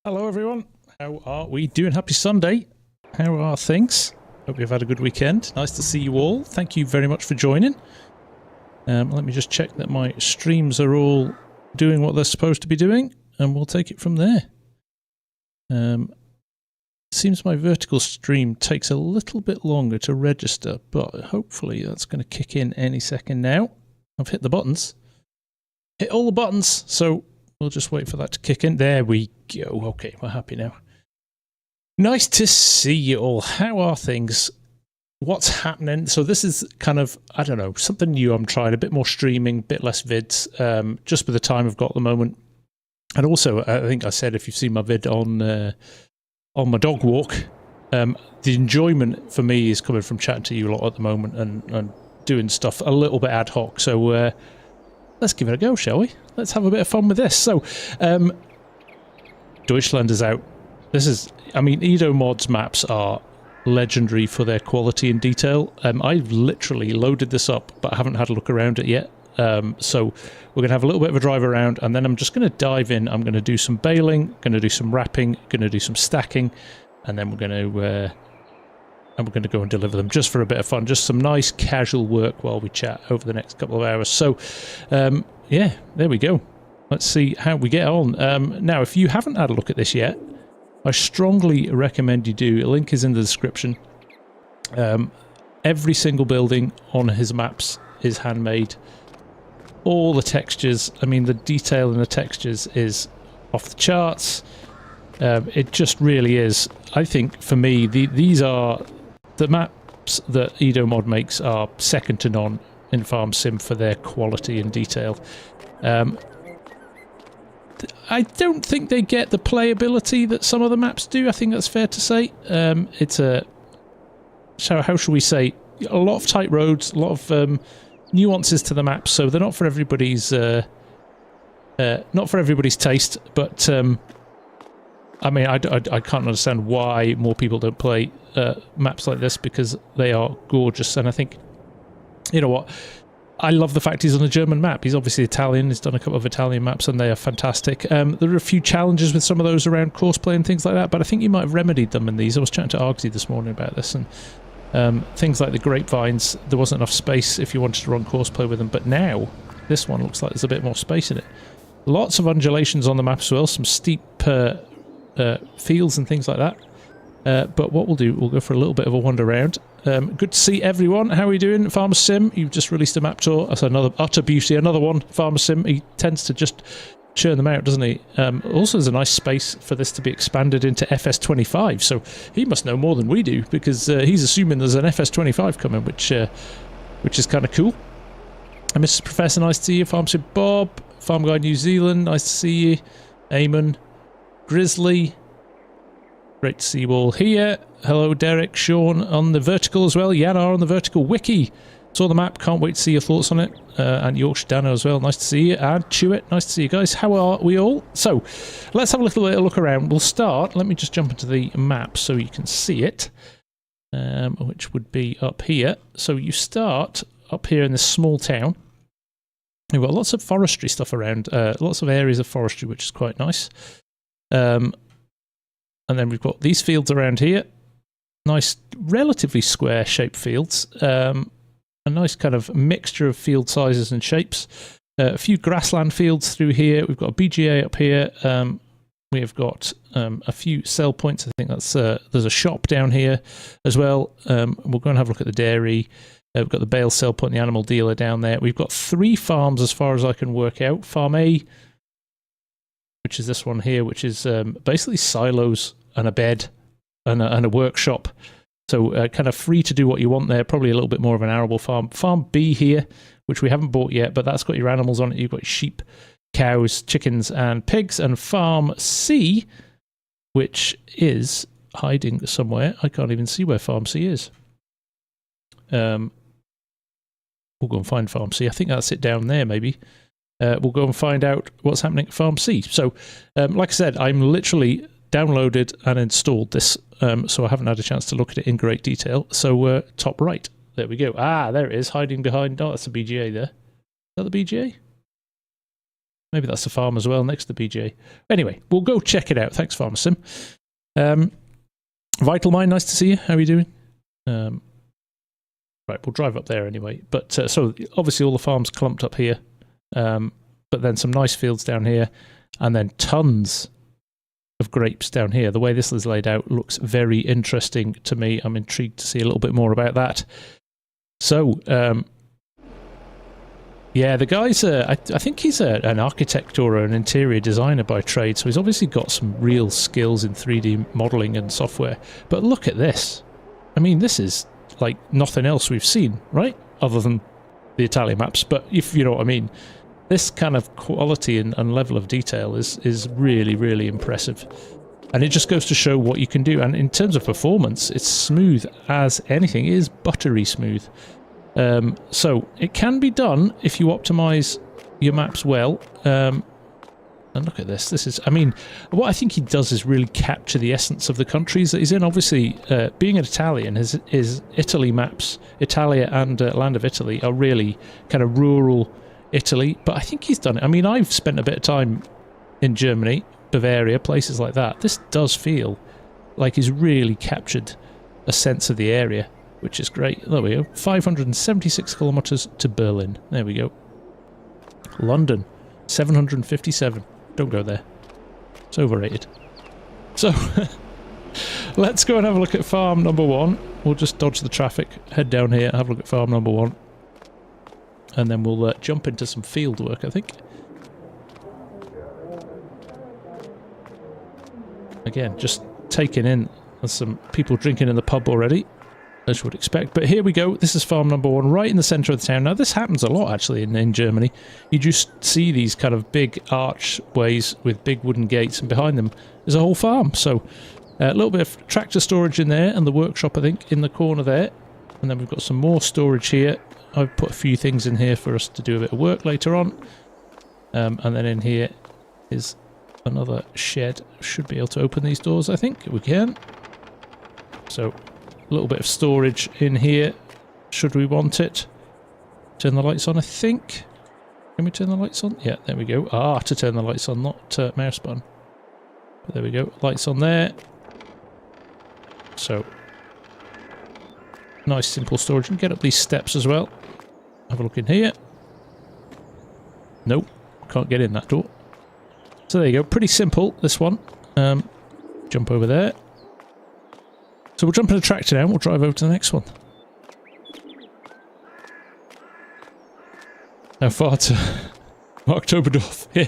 Hello everyone, how are we doing? Happy Sunday. How are things? Hope you've had a good weekend. Nice to see you all. Thank you very much for joining. Let me just check that my streams are all doing what they're supposed to be doing, and we'll take it from there. Seems my vertical stream takes a little bit longer to register, but hopefully that's going to kick in any second now. I've hit the buttons. Hit all the buttons, so we'll just wait for that to kick in. There we go. Okay, we're happy now. Nice to see you all. How are things? What's happening? So this is kind of, I don't know, something new I'm trying. A bit more streaming, a bit less vids, just with the time I've got at the moment. And also, I think I said, if you've seen my vid on my dog walk, the enjoyment for me is coming from chatting to you a lot at the moment and doing stuff a little bit ad hoc. So let's give it a go, shall we? Let's have a bit of fun with this. So, Deutschland is out. This is, I mean, Edomod's maps are legendary for their quality and detail. I've literally loaded this up, but I haven't had a look around it yet. So we're going to have a little bit of a drive around, and then I'm just going to dive in. I'm going to do some baling, going to do some wrapping, going to do some stacking, and then we're going to go and deliver them just for a bit of fun, just some nice casual work while we chat over the next couple of hours. So, yeah, there we go. Let's see how we get on. Now, if you haven't had a look at this yet, I strongly recommend you do. A link is in the description. Every single building on his maps is handmade. All the textures, I mean, the detail in the textures is off the charts. It just really is. I think, for me, these are... The maps that Edomod makes are second to none in FarmSim for their quality and detail. I don't think they get the playability that some of the maps do. I think that's fair to say. It's a... So how should we say? A lot of tight roads, a lot of nuances to the maps, so they're not for everybody's... not for everybody's taste, but... I mean, I can't understand why more people don't play maps like this, because they are gorgeous. And I think, you know what, I love the fact he's on a German map. He's obviously Italian. He's done a couple of Italian maps, and they are fantastic. There are a few challenges with some of those around courseplay and things like that, but I think you might have remedied them in these. I was chatting to Argsy this morning about this, and things like the grapevines, there wasn't enough space if you wanted to run courseplay with them, but now this one looks like there's a bit more space in it. Lots of undulations on the map as well, some steep... fields and things like that. But what we'll do, we'll go for a little bit of a wander around. Good to see everyone. How are you doing? FarmSim, you've just released a map tour. That's another utter beauty. Another one. FarmSim, he tends to just churn them out, doesn't he? Also, there's a nice space for this to be expanded into FS22. So he must know more than we do, because he's assuming there's an FS25 coming, which is kind of cool. And Mrs. Professor, nice to see you. FarmSim Bob, Farm Guy New Zealand, nice to see you. Eamon. Grizzly, great to see you all here. Hello Derek, Sean on the vertical as well, Yanar on the vertical, Wiki, saw the map, can't wait to see your thoughts on it, and Yorkshire Dano as well, nice to see you, and Chewit, nice to see you guys. How are we all? So, let's have a little bit of a look around. We'll start, let me just jump into the map so you can see it, which would be up here. So you start up here in this small town. We've got lots of forestry stuff around, lots of areas of forestry, which is quite nice. And then we've got these fields around here. Nice, relatively square-shaped fields. A nice kind of mixture of field sizes and shapes. A few grassland fields through here. We've got a BGA up here. We have got a few sell points. I think that's there's a shop down here as well. We'll go and have a look at the dairy. We've got the Bale sell point, the animal dealer down there. We've got 3 farms as far as I can work out. Farm A, which is this one here, which is basically silos and a bed and a workshop. So kind of free to do what you want there. Probably a little bit more of an arable farm. Farm B here, which we haven't bought yet, but that's got your animals on it. You've got sheep, cows, chickens, and pigs. And Farm C, which is hiding somewhere. I can't even see where Farm C is. We'll go and find Farm C. I think that's it down there, maybe. We'll go and find out what's happening at Farm C. So, like I said, I'm literally downloaded and installed this, so I haven't had a chance to look at it in great detail. So, top right, there we go. Ah, there it is, hiding behind... Oh, that's the BGA there. Is that the BGA? Maybe that's the farm as well, next to the BGA. Anyway, we'll go check it out. Thanks, FarmSim. Vital Mine, nice to see you. How are you doing? Right, we'll drive up there anyway. But so obviously all the farms clumped up here, but then some nice fields down here, and then tons of grapes down here. The way this is laid out looks very interesting to me. I'm intrigued to see a little bit more about that. So, yeah, the guy's, I think he's an architect or an interior designer by trade, so he's obviously got some real skills in 3D modelling and software. But look at this. I mean, this is like nothing else we've seen, right? Other than the Italia maps, but if you know what I mean. This kind of quality and level of detail is really, really impressive. And it just goes to show what you can do. And in terms of performance, it's smooth as anything. It is buttery smooth. So it can be done if you optimize your maps well. And look at this. This is, I mean, what I think he does is really capture the essence of the countries that he's in. Obviously, being an Italian, his Italy maps, Italia and Land of Italy, are really kind of rural Italy. But I think he's done it. I mean, I've spent a bit of time in Germany, Bavaria, places like that. This does feel like he's really captured a sense of the area, which is great. There we go. 576 kilometres to Berlin. There we go. London, 757. Don't go there. It's overrated. So, let's go and have a look at farm number 1. We'll just dodge the traffic, head down here, have a look at farm number 1. And then we'll jump into some field work, I think. Again, just taking in. There's some people drinking in the pub already, as you would expect. But here we go. This is farm number 1, right in the centre of the town. Now, this happens a lot, actually, in Germany. You just see these kind of big archways with big wooden gates, and behind them is a whole farm. So, a little bit of tractor storage in there, and the workshop, I think, in the corner there. And then we've got some more storage here. I've put a few things in here for us to do a bit of work later on. And then in here is another shed. Should be able to open these doors, I think. We can. So, a little bit of storage in here, should we want it. Turn the lights on, I think. Can we turn the lights on? Yeah, there we go. Ah, to turn the lights on, not mouse button. But there we go. Lights on there. So, nice simple storage. And get up these steps as well. Have a look in here. Nope, can't get in that door. So there you go. Pretty simple, this one. Jump over there. So we'll jump in a tractor now and we'll drive over to the next one. How far to Octoberdorf? Yeah.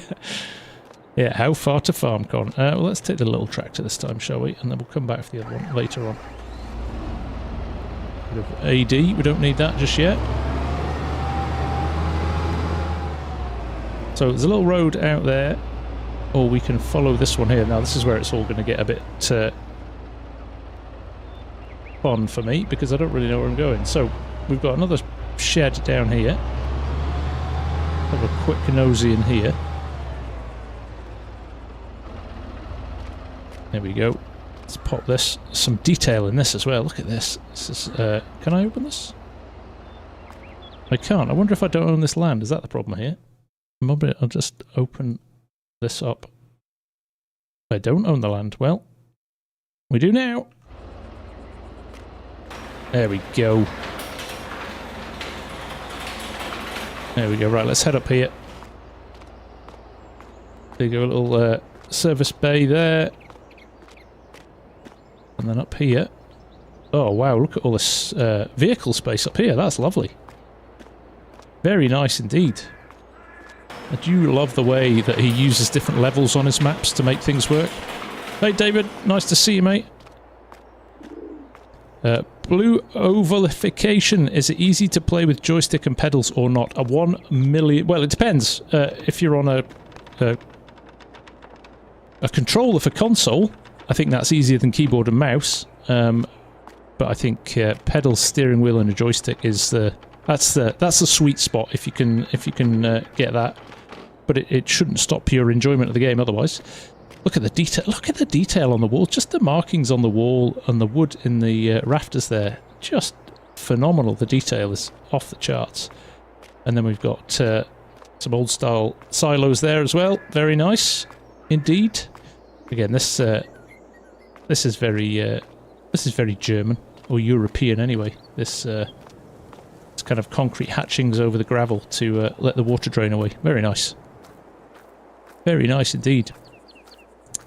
Yeah, how far to FarmCon? Well, let's take the little tractor this time, shall we? And then we'll come back for the other one later on. Bit of AD, we don't need that just yet. So there's a little road out there, or we can follow this one here. Now this is where it's all going to get a bit fun for me, because I don't really know where I'm going. So we've got another shed down here. Have a quick nosy in here. There we go. Let's pop this. Some detail in this as well. Look at this. This is, can I open this? I can't. I wonder if I don't own this land. Is that the problem here? I'll just open this up. I don't own the land. Well, we do now. There we go. There we go. Right, let's head up here. There you go, a little service bay there. And then up here. Oh, wow, look at all this vehicle space up here. That's lovely. Very nice indeed. I do love the way that he uses different levels on his maps to make things work. Hey, David. Nice to see you, mate. Blue ovalification. Is it easy to play with joystick and pedals or not? A 1 million... Well, it depends. If you're on a controller for console, I think that's easier than keyboard and mouse. But I think pedals, steering wheel, and a joystick is that's the sweet spot if you can get that. But it shouldn't stop your enjoyment of the game otherwise. Look at the detail. Look at the detail on the wall. Just the markings on the wall and the wood in the rafters there. Just phenomenal. The detail is off the charts. And then we've got some Some old style silos there as well. Very nice indeed. Again, this is very German or European anyway. This kind of concrete hatchings over the gravel to let the water drain away. Very nice. Very nice indeed.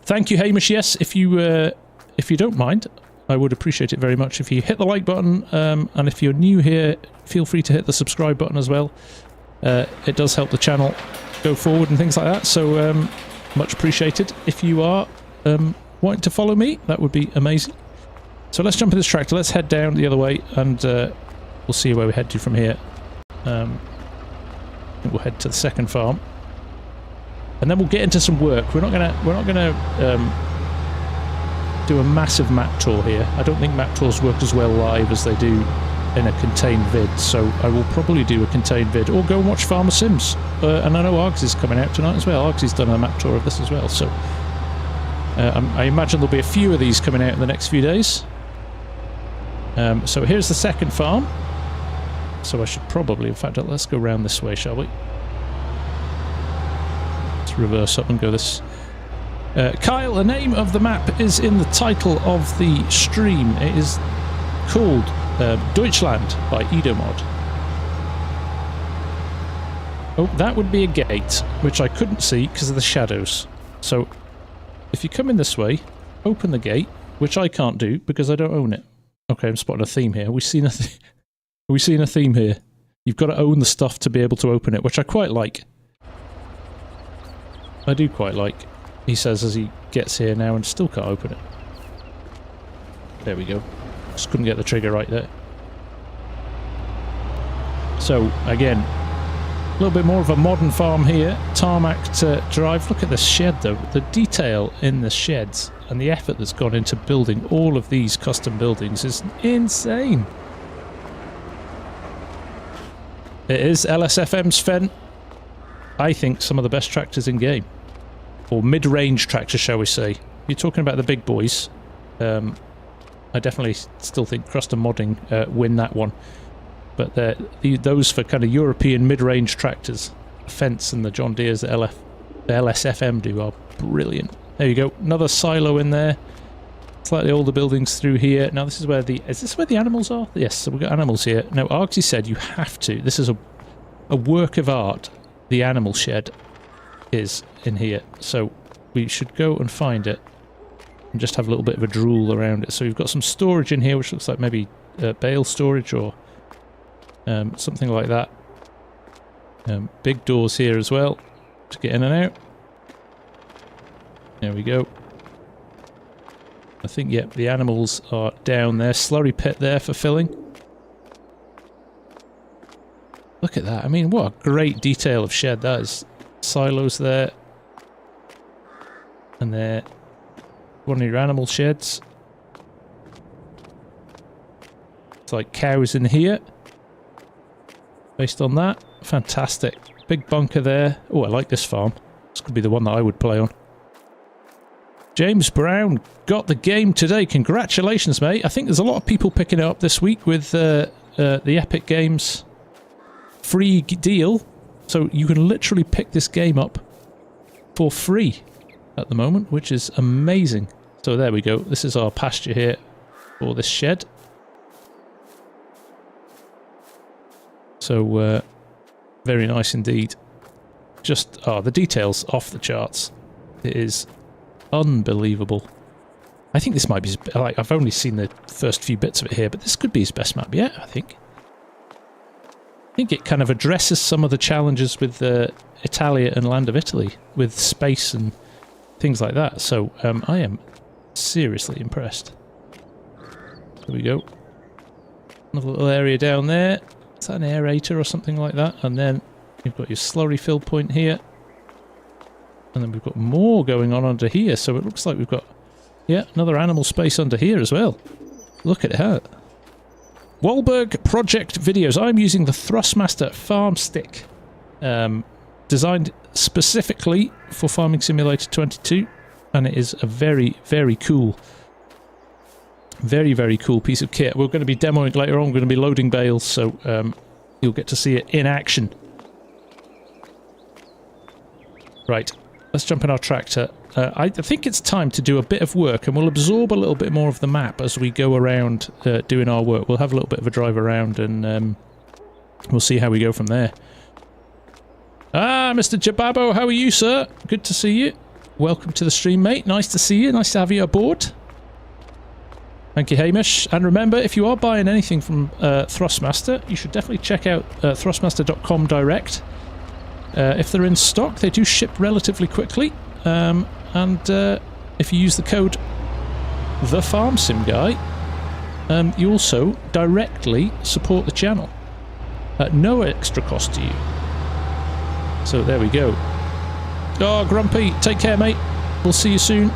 Thank you, Hamish. Yes, if you don't mind, I would appreciate it very much if you hit the like button, and if you're new here, feel free to hit the subscribe button as well. It does help the channel go forward and things like that, so much appreciated. If you are wanting to follow me, that would be amazing. So let's jump in this tractor, let's head down the other way, and we'll see where we head to from here. I think we'll head to the second farm, and then we'll get into some work. We're not gonna do a massive map tour here. I don't think map tours work as well live as they do in a contained vid, so I will probably do a contained vid, or go and watch Farmer Sims. And I know Args is coming out tonight as well. Args has done a map tour of this as well, so I imagine there'll be a few of these coming out in the next few days. So here's the second farm. So I should probably, in fact, let's go round this way, shall we? Let's reverse up and go this. Kyle, the name of the map is in the title of the stream. It is called Deutschland by Edomod. Oh, that would be a gate, which I couldn't see because of the shadows. So, if you come in this way, open the gate, which I can't do because I don't own it. Okay, I'm spotting a theme here. We've seen a theme here. You've got to own the stuff to be able to open it, which I quite like. I do quite like. He says as he gets here now and still can't open it. There we go. Just couldn't get the trigger right there. So, again, a little bit more of a modern farm here. Tarmac to drive. Look at this shed though. The detail in the sheds and the effort that's gone into building all of these custom buildings is insane. It is LSFM's Fen. I think some of the best tractors in game. Or mid-range tractors, shall we say. You're talking about the big boys. I definitely still think custom modding win that one. But those for kind of European mid-range tractors, the Fence and the John Deere's that the LSFM do are brilliant. There you go, another silo in there. Slightly older buildings through here. Now this is where is this where the animals are? Yes, so we've got animals here. Now Argsy said you have to, this is a work of art, the animal shed is in here. So we should go and find it and just have a little bit of a drool around it. So we've got some storage in here which looks like maybe bale storage or something like that. Big doors here as well to get in and out. There we go. I think, yep, the animals are down there. Slurry pit there for filling. Look at that. I mean, what a great detail of shed that is. Silos there. And there. One of your animal sheds. It's like cows in here. Based on that. Fantastic. Big bunker there. Oh, I like this farm. This could be the one that I would play on. James Brown got the game today. Congratulations, mate. I think there's a lot of people picking it up this week with the Epic Games free deal. So you can literally pick this game up for free at the moment, which is amazing. So there we go. This is our pasture here for this shed. So very nice indeed. Just, the details off the charts. It is unbelievable. I think this might be, like, I've only seen the first few bits of it here, but this could be his best map yet, I think. I think it kind of addresses some of the challenges with Italia and Land of Italy, with space and things like that. So I am seriously impressed. There we go. Another little area down there. Is that an aerator or something like that? And then you've got your slurry fill point here. And then we've got more going on under here, so it looks like we've got, yeah, another animal space under here as well. Look at that. Wahlberg Project Videos. I'm using the Thrustmaster farm stick, designed specifically for Farming Simulator 22, and it is a very, very cool, very cool piece of kit. We're going to be demoing it later on. We're going to be loading bales, so you'll get to see it in action. Right, let's jump in our tractor. I think it's time to do a bit of work, and we'll absorb a little bit more of the map as we go around doing our work. We'll have a little bit of a drive around, and we'll see how we go from there. Ah, Mr. Jababo, how are you, sir? Good to see you. Welcome to the stream, mate. Nice to see you. Nice to have you aboard. Thank you, Hamish. And remember, if you are buying anything from Thrustmaster, you should definitely check out thrustmaster.com direct. If they're in stock, they do ship relatively quickly. And if you use the code THEFARMSIMGUY, you also directly support the channel at no extra cost to you. So there we go. Oh, Grumpy, take care, mate. We'll see you soon.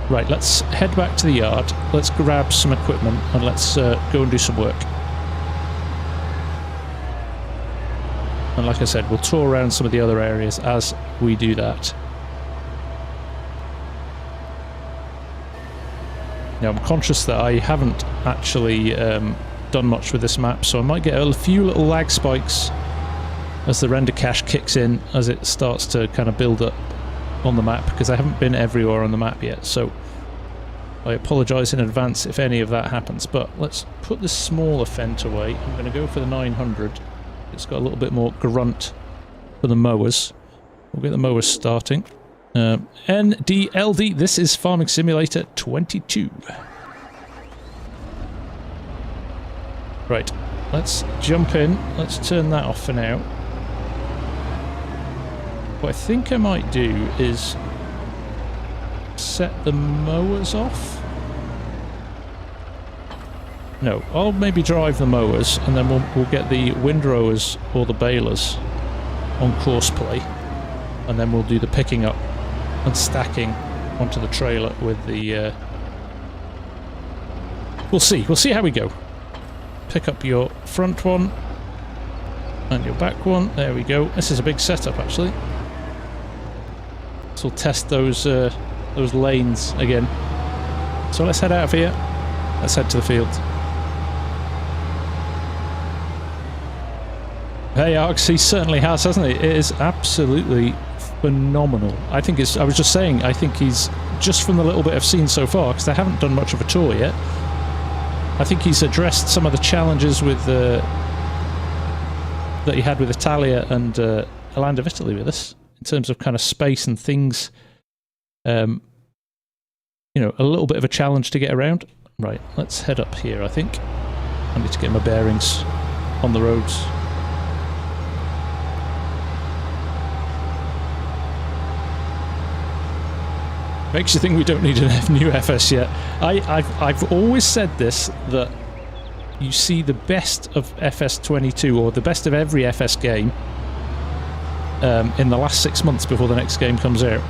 Right, let's head back to the yard. Let's grab some equipment and let's go and do some work. And like I said, we'll tour around some of the other areas as we do that. Now, I'm conscious that I haven't actually done much with this map, so I might get a few little lag spikes as the render cache kicks in, as it starts to kind of build up on the map, because I haven't been everywhere on the map yet, so I apologise in advance if any of that happens. But let's put this smaller Fendt away. I'm going to go for the 900. It's got a little bit more grunt for the mowers. We'll get the mowers starting. NDLD, this is Farming Simulator 22. Right, let's jump in. Let's turn that off for now. What I think I might do is set the mowers off. No, I'll maybe drive the mowers, and then we'll get the windrowers or the balers on course play, and then we'll do the picking up and stacking onto the trailer with the... We'll see how we go. Pick up your front one and your back one. There we go. This is a big setup, actually. So we'll test those lanes again. So let's head out of here. Let's head to the field. Hey, Arx, he certainly has, hasn't he? It is absolutely phenomenal. I think it's... I was just saying, I think he's... Just from the little bit I've seen so far, because I haven't done much of a tour yet, I think he's addressed some of the challenges with that he had with Italia and a Land of Italy with us, in terms of kind of space and things. You know, a little bit of a challenge to get around. Right, let's head up here, I think. I need to get my bearings on the roads. Makes you think we don't need a new FS yet. I've always said this, that you see the best of FS22, or the best of every FS game, in the last 6 months before the next game comes out.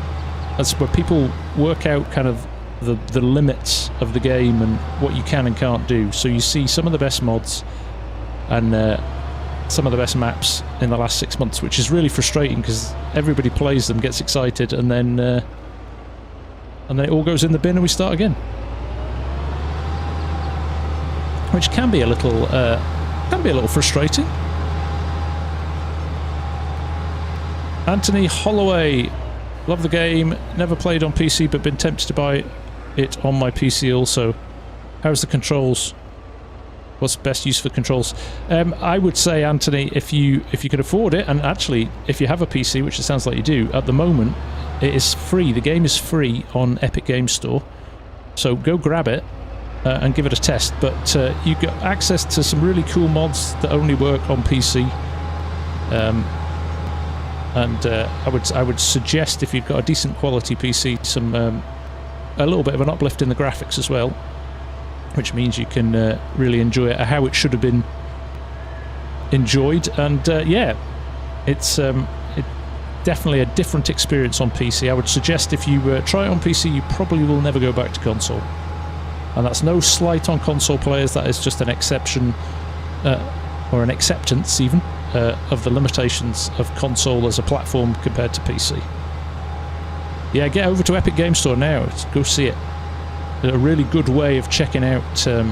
That's where people work out kind of the limits of the game and what you can and can't do. So you see some of the best mods and some of the best maps in the last 6 months, which is really frustrating because everybody plays them, gets excited, and then it all goes in the bin and we start again. Which can be a little frustrating. Anthony Holloway, love the game, never played on PC but been tempted to buy it on my PC also. How's the controls? What's the best use for controls? I would say, Anthony, if you can afford it, and actually if you have a PC, which it sounds like you do, at the moment it is free. The game is free on Epic Games Store, so go grab it and give it a test. But you get access to some really cool mods that only work on PC. I would suggest, if you've got a decent quality PC, a little bit of an uplift in the graphics as well, which means you can really enjoy it how it should have been enjoyed. And yeah, it's definitely a different experience on PC. I would suggest if you try it on PC, you probably will never go back to console. And that's no slight on console players, that is just an exception, or an acceptance even, of the limitations of console as a platform compared to PC. Yeah, get over to Epic Games Store now, go see it. A really good way of checking out a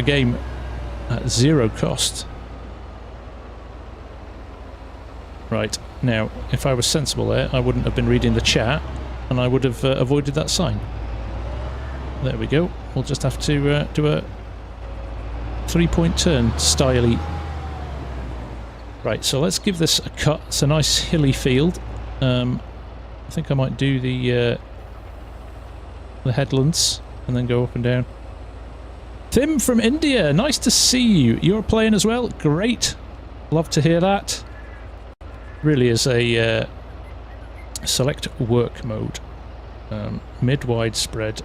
game at zero cost. Right, now, if I was sensible there, I wouldn't have been reading the chat, and I would have avoided that sign. There we go. We'll just have to do a 3-point turn, styly. Right, so let's give this a cut. It's a nice hilly field. I think I might do the headlands, and then go up and down. Tim from India, nice to see you. You're playing as well? Great. Love to hear that. Really is a select work mode. Mid-wide spread.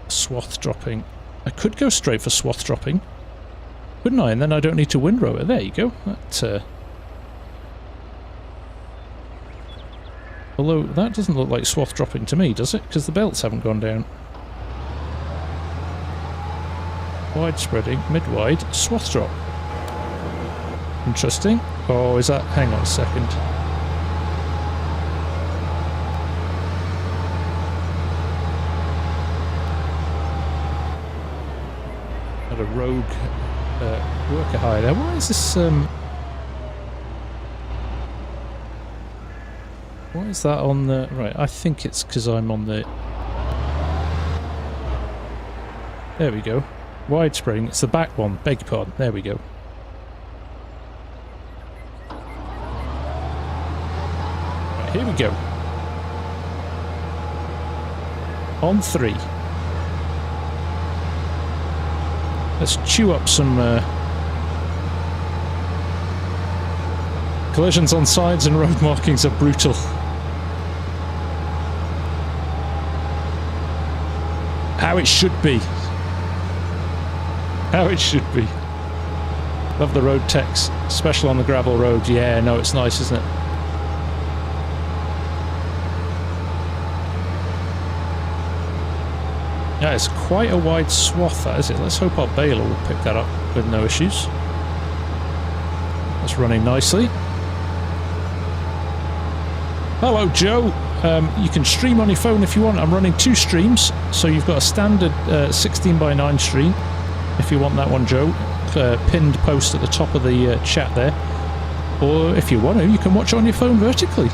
Swath dropping. I could go straight for swath dropping, couldn't I? And then I don't need to windrow it. There you go. That, although that doesn't look like swath dropping to me, does it? Because the belts haven't gone down. Wide spreading, mid-wide, swath drop. Interesting. Oh, is that... hang on a second. Got a rogue worker hire there. Why is this... why is that on the... right, I think it's because I'm on the... there we go. Wide spreading. It's the back one. Beg your pardon. There we go. Here we go. On 3. Let's chew up some collisions on sides and road markings are brutal. How it should be. How it should be. Love the road text, especially on the gravel road. Yeah, no, it's nice, isn't it? Yeah, it's quite a wide swath, that, is it? Let's hope our Bale will pick that up with no issues. That's running nicely. Hello, Joe. You can stream on your phone if you want. I'm running 2 streams, so you've got a standard 16:9 stream. If you want that one, Joe. Pinned post at the top of the chat there. Or if you want to, you can watch it on your phone vertically.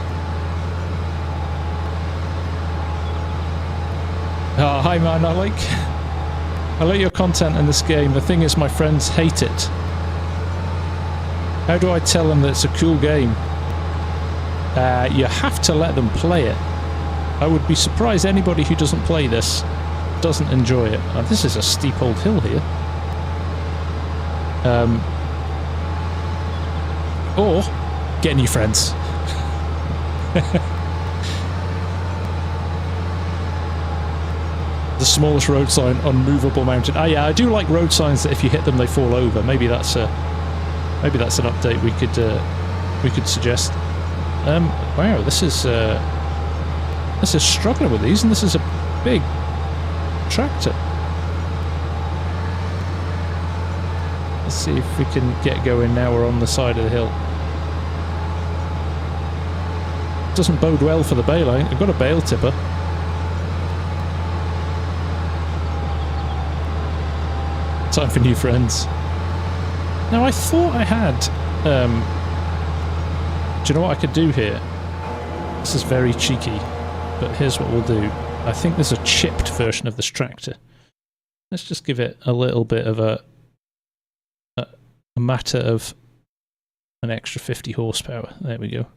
Oh, hi man, I like your content in this game. The thing is, my friends hate it. How do I tell them that it's a cool game? You have to let them play it. I would be surprised anybody who doesn't play this doesn't enjoy it. This is a steep old hill here. Or get new friends. The smallest road sign on movable mountain. Ah, yeah, I do like road signs that if you hit them they fall over. Maybe that's an update we could suggest. Wow, this is struggling with these, and this is a big tractor. Let's see if we can get going now. We're on the side of the hill. Doesn't bode well for the bale. I've got a bale tipper. Time for new friends. Now I thought I had... do you know what I could do here? This is very cheeky, but here's what we'll do. I think there's a chipped version of this tractor. Let's just give it a little bit of a matter of an extra 50 horsepower. There we go.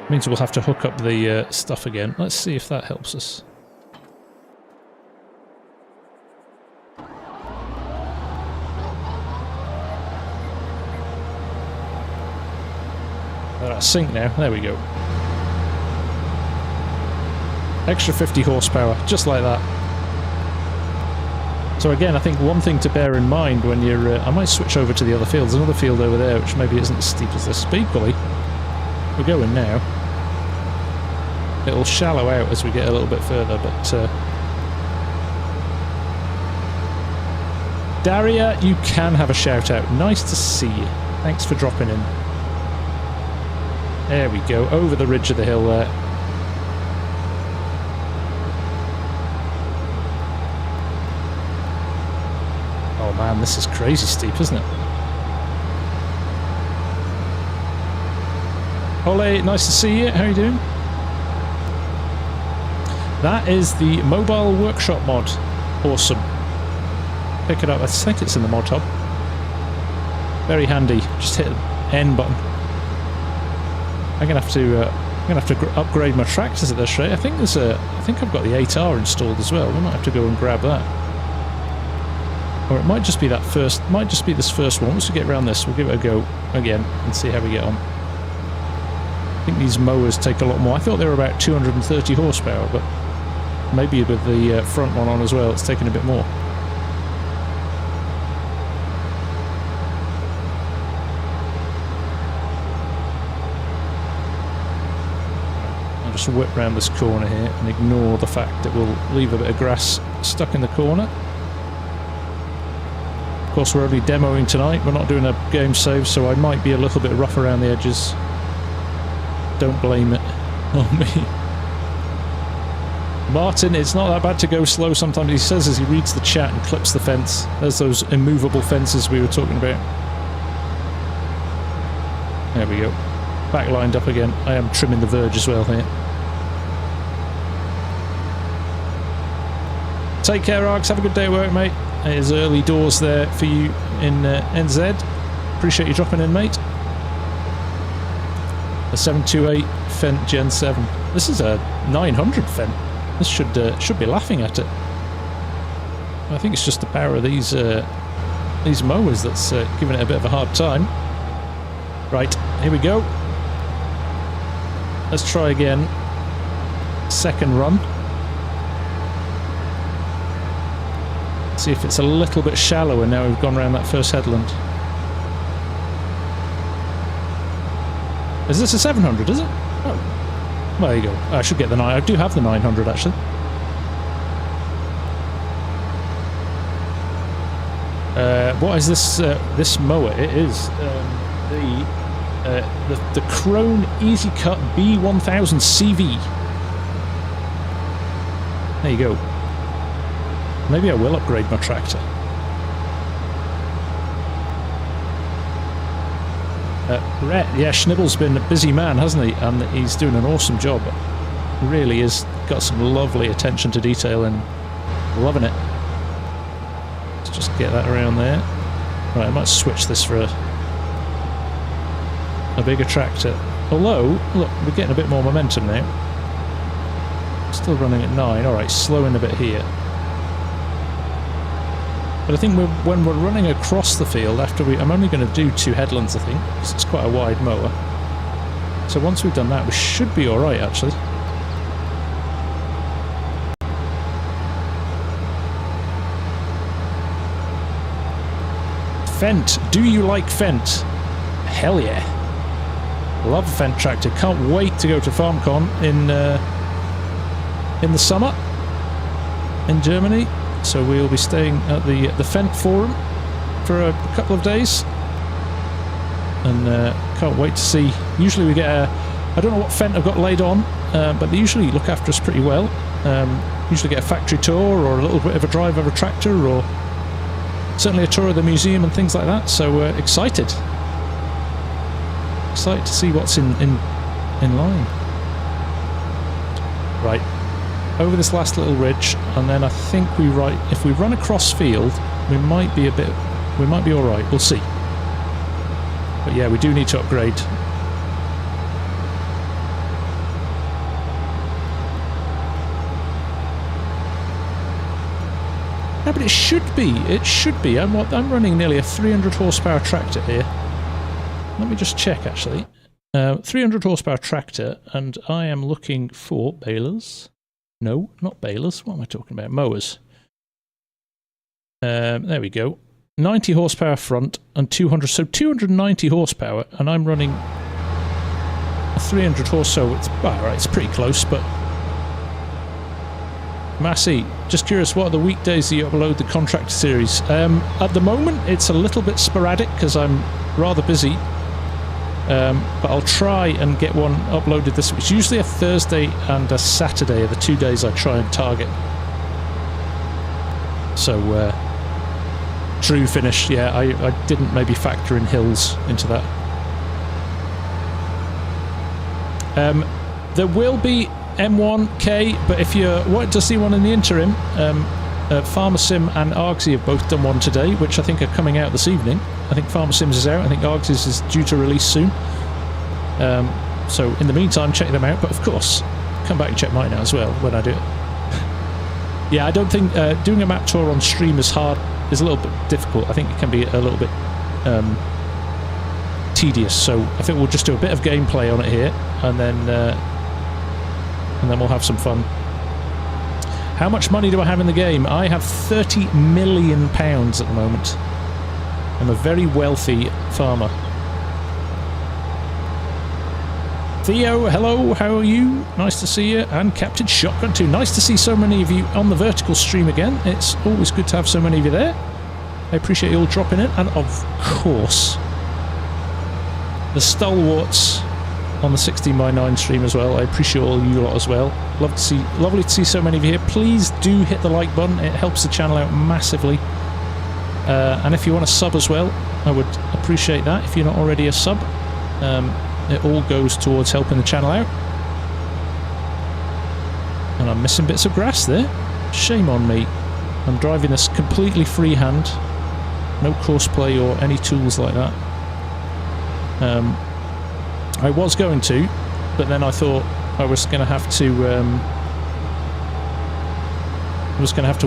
Means we'll have to hook up the stuff again. Let's see if that helps us. Sync now. There we go. Extra 50 horsepower, just like that. So again, I think one thing to bear in mind when you're... I might switch over to the other field. There's another field over there, which maybe isn't as steep as this. But equally, we're going now. It'll shallow out as we get a little bit further, but... Daria, you can have a shout out. Nice to see you. Thanks for dropping in. There we go, over the ridge of the hill there. Oh man, this is crazy steep, isn't it? Ole, nice to see you. How are you doing? That is the mobile workshop mod. Awesome. Pick it up. I think it's in the mod hub. Very handy. Just hit the N button. I'm gonna have to upgrade my tractors at this rate. I think I've got the 8R installed as well. We might have to go and grab that. Or it might just be that first. Might just be this first one. Once we get around this, we'll give it a go again and see how we get on. I think these mowers take a lot more. I thought they were about 230 horsepower, but maybe with the front one on as well, it's taking a bit more. I'll just whip round this corner here and ignore the fact that we'll leave a bit of grass stuck in the corner. Of course, we're only demoing tonight. We're not doing a game save, so I might be a little bit rough around the edges. Don't blame it on me. Martin, it's not that bad to go slow sometimes, he says as he reads the chat and clips the fence. There's those immovable fences we were talking about. There we go. Back lined up again. I am trimming the verge as well here. Take care, Args. Have a good day at work, mate. It is early doors there for you in NZ. Appreciate you dropping in, mate. A 728 Fendt Gen 7. This is a 900 Fendt. This should be laughing at it. I think it's just the power of these mowers that's giving it a bit of a hard time. Right, here we go. Let's try again. Second run. See if it's a little bit shallower now we've gone around that first headland. Is this a 700, is it? Oh. Well, there you go. I should get the 9. I do have the 900 actually. What is this? This mower? It is the Krone Easy Cut B1000 CV. There you go. Maybe I will upgrade my tractor. Rhett, yeah, Schnibble's been a busy man, hasn't he? And he's doing an awesome job. Really is got some lovely attention to detail and loving it. Let's just get that around there. Right, I might switch this for a bigger tractor. Although, look, we're getting a bit more momentum now. Still running at 9. Alright, slowing a bit here. But I think when we're running across the field, I'm only going to do 2 headlands, I think, because it's quite a wide mower. So once we've done that, we should be alright, actually. Fendt. Do you like Fendt? Hell yeah. Love a Fendt tractor. Can't wait to go to FarmCon in the summer in Germany. So we'll be staying at the Fendt Forum for a couple of days, and can't wait to see. Usually we get I don't know what Fendt have got laid on, but they usually look after us pretty well. Usually get a factory tour or a little bit of a drive of a tractor, or certainly a tour of the museum and things like that. So excited to see what's in line. Right. Over this last little ridge, and then I think if we run across field, we might be all right. We'll see. But yeah, we do need to upgrade. Yeah, but it should be. It should be. I'm running nearly a 300 horsepower tractor here. Let me just check actually. 300 horsepower tractor, and I am looking for balers. No, not balers. What am I talking about? Mowers. There we go. 90 horsepower front and 200, so 290 horsepower, and I'm running a 300 horse, so it's, well, right, it's pretty close, but... Massey, just curious, what are the weekdays that you upload the contract series? At the moment, it's a little bit sporadic because I'm rather busy. But I'll try and get one uploaded this week. It's usually a Thursday and a Saturday are the 2 days I try and target. So, true finish, yeah, I didn't maybe factor in hills into that. There will be M1K, but if you want to see one in the interim, FarmSim and Argsy have both done one today, which I think are coming out this evening. I think FarmSim's is out. I think Argsy's is due to release soon. So in the meantime, check them out. But of course, come back and check mine out as well when I do it. Yeah, I don't think doing a map tour on stream is hard. Is a little bit difficult. I think it can be a little bit tedious. So I think we'll just do a bit of gameplay on it here, and then we'll have some fun. How much money do I have in the game? I have £30 million at the moment. I'm a very wealthy farmer. Theo, hello, how are you? Nice to see you. And Captain Shotgun too. Nice to see so many of you on the vertical stream again. It's always good to have so many of you there. I appreciate you all dropping in. And of course, the stalwarts on the 16:9 stream as well. I appreciate all you lot as well. Lovely to see so many of you here. Please do hit the like button. It helps the channel out massively. And if you want to sub as well, I would appreciate that. If you're not already a sub, it all goes towards helping the channel out. And I'm missing bits of grass there. Shame on me. I'm driving this completely freehand. No courseplay or any tools like that. I was going to, but then I thought I was going to have to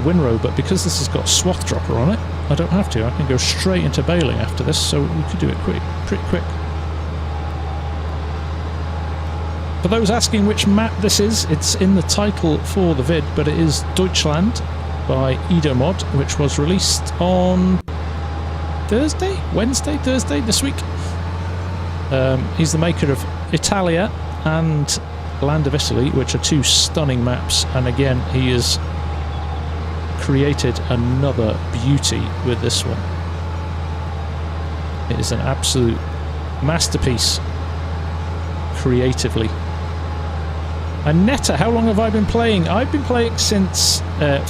windrow, but because this has got a swath dropper on it, I don't have to. I can go straight into baling after this, so we could do it pretty quick. For those asking which map this is, it's in the title for the vid, but it is Deutschland by Edomod, which was released on Wednesday, Thursday this week. He's the maker of Italia and Land of Italy, which are two stunning maps, and again he has created another beauty with this one. It is an absolute masterpiece creatively. And Netta, how long have I been playing? I've been playing since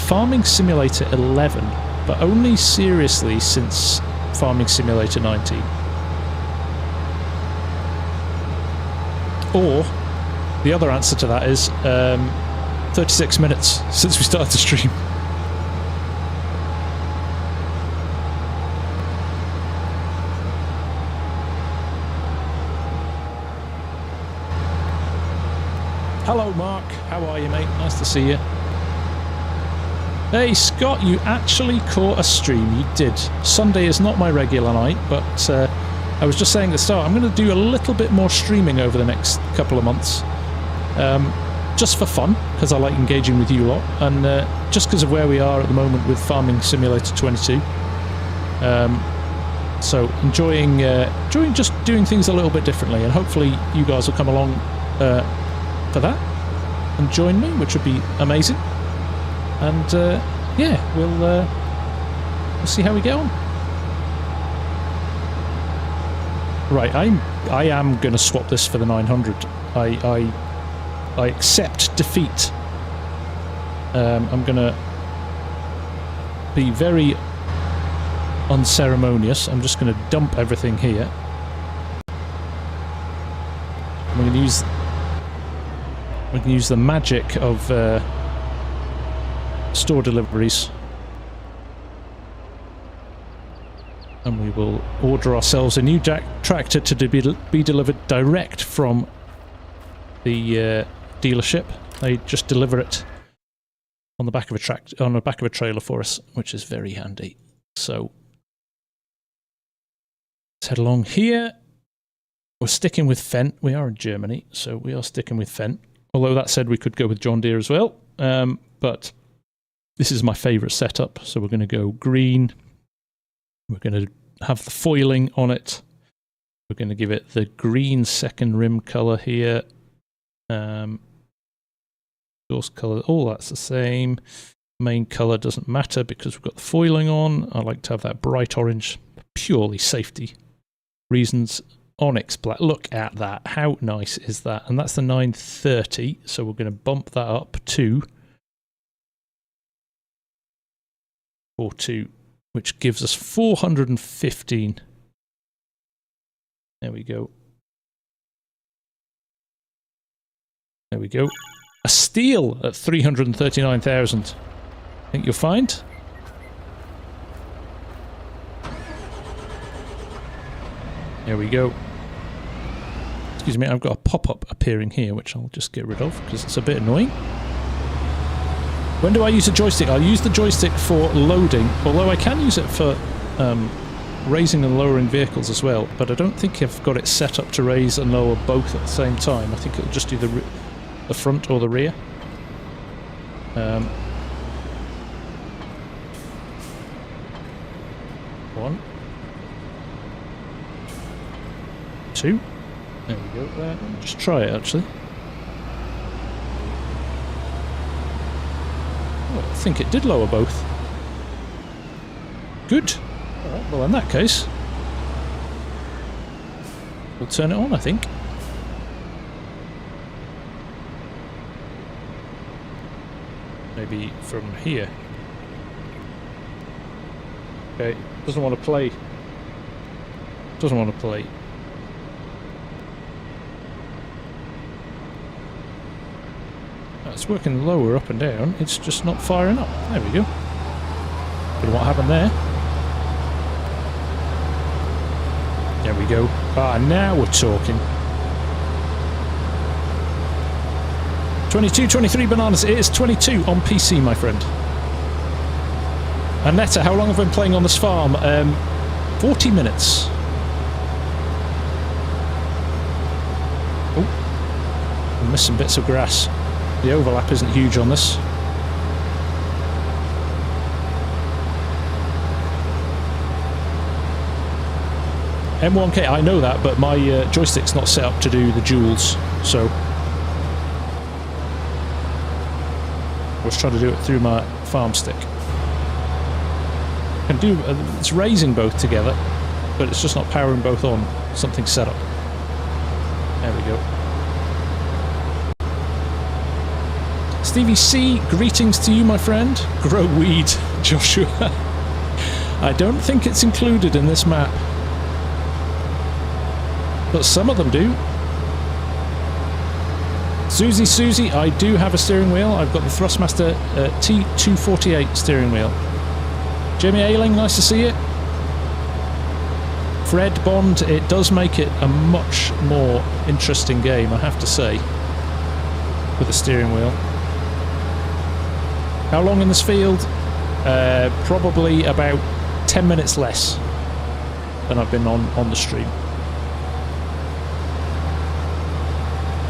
Farming Simulator 11, but only seriously since Farming Simulator 19. Or, the other answer to that is 36 minutes since we started the stream. Hello Mark, how are you mate? Nice to see you. Hey Scott, you actually caught a stream, you did. Sunday is not my regular night, but I was just saying at the start, I'm going to do a little bit more streaming over the next couple of months. Just for fun, because I like engaging with you lot, and just because of where we are at the moment with Farming Simulator 22. So enjoying just doing things a little bit differently, and hopefully you guys will come along for that and join me, which would be amazing. And yeah, we'll see how we get on. Right, I am going to swap this for the 900. I accept defeat. I'm going to be very unceremonious. I'm just going to dump everything here. We're going to use the magic of store deliveries. And we will order ourselves a new tractor to be delivered direct from the dealership. They just deliver it on the back of a trailer for us, which is very handy. So let's head along here. We're sticking with Fendt. We are in Germany, so we are sticking with Fendt. Although that said, we could go with John Deere as well. But this is my favourite setup, so we're going to go green. We're going to have the foiling on it. We're going to give it the green second rim colour here. Source colour, all that's the same. Main colour doesn't matter because we've got the foiling on. I like to have that bright orange, purely safety reasons. Onyx black, look at that. How nice is that? And that's the 930, so we're going to bump that up to 42. Which gives us 415. There we go. There we go. A steal at 339,000. Think you'll find? There we go. Excuse me, I've got a pop-up appearing here, which I'll just get rid of, because it's a bit annoying. When do I use a joystick? I'll use the joystick for loading, although I can use it for raising and lowering vehicles as well, but I don't think I've got it set up to raise and lower both at the same time. I think it'll just do the front or the rear. One. Two. There we go. There. Just try it, actually. Oh, I think it did lower both. Good. Alright, well in that case, we'll turn it on, I think. Maybe from here. Okay, doesn't want to play. Doesn't want to play. It's working lower up and down, it's just not firing up. There we go. Don't know what happened there. There we go. Ah, now we're talking. 22, 23 bananas. It is 22 on PC, my friend. And Netta, how long have I been playing on this farm? 40 minutes. Oh, I missed some bits of grass. The overlap isn't huge on this. M1K, I know that, but my joystick's not set up to do the duals, so I was trying to do it through my farm stick. I can do it's raising both together, but it's just not powering both on. Something set up. There we go. Stevie C, greetings to you, my friend. Grow weed, Joshua. I don't think it's included in this map, but some of them do. Susie, I do have a steering wheel. I've got the Thrustmaster T248 steering wheel. Jamie Ailing, nice to see you. Fred Bond, it does make it a much more interesting game, I have to say, with the steering wheel. How long in this field? Probably about 10 minutes less than I've been on the stream.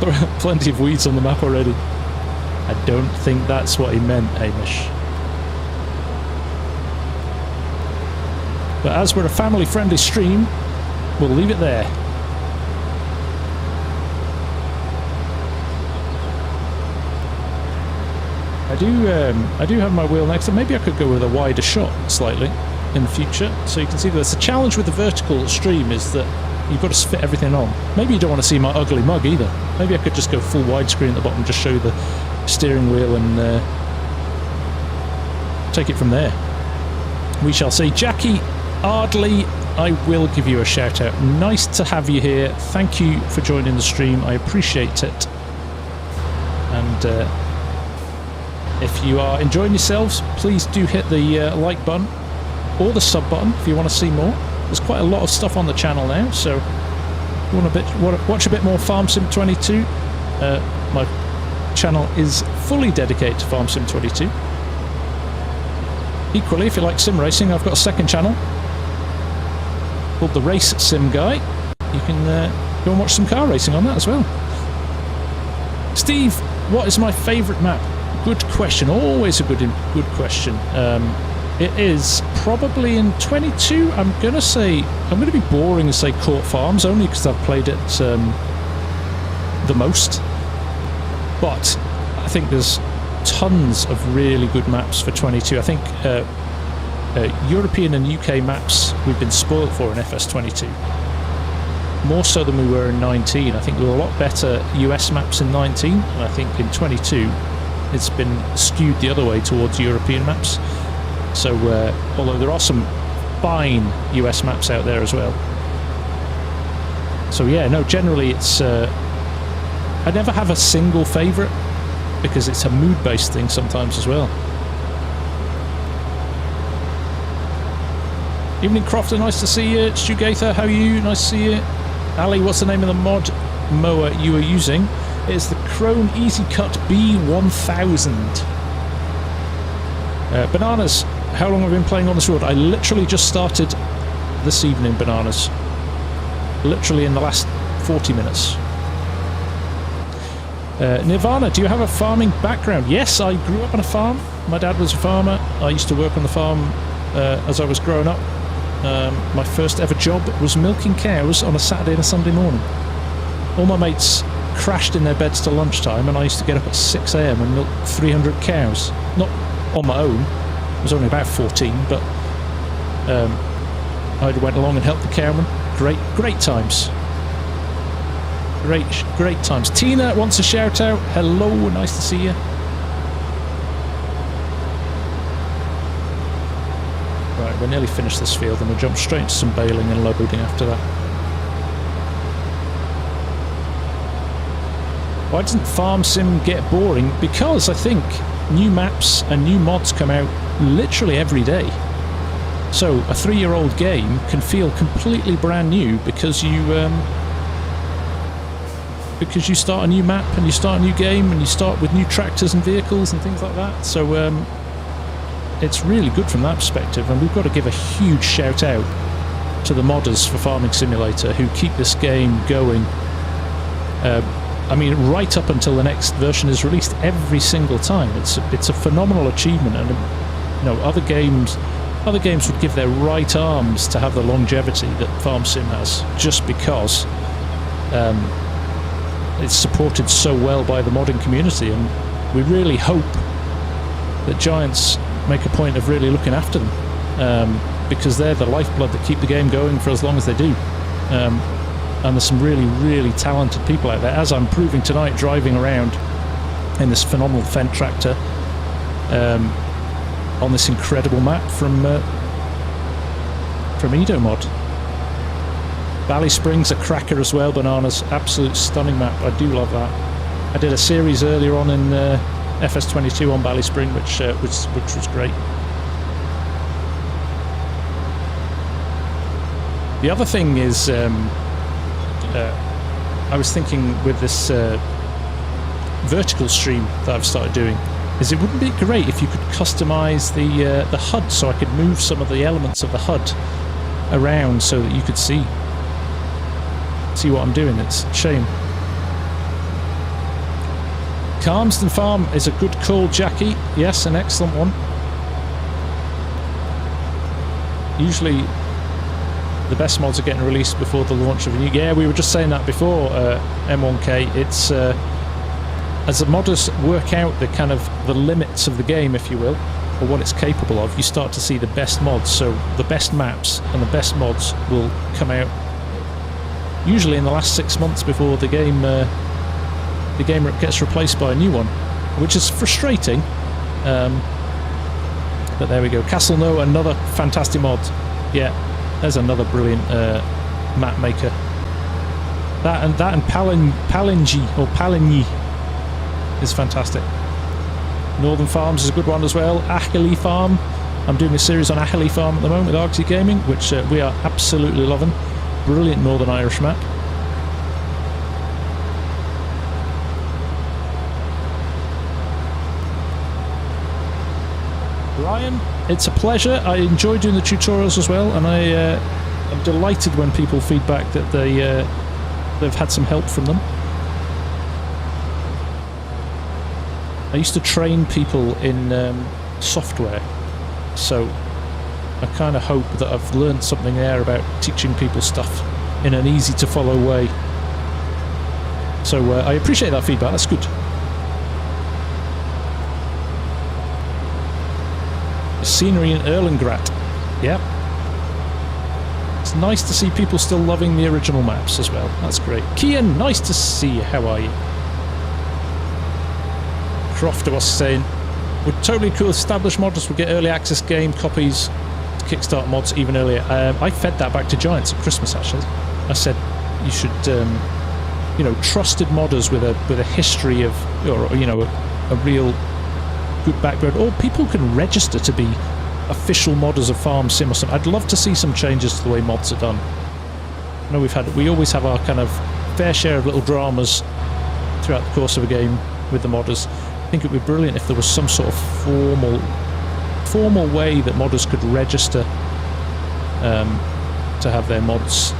There are plenty of weeds on the map already. I don't think that's what he meant, Hamish. But as we're a family-friendly stream, we'll leave it there. I do have my wheel next, and maybe I could go with a wider shot slightly in the future, so you can see there's a challenge with the vertical stream is that you've got to fit everything on. Maybe you don't want to see my ugly mug either. Maybe I could just go full widescreen at the bottom, just show the steering wheel and take it from there. We shall see. Jackie Ardley, I will give you a shout out. Nice to have you here. Thank you for joining the stream. I appreciate it. And if you are enjoying yourselves, please do hit the like button or the sub button if you want to see more. There's quite a lot of stuff on the channel now, so if you want to watch a bit more FarmSim22, my channel is fully dedicated to FarmSim22. Equally, if you like sim racing, I've got a second channel called the Race Sim Guy. You can go and watch some car racing on that as well. Steve, what is my favourite map? Good question. Always a good question. It is probably in 22. I'm going to be boring and say Court Farms, only because I've played it the most. But I think there's tons of really good maps for 22. I think European and UK maps we've been spoiled for in FS22. More so than we were in 19. I think there were a lot better US maps in 19, and I think in 22 it's been skewed the other way towards European maps. So, although there are some fine US maps out there as well. So yeah, no, generally it's I never have a single favourite because it's a mood-based thing sometimes as well. Evening Crofter, nice to see you. Stu Gaither, how are you? Nice to see you. Ali, what's the name of the mod mower you are using? It's the Krone Easy Cut B1000. Bananas, how long have I been playing on this road? I literally just started this evening, Bananas. Literally in the last 40 minutes. Nirvana, do you have a farming background? Yes, I grew up on a farm. My dad was a farmer. I used to work on the farm as I was growing up. My first ever job was milking cows on a Saturday and a Sunday morning. All my mates crashed in their beds till lunchtime, and I used to get up at 6 AM and milk 300 cows. Not on my own. I was only about 14, but I went along and helped the cowmen. Great times. Great times. Tina wants a shout out. Hello, nice to see you. Right, we're nearly finished this field and we'll jump straight into some baling and loading after that. Why doesn't FarmSim get boring? Because I think new maps and new mods come out literally every day. So a 3-year-old game can feel completely brand new because you start a new map and you start a new game and you start with new tractors and vehicles and things like that. So it's really good from that perspective, and we've got to give a huge shout out to the modders for Farming Simulator who keep this game going. I mean, right up until the next version is released every single time. It's a phenomenal achievement, and you know, other games would give their right arms to have the longevity that FarmSim has, just because it's supported so well by the modding community, and we really hope that Giants make a point of really looking after them, because they're the lifeblood that keep the game going for as long as they do. And there's some really talented people out there, as I'm proving tonight driving around in this phenomenal Fendt tractor on this incredible map from Edomod. Valley Springs a cracker as well, Bananas. Absolute stunning map. I do love that. I did a series earlier on in FS22 on Valley Spring, which was great. The other thing is, I was thinking with this vertical stream that I've started doing, is it wouldn't be great if you could customize the HUD, so I could move some of the elements of the HUD around so that you could see what I'm doing. It's a shame. Calmsden Farm is a good call, Jackie. Yes, an excellent one. Usually the best mods are getting released before the launch of a new... Yeah, we were just saying that before, M1K. It's as the modders work out the limits of the game, if you will, or what it's capable of, you start to see the best mods. So the best maps and the best mods will come out usually in the last 6 months before the game gets replaced by a new one, which is frustrating. But there we go. Castle No, another fantastic mod. Yeah, there's another brilliant map maker. That and Palingi is fantastic. Northern Farms is a good one as well. Achilles Farm. I'm doing a series on Achilles Farm at the moment with Argsy Gaming, which we are absolutely loving. Brilliant Northern Irish map. Ryan, it's a pleasure. I enjoy doing the tutorials as well, and I'm delighted when people feedback that they've had some help from them. I used to train people in software, so I kind of hope that I've learned something there about teaching people stuff in an easy to follow way. So I appreciate that feedback. That's good. Scenery in Erlengrat. Yep. It's nice to see people still loving the original maps as well. That's great. Kian, nice to see you. How are you? Crofter was saying, would totally cool established modders would get early access game copies to kickstart mods even earlier. I fed that back to Giants at Christmas, actually. I said you should you know, trusted modders with a history of, or you know, a real good background, or people can register to be official modders of FarmSim or something. I'd love to see some changes to the way mods are done. I know we always have our kind of fair share of little dramas throughout the course of a game with the modders. I think it would be brilliant if there was some sort of formal way that modders could register to have their mods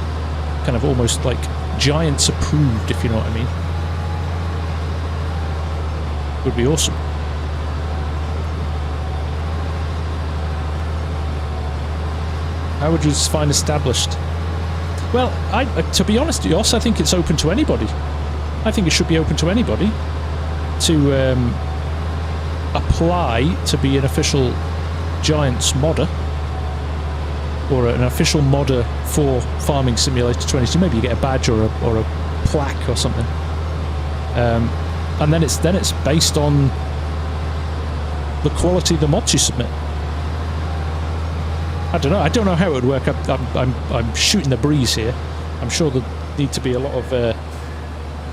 kind of almost like Giants approved, if you know what I mean. Would be awesome. How would you define established? Well, to be honest, Yoss, I think it's open to anybody. I think it should be open to anybody to apply to be an official Giants modder, or an official modder for Farming Simulator 22. Maybe you get a badge or a plaque or something, and then it's based on the quality of the mods you submit. I don't know. I don't know how it would work. I'm shooting the breeze here. I'm sure there need to be a lot of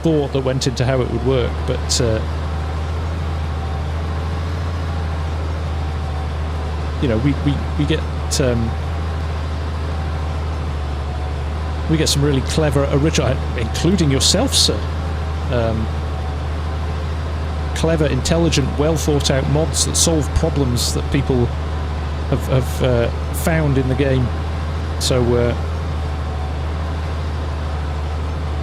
thought that went into how it would work, but you know, we get some really clever original, including yourself, sir. Clever, intelligent, well thought out mods that solve problems that people have found in the game. So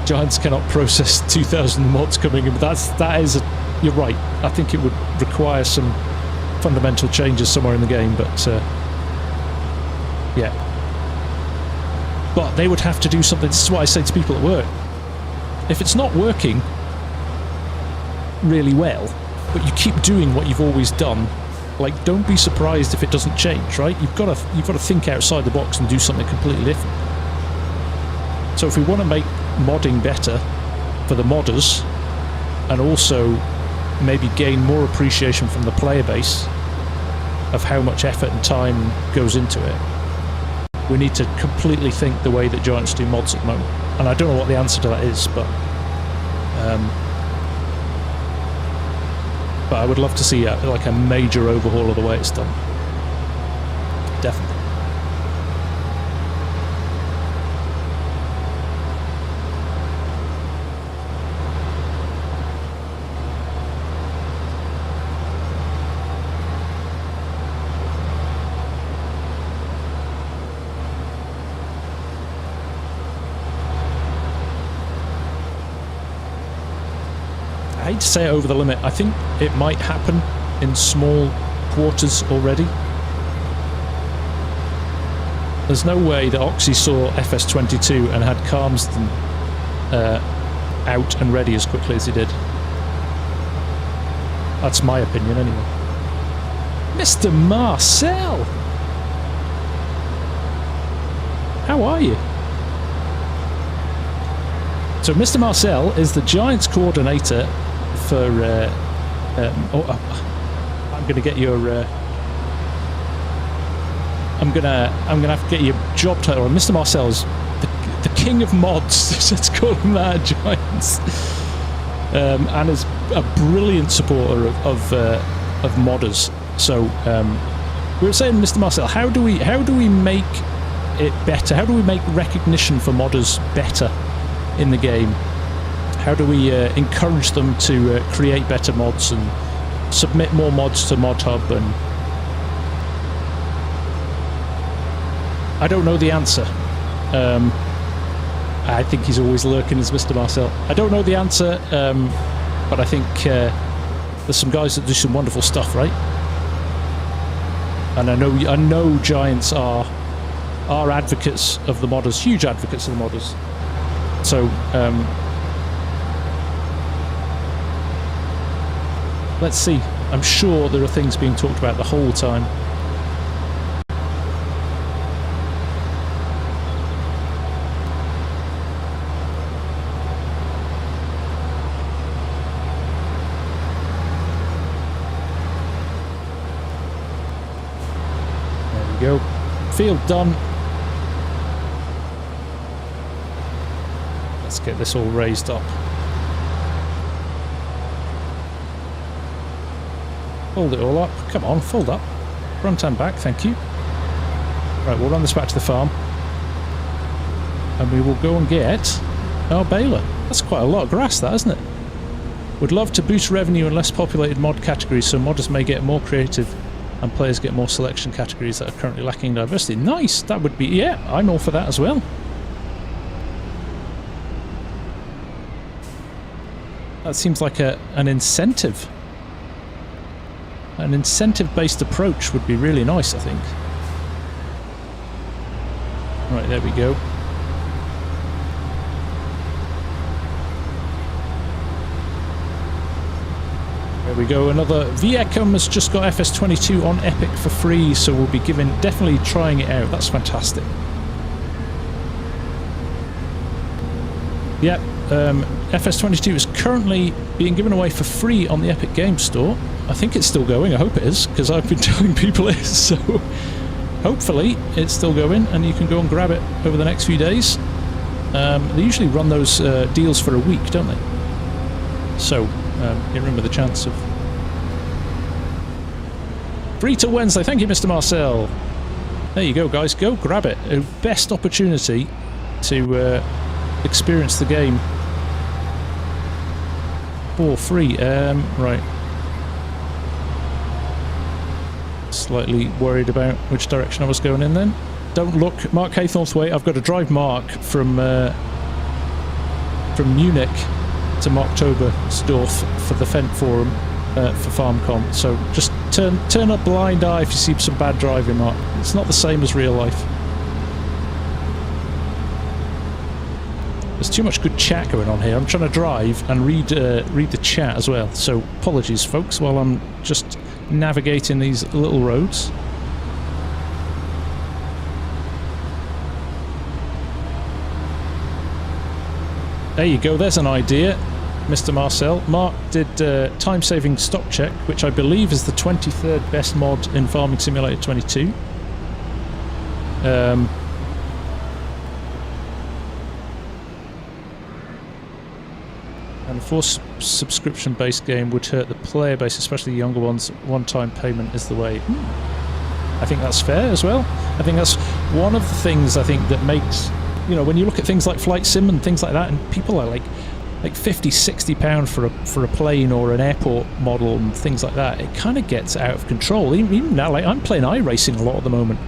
Giants cannot process 2,000 mods coming in, but you're right. I think it would require some fundamental changes somewhere in the game, but yeah. But they would have to do something. This is what I say to people at work. If it's not working really well, but you keep doing what you've always done, like, don't be surprised if it doesn't change, right? You've got to think outside the box and do something completely different. So if we want to make modding better for the modders, and also maybe gain more appreciation from the player base of how much effort and time goes into it, we need to completely think the way that Giants do mods at the moment. And I don't know what the answer to that is, but I would love to see like a major overhaul of the way it's done. Definitely. I hate to say it over the limit. I think it might happen in small quarters already. There's no way that Oxy saw FS22 and had Calmsden out and ready as quickly as he did. That's my opinion anyway. Mr. Marcel! How are you? So Mr. Marcel is the Giants coordinator for I'm gonna get your I'm gonna have to get your job title. Mr. Marcel is the king of mods. Let's call him that, Giants, and is a brilliant supporter of modders. So we were saying, Mr. Marcel, how do we make it better? How do we make recognition for modders better in the game? How do we encourage them to create better mods and submit more mods to ModHub? And I don't know the answer. I think he's always lurking as Mr. Marcel. I don't know the answer, but I think there's some guys that do some wonderful stuff, right? And I know Giants are advocates of the modders, huge advocates of the modders. So let's see. I'm sure there are things being talked about the whole time. There we go. Field done. Let's get this all raised up. Fold it all up. Come on, fold up. Front and back, thank you. Right, we'll run this back to the farm. And we will go and get our baler. That's quite a lot of grass, that, isn't it? Would love to boost revenue in less populated mod categories so modders may get more creative and players get more selection categories that are currently lacking diversity. Nice! That would be... yeah, I'm all for that as well. That seems like an incentive. An incentive-based approach would be really nice, I think. Right, there we go. There we go. Another Viacom has just got FS22 on Epic for free, so we'll be definitely trying it out. That's fantastic. Yep, FS22 is currently being given away for free on the Epic Games Store. I think it's still going. I hope it is, because I've been telling people it is. So hopefully it's still going, and you can go and grab it over the next few days. They usually run those deals for a week, don't they? So you remember the chance of... free till Wednesday. Thank you, Mr. Marcel. There you go, guys. Go grab it. A best opportunity to experience the game for free. Right. Slightly worried about which direction I was going in then. Don't look. Mark Haythorn's way. I've got to drive Mark from Munich to Marktobersdorf for the Fent Forum for FarmCom. So just turn a blind eye if you see some bad driving, Mark. It's not the same as real life. There's too much good chat going on here. I'm trying to drive and read the chat as well. So apologies, folks, while I'm just navigating these little roads. There you go, there's an idea, Mr. Marcel. Mark did time-saving stock check, which I believe is the 23rd best mod in Farming Simulator 22. And a forced subscription-based game would hurt the player base, especially the younger ones. One-time payment is the way. I think that's fair as well. I think that's one of the things I think that makes, you know, when you look at things like Flight Sim and things like that, and people are like £50–60 for a plane or an airport model and things like that, it kind of gets out of control. Even now, like, I'm playing iRacing a lot at the moment.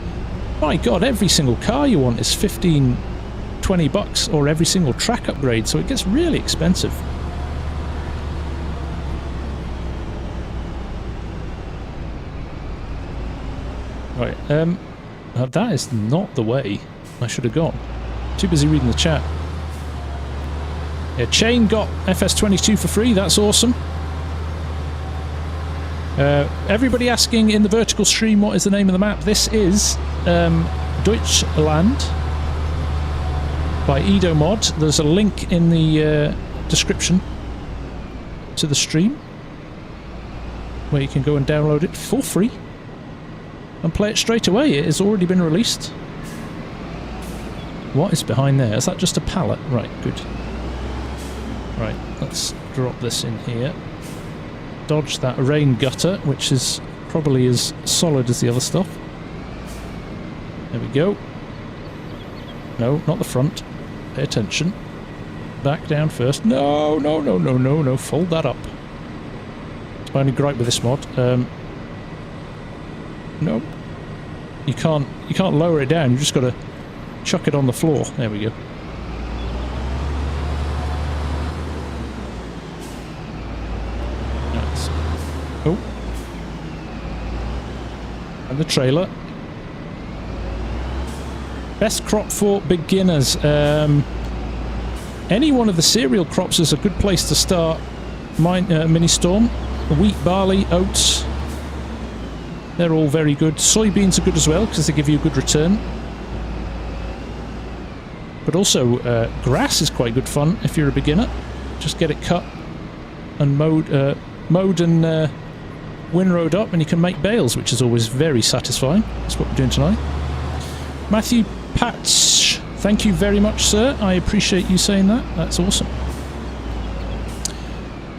My God, every single car you want is $15–20, or every single track upgrade, so it gets really expensive. Right, that is not the way I should have gone. Too busy reading the chat. Yeah, Chain got FS22 for free, that's awesome. Everybody asking in the vertical stream what is the name of the map. This is Deutschland by Edomod. There's a link in the description to the stream where you can go and download it for free and play it straight away. It has already been released. What is behind there? Is that just a pallet? Right, good. Right, let's drop this in here. Dodge that rain gutter, which is probably as solid as the other stuff. There we go. No, not the front. Pay attention. Back down first. No, no, no, no, no, no. Fold that up. It's my only gripe with this mod. No, you can't lower it down. You just got to chuck it on the floor. There we go. Nice. Oh, and the trailer. Best crop for beginners. Any one of the cereal crops is a good place to start. Mini storm, wheat, barley, oats. They're all very good. Soybeans are good as well because they give you a good return. But also grass is quite good fun if you're a beginner. Just get it cut and mowed and windrowed up, and you can make bales, which is always very satisfying. That's what we're doing tonight. Matthew Patch, thank you very much, sir. I appreciate you saying that. That's awesome.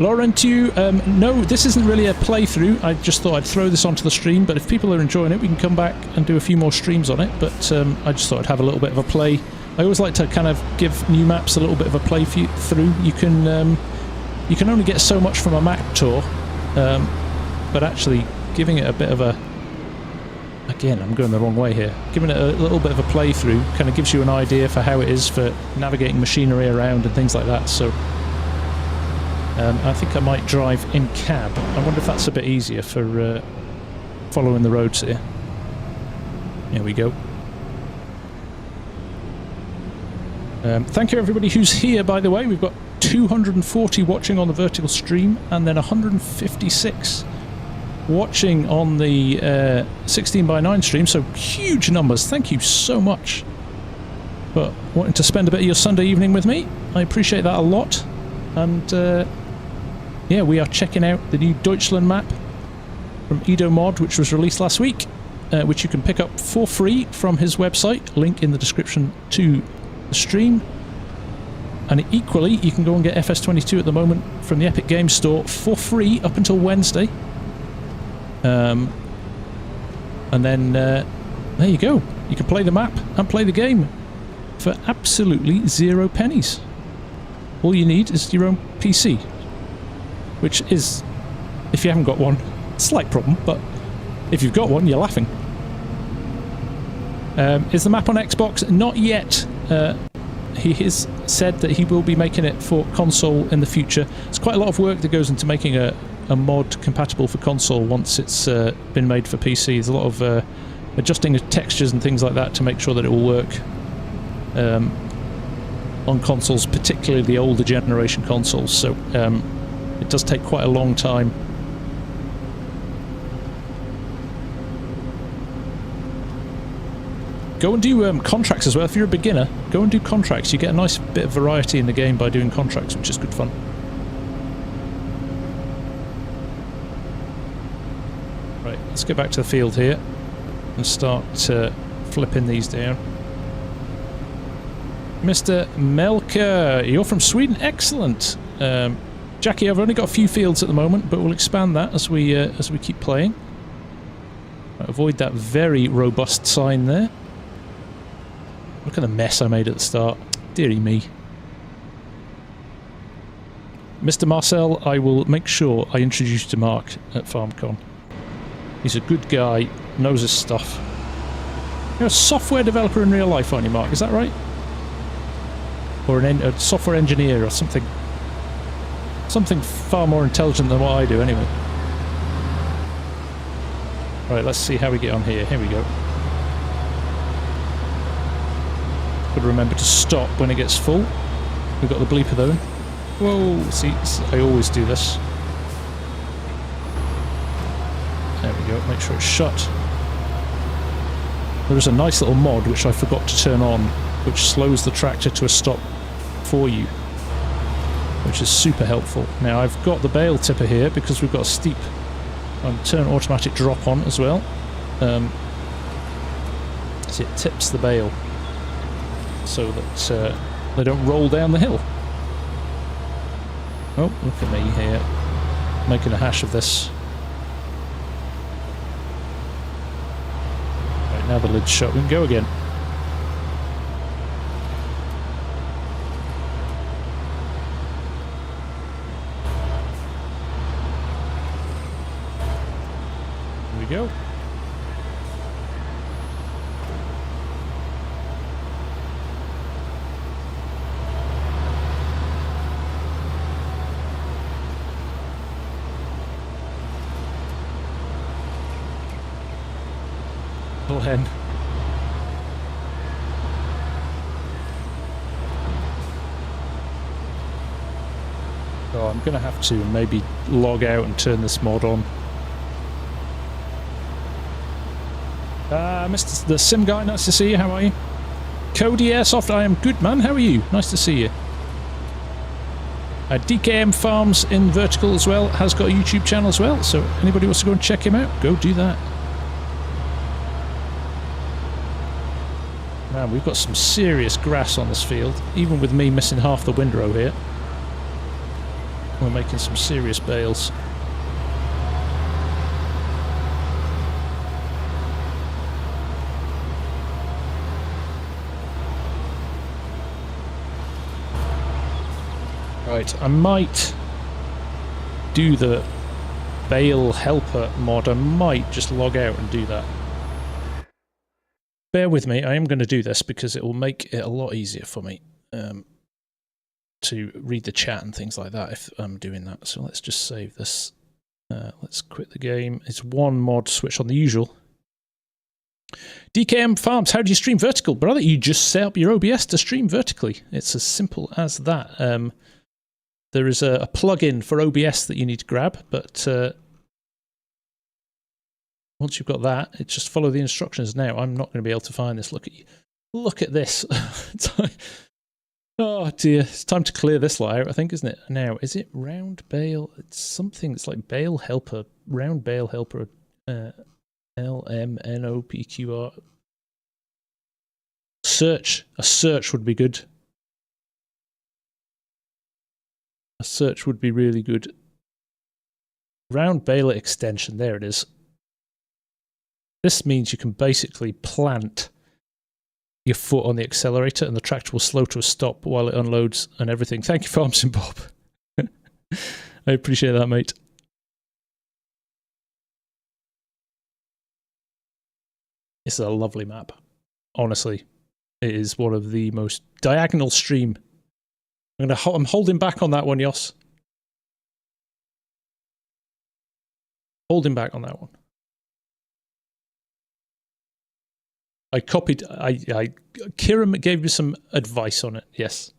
Laurentiu, no, this isn't really a playthrough. I just thought I'd throw this onto the stream, but if people are enjoying it, we can come back and do a few more streams on it. But I just thought I'd have a little bit of a play. I always like to kind of give new maps a little bit of a play through. You can only get so much from a map tour, but actually giving it a bit of a... Again, I'm going the wrong way here. Giving it a little bit of a playthrough kind of gives you an idea for how it is for navigating machinery around and things like that. So I think I might drive in cab. I wonder if that's a bit easier for following the roads here. Here we go. Thank you everybody who's here, by the way. We've got 240 watching on the vertical stream and then 156 watching on the 16:9 stream, so huge numbers. Thank you so much for wanting to spend a bit of your Sunday evening with me. I appreciate that a lot. And yeah, we are checking out the new Deutschland map from Edomod, which was released last week, which you can pick up for free from his website. Link in the description to the stream. And equally, you can go and get FS22 at the moment from the Epic Games Store for free up until Wednesday. And then there you go. You can play the map and play the game for absolutely 0 pennies. All you need is your own PC, which is, if you haven't got one, a slight problem, but if you've got one, you're laughing. Is the map on Xbox? Not yet. He has said that he will be making it for console in the future. There's quite a lot of work that goes into making a mod compatible for console once it's been made for PC. There's a lot of adjusting of textures and things like that to make sure that it will work on consoles, particularly the older generation consoles. So it does take quite a long time. Go and do contracts as well. If you're a beginner, go and do contracts. You get a nice bit of variety in the game by doing contracts, which is good fun. Right, let's get back to the field here and start flipping these down. Mr. Melker, you're from Sweden. Excellent. Jackie, I've only got a few fields at the moment, but we'll expand that as we keep playing. Right, avoid that very robust sign there. Look at the mess I made at the start. Dearie me. Mr. Marcel, I will make sure I introduce you to Mark at FarmCon. He's a good guy, knows his stuff. You're a software developer in real life, aren't you, Mark? Is that right? Or a software engineer or something. Something far more intelligent than what I do, anyway. Right, let's see how we get on here. Here we go. Got to remember to stop when it gets full. We've got the bleeper though. Whoa, see, I always do this. There we go, make sure it's shut. There is a nice little mod which I forgot to turn on, which slows the tractor to a stop for you, which is super helpful. Now I've got the bale tipper here because we've got a steep turn automatic drop on as well. So it tips the bale so that they don't roll down the hill. Oh, look at me here, making a hash of this. Right, now the lid's shut, we can go again. Here we go. Hen. Oh, I'm going to have to maybe log out and turn this mod on. Mr. the Sim Guy, nice to see you. How are you? Cody Airsoft, I am good, man. How are you? Nice to see you. DKM Farms in Vertical as well has got a YouTube channel as well, so anybody wants to go and check him out, go do that. Man, we've got some serious grass on this field, even with me missing half the windrow here. We're making some serious bales. Right, I might do the Bale helper mod. I might just log out and do that. Bear with me, I am going to do this because it will make it a lot easier for me to read the chat and things like that if I'm doing that. So let's just save this. Let's quit the game. It's one mod switch on the usual. DKM Farms, how do you stream vertical? Brother, you just set up your OBS to stream vertically. It's as simple as that. There is a plugin for OBS that you need to grab, but once you've got that, it's just follow the instructions. Now, I'm not going to be able to find this. Look at this. Oh dear, it's time to clear this lot out, I think, isn't it? Now, is it round bale? It's something that's like bale helper, round bale helper, LMNOPQR. Search. A search would be good. A search would be really good. Round baler extension, there it is. This means you can basically plant your foot on the accelerator and the tractor will slow to a stop while it unloads and everything. Thank you, FarmSim Bob. I appreciate that, mate. This is a lovely map. Honestly, it is one of the most diagonal stream. I'm holding back on that one, Jos. Holding back on that one. I copied, Kieran gave me some advice on it, yes.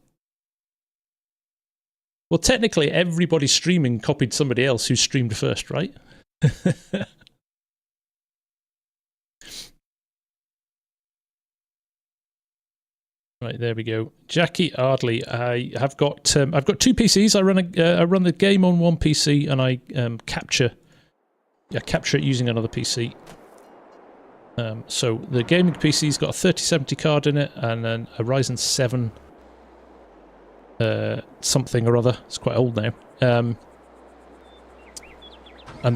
Well, technically, everybody streaming copied somebody else who streamed first, right? Right, there we go. Jackie Ardley, I've got two PCs. I run the game on one PC and I capture it using another PC. So the gaming PC's got a 3070 card in it and then a Ryzen 7 something or other. It's quite old now. And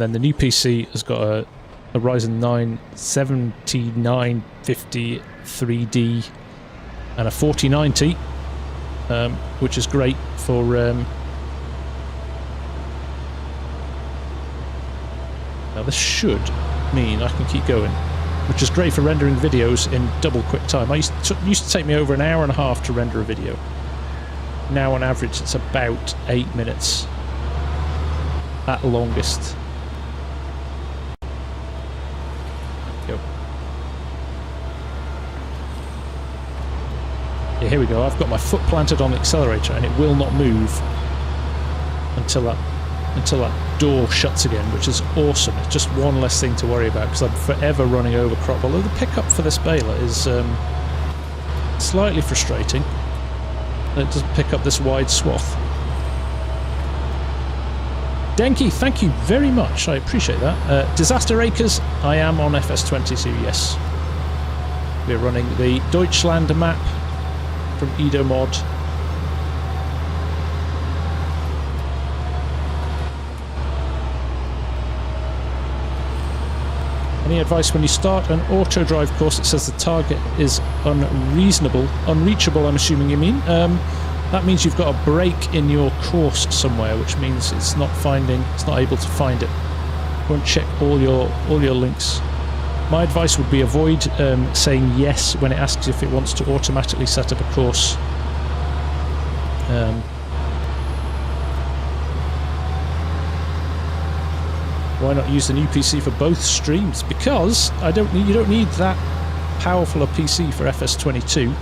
then the new PC has got a Ryzen 9 7950 3D and a 4090, which is great for now this should mean I can keep going, which is great for rendering videos in double quick time. Used to take me over an hour and a half to render a video. Now on average it's about 8 minutes at longest. Go. Yeah, here we go. I've got my foot planted on the accelerator and it will not move until that door shuts again, which is awesome. It's just one less thing to worry about because I'm forever running over crop. Although the pickup for this baler is slightly frustrating. It doesn't pick up this wide swath. Denki, thank you very much. I appreciate that. Disaster Acres, I am on FS22, yes. We're running the Deutschland map from Edomod. Any advice when you start an auto drive course? It says the target is unreachable, I'm assuming you mean. That means you've got a break in your course somewhere, which means it's not able to find it. Won't check all your links. My advice would be avoid saying yes when it asks if it wants to automatically set up a course. Why not use the new PC for both streams? Because you don't need that powerful a PC for FS22,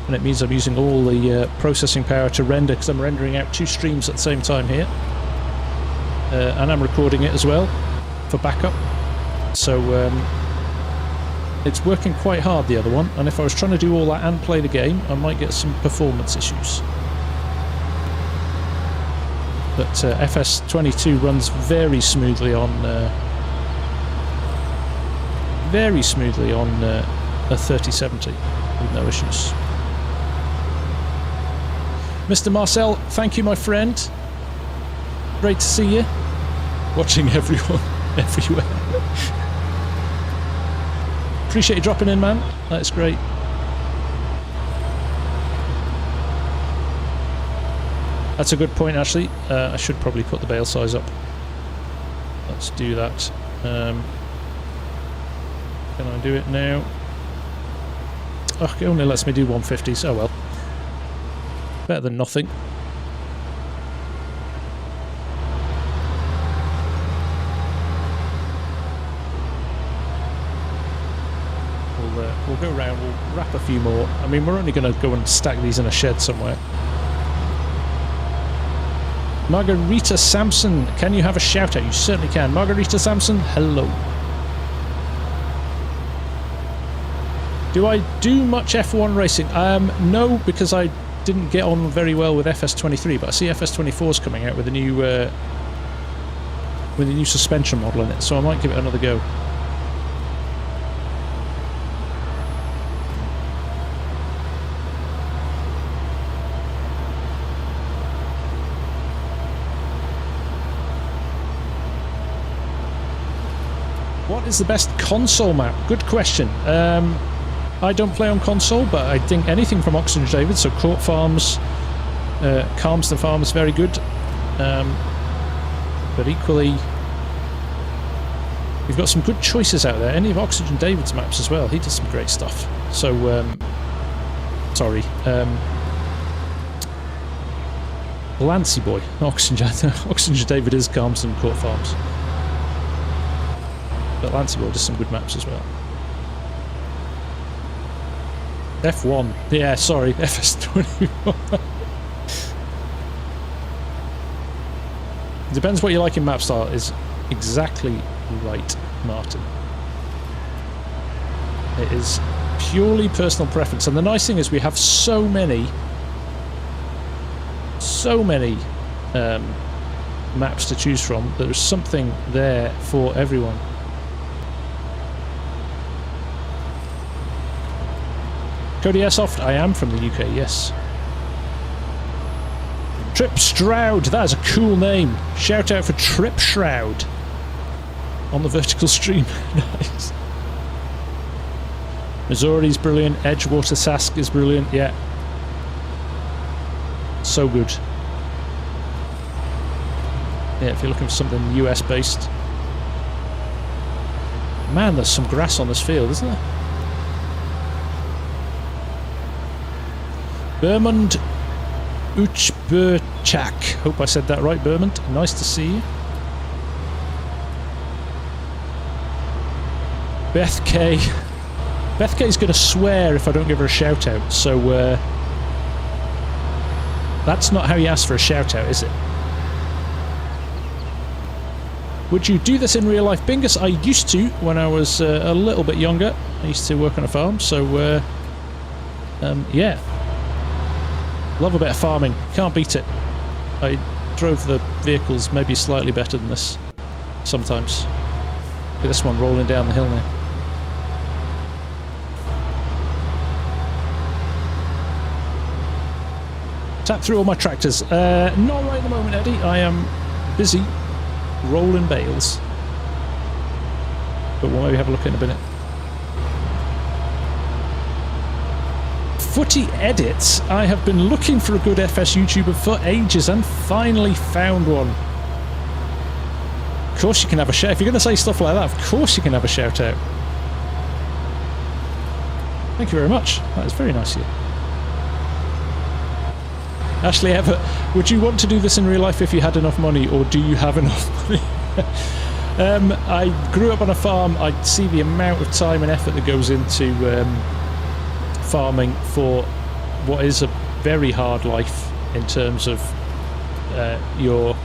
and it means I'm using all the processing power to render, because I'm rendering out 2 streams at the same time here, and I'm recording it as well for backup. So it's working quite hard, the other one, and if I was trying to do all that and play the game, I might get some performance issues. But FS22 runs very smoothly on a 3070 with no issues. Mr. Marcel, thank you, my friend. Great to see you. Watching everyone, everywhere. Appreciate you dropping in, man. That's great. That's a good point, actually. I should probably put the bale size up. Let's do that. Can I do it now? Oh, it only lets me do 150s. Oh well. Better than nothing. We'll go around, we'll wrap a few more. I mean, we're only going to go and stack these in a shed somewhere. Margarita Sampson, can you have a shout out? You certainly can. Margarita Sampson, hello. Do I do much F1 racing? No, because I didn't get on very well with FS23, but I see FS24's coming out with a new suspension model in it, so I might give it another go. What is the best console map? Good question. I don't play on console, but I think anything from Oxygen David, so Court Farms, Calmston Farm is very good. But equally, we've got some good choices out there. Any of Oxygen David's maps as well. He does some great stuff. So, sorry. Lancy Boy. Oxygen David is Calmston Court Farms. But Lancy Boy does some good maps as well. F1. Yeah, sorry. FS21. Depends what you like in map style is exactly right, Martin. It is purely personal preference. And the nice thing is we have so many maps to choose from. There's something there for everyone. Cody Airsoft, I am from the UK, yes. Trip Stroud, that is a cool name. Shout out for Trip Shroud on the vertical stream. Nice. Missouri's brilliant. Edgewater Sask is brilliant, yeah. So good. Yeah, if you're looking for something US based. Man, there's some grass on this field, isn't there? Bermond Uchberchak. Hope I said that right, Bermond. Nice to see you. Beth K. Beth K's going to swear if I don't give her a shout out, so that's not how you ask for a shout out, is it? Would you do this in real life, Bingus? I used to when I was a little bit younger. I used to work on a farm, so yeah. Love a bit of farming. Can't beat it. I drove the vehicles maybe slightly better than this sometimes. Look at this one rolling down the hill now. Tap through all my tractors. Not right at the moment, Eddie. I am busy rolling bales. But we'll maybe have a look in a minute. Footy Edits. I have been looking for a good FS YouTuber for ages and finally found one. Of course you can have a shout. If you're going to say stuff like that, of course you can have a shout out. Thank you very much. That is very nice of you. Ashley Everett, would you want to do this in real life if you had enough money, or do you have enough money? I grew up on a farm. I see the amount of time and effort that goes into farming for what is a very hard life in terms of you're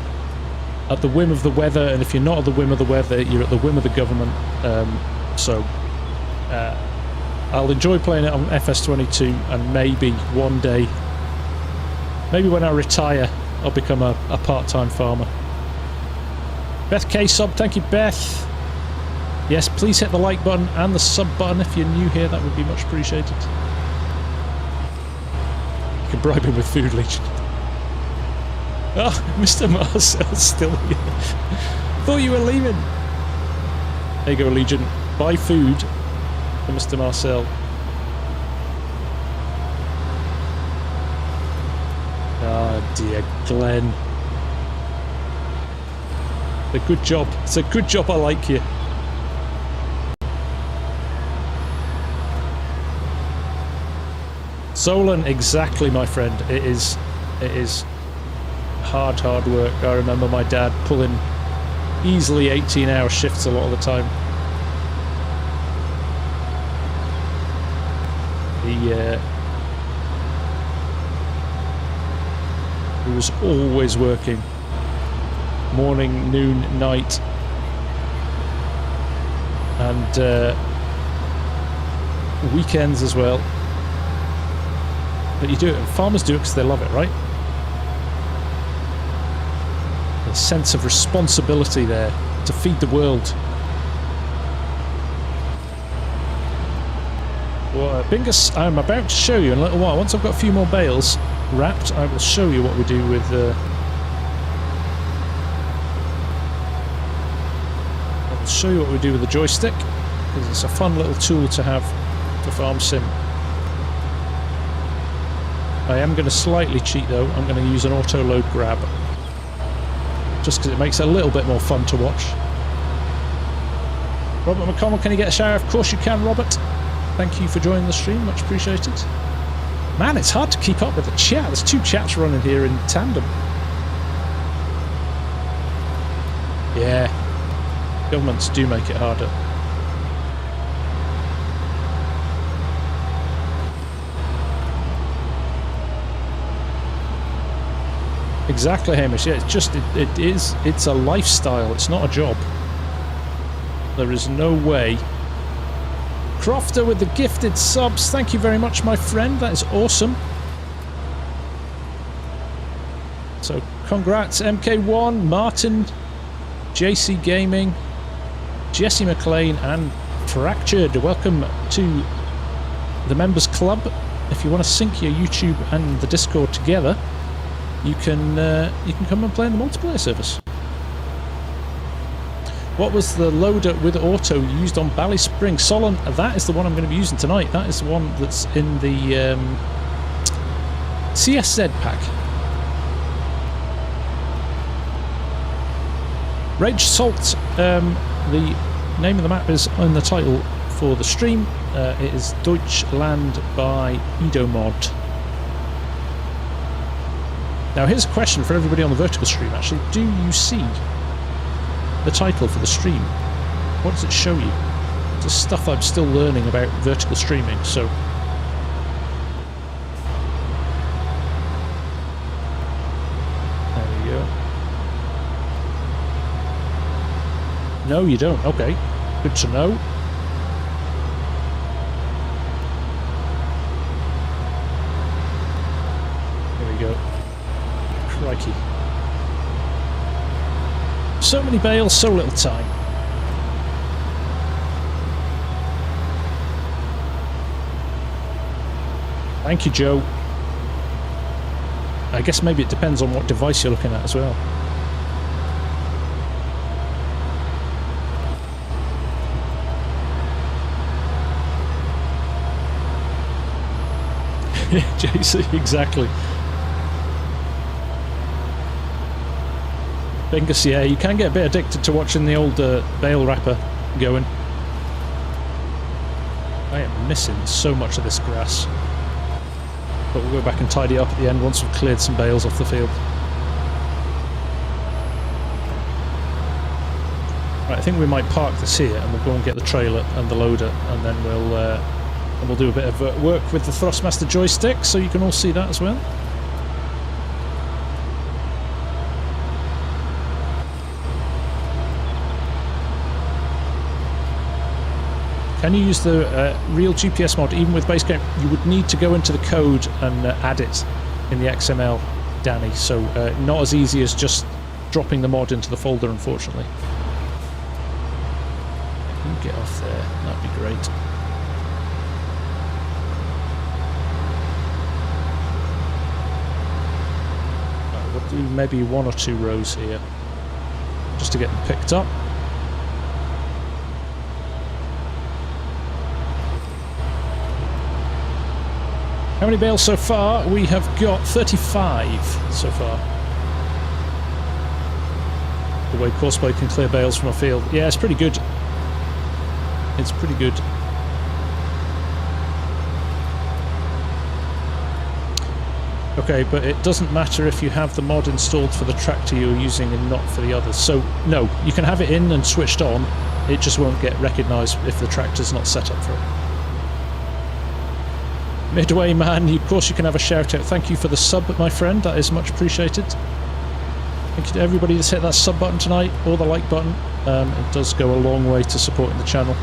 at the whim of the weather, and if you're not at the whim of the weather, you're at the whim of the government. So I'll enjoy playing it on FS22, and maybe one day, maybe when I retire, I'll become a part-time farmer. Beth K sub, thank you, Beth. Yes, please hit the like button and the sub button if you're new here. That would be much appreciated. You can bribe him with food, Legion. Oh, Mr. Marcel's still here. Thought you were leaving. There you go, Legion. Buy food for Mr. Marcel. Oh dear, Glenn. A good job. It's a good job I like you. Solon, exactly, my friend. It is hard work. I remember my dad pulling easily 18-hour shifts a lot of the time. He was always working. Morning, noon, night. And weekends as well. But you do it, farmers do it because they love it, right? A sense of responsibility there to feed the world. Well, Bingus, I'm about to show you in a little while. Once I've got a few more bales wrapped, I will show you what we do with I'll show you what we do with the joystick, because it's a fun little tool to have for FarmSim. I am going to slightly cheat though. I'm going to use an auto load grab, just because it makes it a little bit more fun to watch. Robert McConnell, can you get a shower? Of course you can, Robert. Thank you for joining the stream, much appreciated. Man, it's hard to keep up with the chat. There's two chats running here in tandem. Yeah, governments do make it harder. Exactly, Hamish. Yeah, it's a lifestyle. It's not a job. There is no way. Crofter with the gifted subs. Thank you very much, my friend. That is awesome. So, congrats, MK1, Martin, JC Gaming, Jesse McLean, and Fractured. Welcome to the Members Club. If you want to sync your YouTube and the Discord together, you can come and play in the multiplayer service. What was the loader with auto used on Bally Spring? Solon, that is the one I'm going to be using tonight. That is the one that's in the CSZ pack. Rage Salt, the name of the map is on the title for the stream. It is Deutschland by Edomod. Now here's a question for everybody on the vertical stream actually. Do you see the title for the stream? What does it show you? It's stuff I'm still learning about vertical streaming, so... There we go. No, you don't. Okay. Good to know. There we go. Crikey. So many bales, so little time. Thank you, Joe. I guess maybe it depends on what device you're looking at as well. JC, exactly. Bingus, yeah, you can get a bit addicted to watching the old bale wrapper going. I am missing so much of this grass. But we'll go back and tidy up at the end once we've cleared some bales off the field. Right, I think we might park this here and we'll go and get the trailer and the loader, and then we'll do a bit of work with the Thrustmaster joystick, so you can all see that as well. Can you use the real GPS mod even with base game? You would need to go into the code and add it in the XML, Danny, so not as easy as just dropping the mod into the folder, unfortunately. You get off there, that'd be great. Right, what do maybe 1 or 2 rows here, just to get them picked up. How many bales so far? We have got 35 so far. The way Courseboy can clear bales from a field. Yeah, it's pretty good. It's pretty good. Okay, but it doesn't matter if you have the mod installed for the tractor you're using and not for the others. So, no, you can have it in and switched on. It just won't get recognised if the tractor's not set up for it. Midway man, of course you can have a shout out. Thank you for the sub, my friend. That is much appreciated. Thank you to everybody that's hit that sub button tonight, or the like button. It does go a long way to supporting the channel.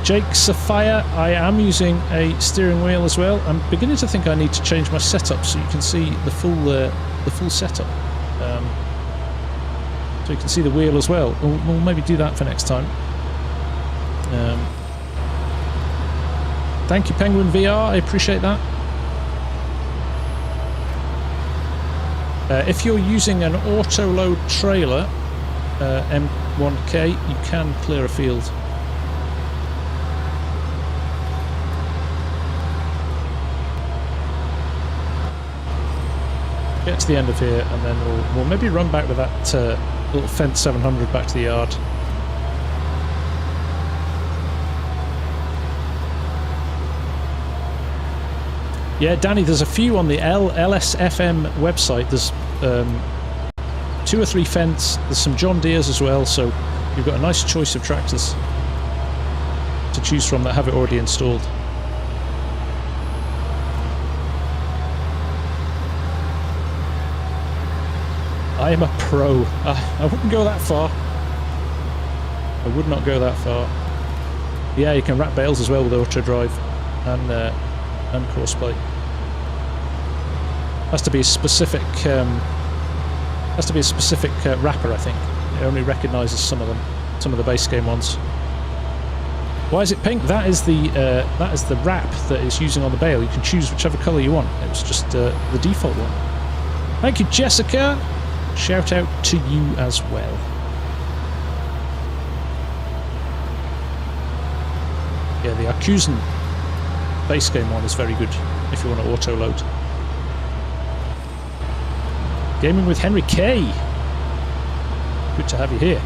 Jake Sapphire, I am using a steering wheel as well. I'm beginning to think I need to change my setup so you can see the full setup. So you can see the wheel as well. We'll maybe do that for next time. Thank you, Penguin VR. I appreciate that. If you're using an auto-load trailer, M1K, you can clear a field. Get to the end of here, and then we'll maybe run back with that little fence 700 back to the yard. Yeah, Danny, there's a few on the LSFM website. There's 2 or 3 Fendt, there's some John Deeres as well, so you've got a nice choice of tractors to choose from that have it already installed. I am a pro. I wouldn't go that far. I would not go that far. Yeah, you can wrap bales as well with auto drive and course plate. Has to be a specific wrapper, I think. It only recognises some of them, some of the base game ones. Why is it pink? That is the wrap that is using on the bale. You can choose whichever colour you want. It was just the default one. Thank you, Jessica. Shout out to you as well. Yeah, the Arcusen base game one is very good if you want to auto load. Gaming with Henry K. Good to have you here.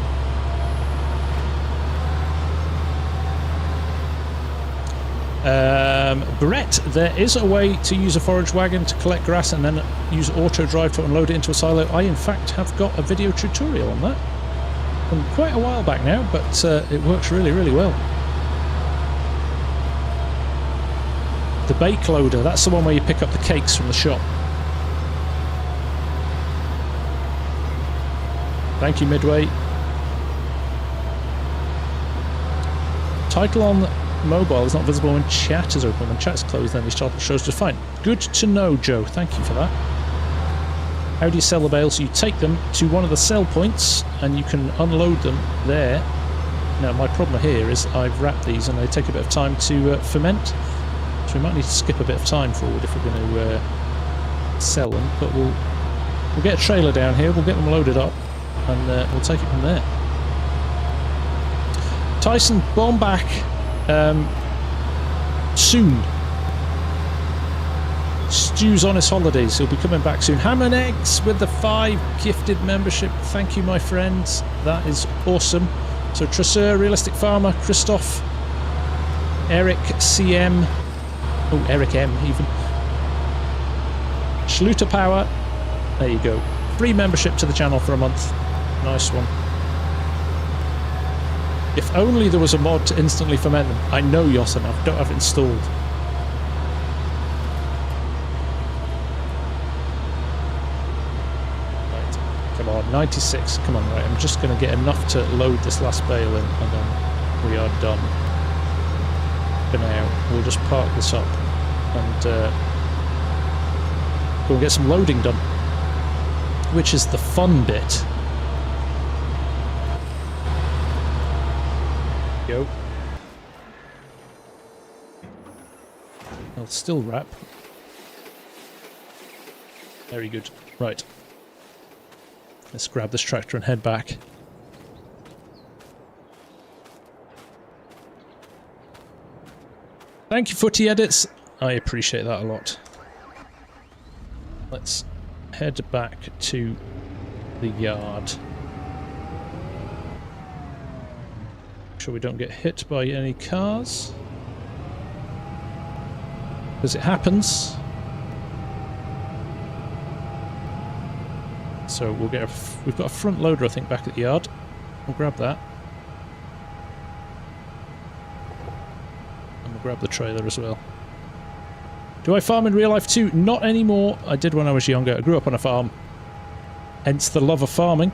Brett, there is a way to use a forage wagon to collect grass and then use auto drive to unload it into a silo. I in fact have got a video tutorial on that from quite a while back now, but it works really, really well. The bake loader, that's the one where you pick up the cakes from the shop. Thank you, Midway. Title on mobile is not visible when chat is open. When chat is closed, then these title shows just fine. Good to know, Joe. Thank you for that. How do you sell the bales? You take them to one of the sell points and you can unload them there. Now, my problem here is I've wrapped these and they take a bit of time to ferment. So we might need to skip a bit of time forward if we're going to sell them. But we'll get a trailer down here, we'll get them loaded up, and we'll take it from there. Tyson Bomback, soon. Stu's on his holidays, he'll be coming back soon. Ham and Eggs with the 5 gifted membership. Thank you, my friends. That is awesome. So Tresseur, Realistic Farmer, Christoph, Eric CM, oh, Eric M even. Schluter Power, there you go. Free membership to the channel for a month. Nice one. If only there was a mod to instantly ferment them. I know, Yossen, I don't have it installed. Right, come on, 96, come on, right, I'm just going to get enough to load this last bale in, and then we are done. For now, we'll just park this up and go and get some loading done, which is the fun bit. Go. still wrap. Very good. Right. Let's grab this tractor and head back. Thank you, Footy Edits. I appreciate that a lot. Let's head back to the yard. Make sure we don't get hit by any cars. Because it happens. So we'll get we've got a front loader, I think, back at the yard. We'll grab that. And we'll grab the trailer as well. Do I farm in real life too? Not anymore. I did when I was younger. I grew up on a farm. Hence the love of farming.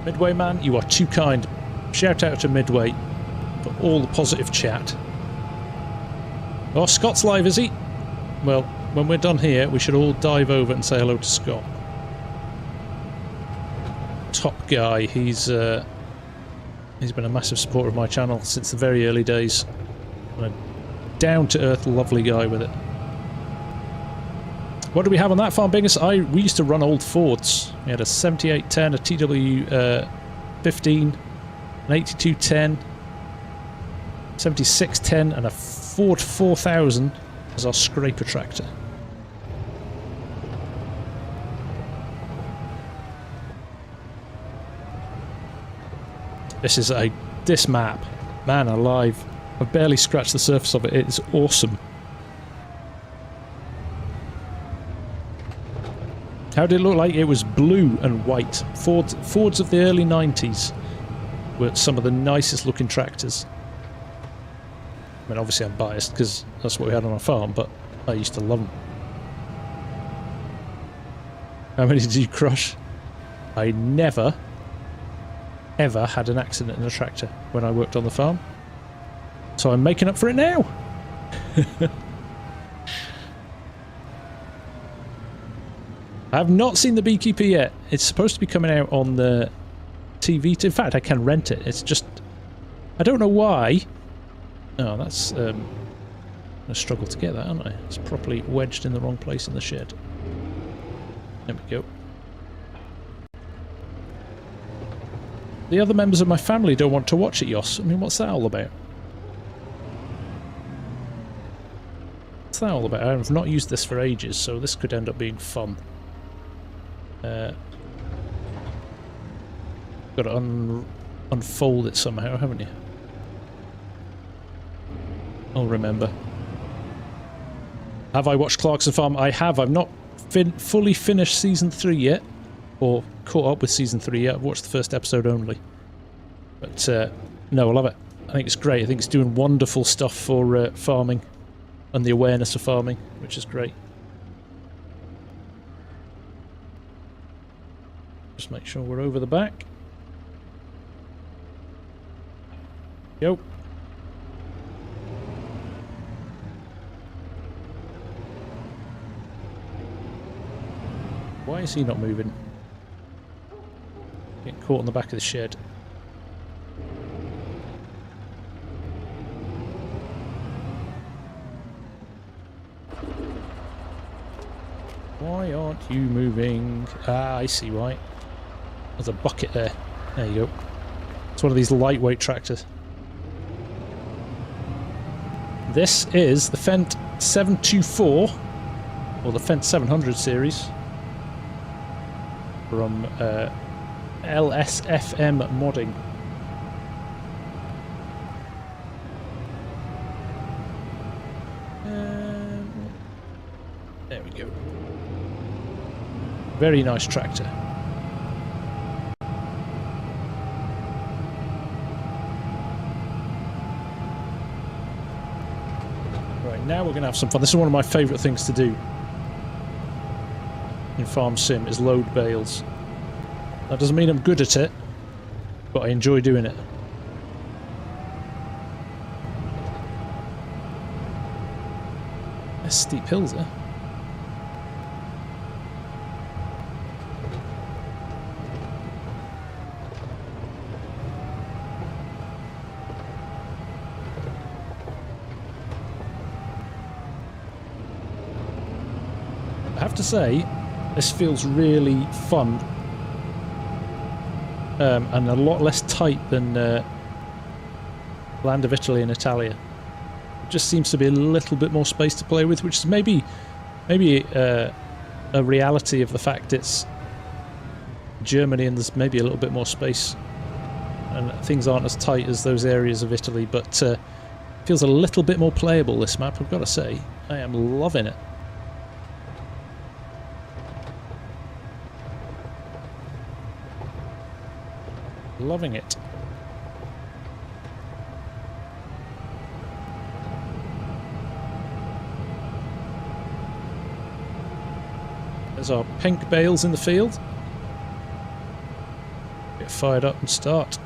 Midway man, you are too kind. Shout out to Midway for all the positive chat. Oh, Scott's live, is he? Well, when we're done here, we should all dive over and say hello to Scott. Top guy. He's been a massive supporter of my channel since the very early days. And a down-to-earth, lovely guy with it. What do we have on that farm, Bingus? We used to run old Fords. We had a 7810, a TW15, an 8210, 7610, and a Ford 4000 as our scraper tractor. This map, man alive, I've barely scratched the surface of it. It's awesome. How did it look like? It was blue and white. Fords of the early 90s were some of the nicest looking tractors. I mean, obviously I'm biased because that's what we had on our farm, but I used to love them. How many did you crush? I never, ever had an accident in a tractor when I worked on the farm. So I'm making up for it now. I have not seen The Beekeeper yet. It's supposed to be coming out on the TV. In fact, I can rent it. It's just... I don't know why. Oh, that's... I'm going to struggle to get that, aren't I? It's properly wedged in the wrong place in the shed. There we go. The other members of my family don't want to watch it, Yoss. I mean, what's that all about? What's that all about? I've not used this for ages, so this could end up being fun. Got to unfold it somehow, haven't you? I'll remember. Have I watched Clarkson Farm? I have. I've not fully finished season 3 yet, or caught up with season 3 yet. I've watched the first episode only. But no, I love it. I think it's great. I think it's doing wonderful stuff for farming and the awareness of farming, which is great. Just make sure we're over the back. Yo. Why is he not moving? Getting caught on the back of the shed. Why aren't you moving? Ah, I see why. There's a bucket there. There you go. It's one of these lightweight tractors. This is the Fendt 724, or the Fendt 700 series, from LSFM Modding. There we go. Very nice tractor. Now we're going to have some fun. This is one of my favourite things to do in FarmSim, is load bales. That doesn't mean I'm good at it, but I enjoy doing it. There's steep hills there. I have to say, this feels really fun. And a lot less tight than Land of Italy and Italia. It just seems to be a little bit more space to play with, which is maybe a reality of the fact it's Germany and there's maybe a little bit more space and things aren't as tight as those areas of Italy, but feels a little bit more playable, this map, I've got to say. I am loving it. Loving it. There's our pink bales in the field. Get fired up and start.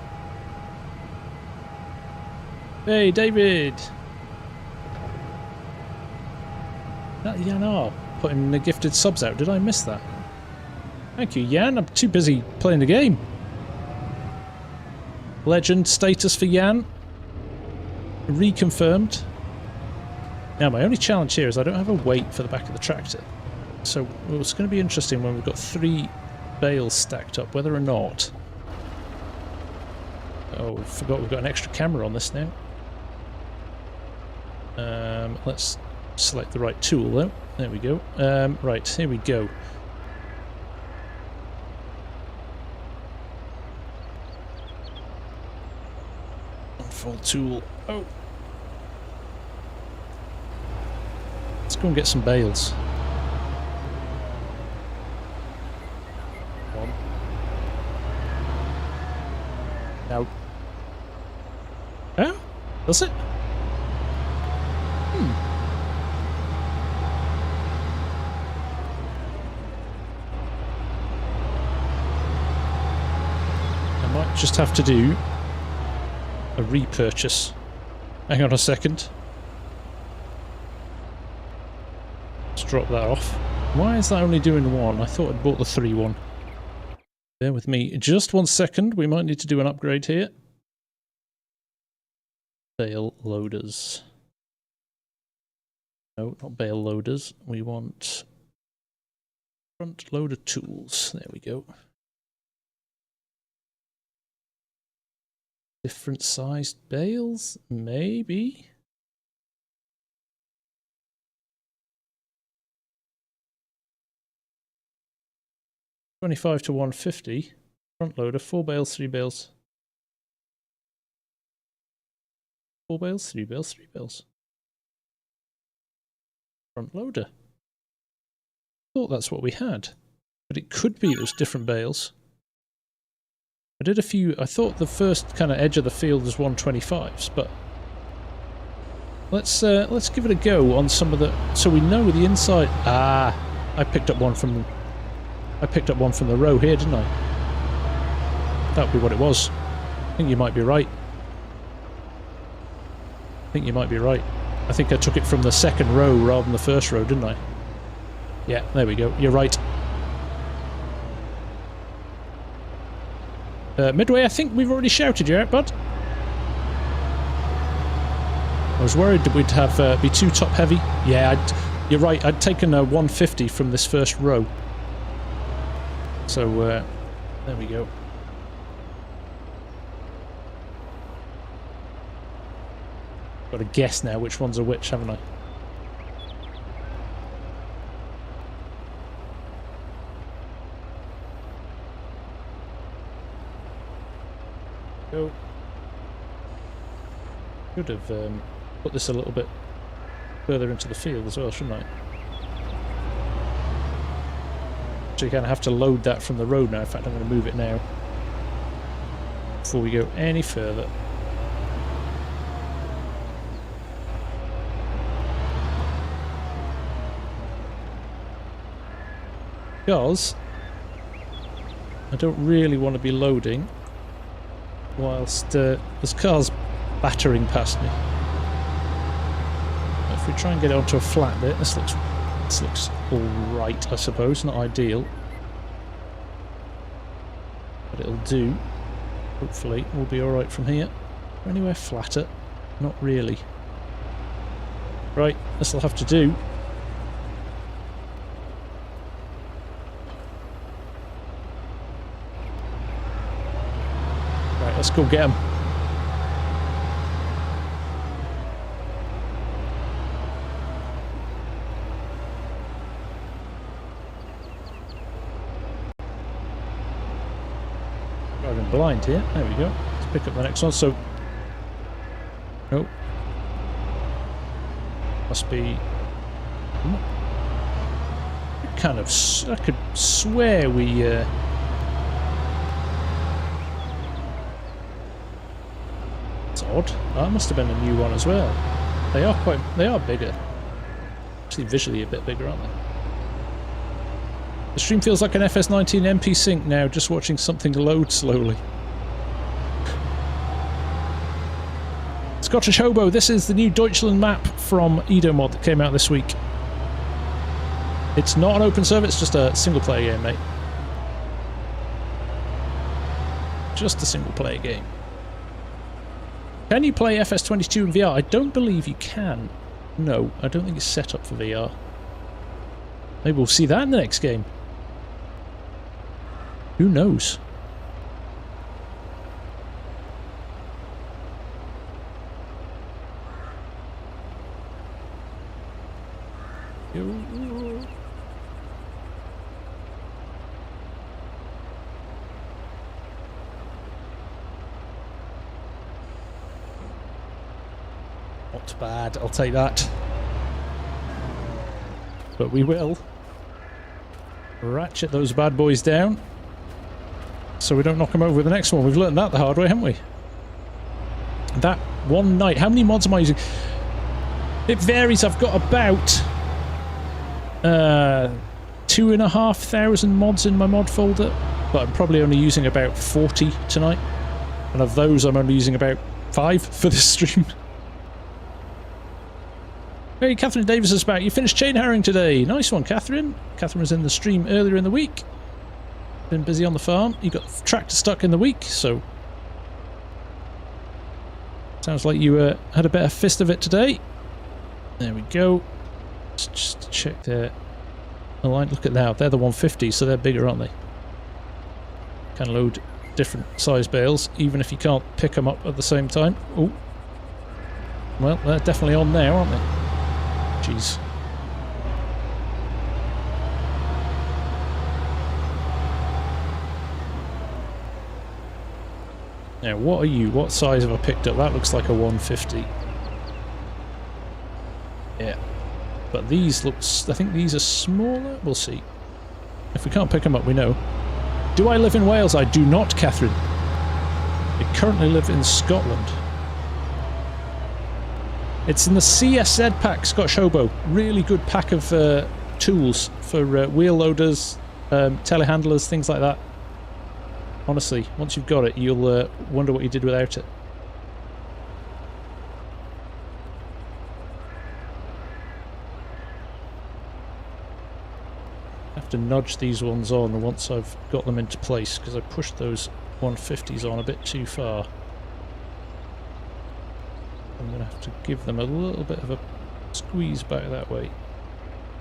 Hey, David! That Jan R. putting the gifted subs out. Did I miss that? Thank you, Jan. I'm too busy playing the game. Legend status for Jan. Reconfirmed. Now, my only challenge here is I don't have a weight for the back of the tractor. So it's going to be interesting when we've got 3 bales stacked up, whether or not... Oh, I forgot we've got an extra camera on this now. Let's select the right tool, though. There we go. Right, here we go. Unfold tool. Oh! Let's go and get some bales. Come on. Now. Oh? Does it? I might just have to do a repurchase. Hang on a second. Let's drop that off. Why is that only doing 1? I thought I'd bought the 3 one. Bear with me just 1 second. We might need to do an upgrade here. Bale loaders. No, not bale loaders. We want front loader tools. There we go. Different sized bales? Maybe. $25 to $150. Front loader, 4 bales, 3 bales. 4 bales, 3 bales, 3 bales. Front loader. Thought that's what we had, but it could be those different bales. I did a few. I thought the first kind of edge of the field was 125s, but let's give it a go on some of the. So we know the inside. Ah, I picked up one from. I picked up one from the row here, didn't I? That would be what it was. I think you might be right. I think you might be right. I think I took it from the second row rather than the first row, didn't I? Yeah, there we go. You're right. Midway, I think we've already shouted you out, bud. I was worried that we'd have be too top heavy. Yeah, you're right. I'd taken a 150 from this first row. So, there we go. Got to guess now which ones are which, haven't I? Go. Could have put this a little bit further into the field as well, shouldn't I? So you're going to have to load that from the road now. In fact, I'm going to move it now before we go any further. Because I don't really want to be loading whilst there's cars battering past me. If we try and get it onto a flat bit, this looks alright, I suppose. Not ideal, but it'll do. Hopefully we'll be alright from here. Anywhere flatter? Not really. Right, this'll have to do. Let's go get them. Driving blind here. There we go. Let's pick up the next one. So, oh, must be. Kind of. I could swear we. It's odd. That must have been a new one as well. They are quite. They are bigger. Actually, visually a bit bigger, aren't they? The stream feels like an FS19 MP sync now, just watching something load slowly. Scottish Hobo, this is the new Deutschland map from Edomod that came out this week. It's not an open server, it's just a single player game, mate. Just a single player game. Can you play FS22 in VR? I don't believe you can. No, I don't think it's set up for VR. Maybe we'll see that in the next game. Who knows? Not bad, I'll take that. But we will ratchet those bad boys down so we don't knock them over with the next one. We've learned that the hard way, haven't we? That one night. How many mods am I using? It varies. I've got about 2,500 mods in my mod folder, but I'm probably only using about 40 tonight. And of those, I'm only using about 5 for this stream. Hey, Catherine Davis is back. You finished chain harrowing today. Nice one, Catherine. Catherine was in the stream earlier in the week. Been busy on the farm. You got the tractor stuck in the week, so sounds like you had a better fist of it today. There we go. Let's just check their line. Look at that. They're the 150s, so they're bigger, aren't they? Can load different size bales, even if you can't pick them up at the same time. Oh, well, they're definitely on there, aren't they? Jeez. Now, what are you? What size have I picked up? That looks like a 150. Yeah. But these looks... I think these are smaller? We'll see. If we can't pick them up, we know. Do I live in Wales? I do not, Catherine. I currently live in Scotland. It's in the CSZ pack, Scottish Hobo. Really good pack of tools for wheel loaders, telehandlers, things like that. Honestly, once you've got it, you'll wonder what you did without it. I have to nudge these ones on once I've got them into place, because I pushed those 150s on a bit too far. I'm going to have to give them a little bit of a squeeze back that way.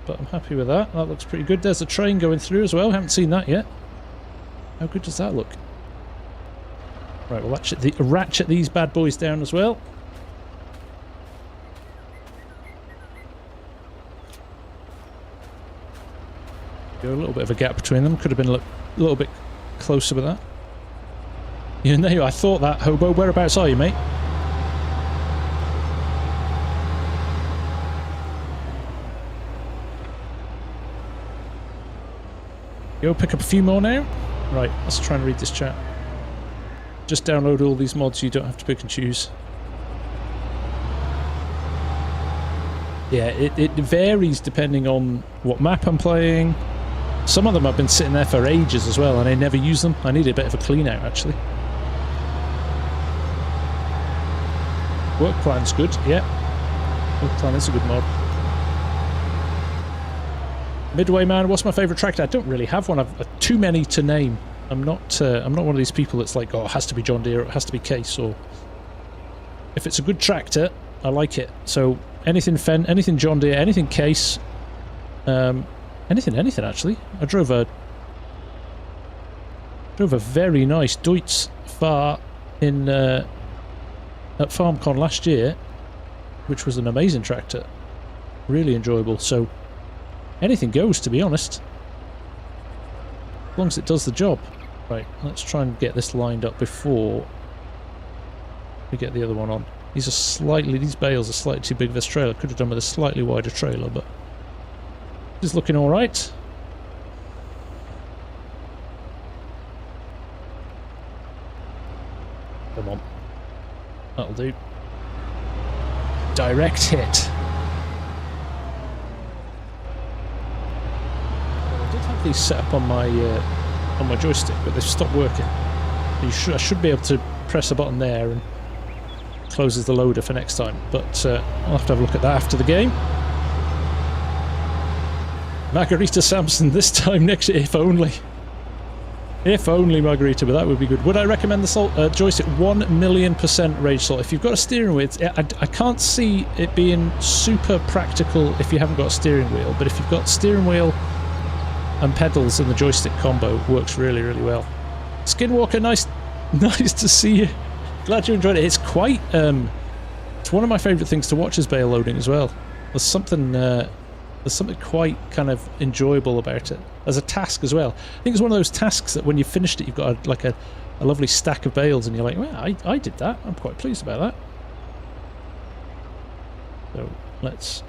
But I'm happy with that. That looks pretty good. There's a train going through as well. Haven't seen that yet. How good does that look? Right, we'll ratchet these bad boys down as well. Go a little bit of a gap between them. Could have been a little bit closer with that. Yeah, there you are. I thought that, Hobo. Whereabouts are you, mate? Go pick up a few more now. Right, let's try and read this chat. Just download all these mods, you don't have to pick and choose. Yeah, it varies depending on what map I'm playing. Some of them have been sitting there for ages as well, and I never use them. I need a bit of a clean out, actually. Work plan's good, yeah. Work plan is a good mod. Midway man, what's my favourite tractor? I don't really have one. I've too many to name. I'm not one of these people that's like, oh, it has to be John Deere, or it has to be Case, or if it's a good tractor, I like it. So anything Fendt, anything John Deere, anything Case, anything actually. I drove a very nice Deutz Far in at FarmCon last year, which was an amazing tractor. Really enjoyable. So anything goes, to be honest, as long as it does the job. Right, let's try and get this lined up before we get the other one on. These bales are slightly too big of this trailer. Could have done with a slightly wider trailer, but it's looking all right. Come on, that'll do. Direct hit. I did have these set up on my joystick, but they've stopped working. I should be able to press a button there and closes the loader for next time, but I'll have to have a look at that after the game. Margarita Sampson this time next year, if only. If only, Margarita, but that would be good. Would I recommend the joystick? 1,000,000% Rage Salt. If you've got a steering wheel, I can't see it being super practical if you haven't got a steering wheel, but if you've got steering wheel and pedals and the joystick combo, works really, really well. Skinwalker, nice to see you. Glad you enjoyed it. It's quite, it's one of my favourite things to watch is bale loading as well. There's something quite kind of enjoyable about it. As a task as well. I think it's one of those tasks that when you've finished it, you've got like a lovely stack of bales and you're like, well, I did that. I'm quite pleased about that. So let's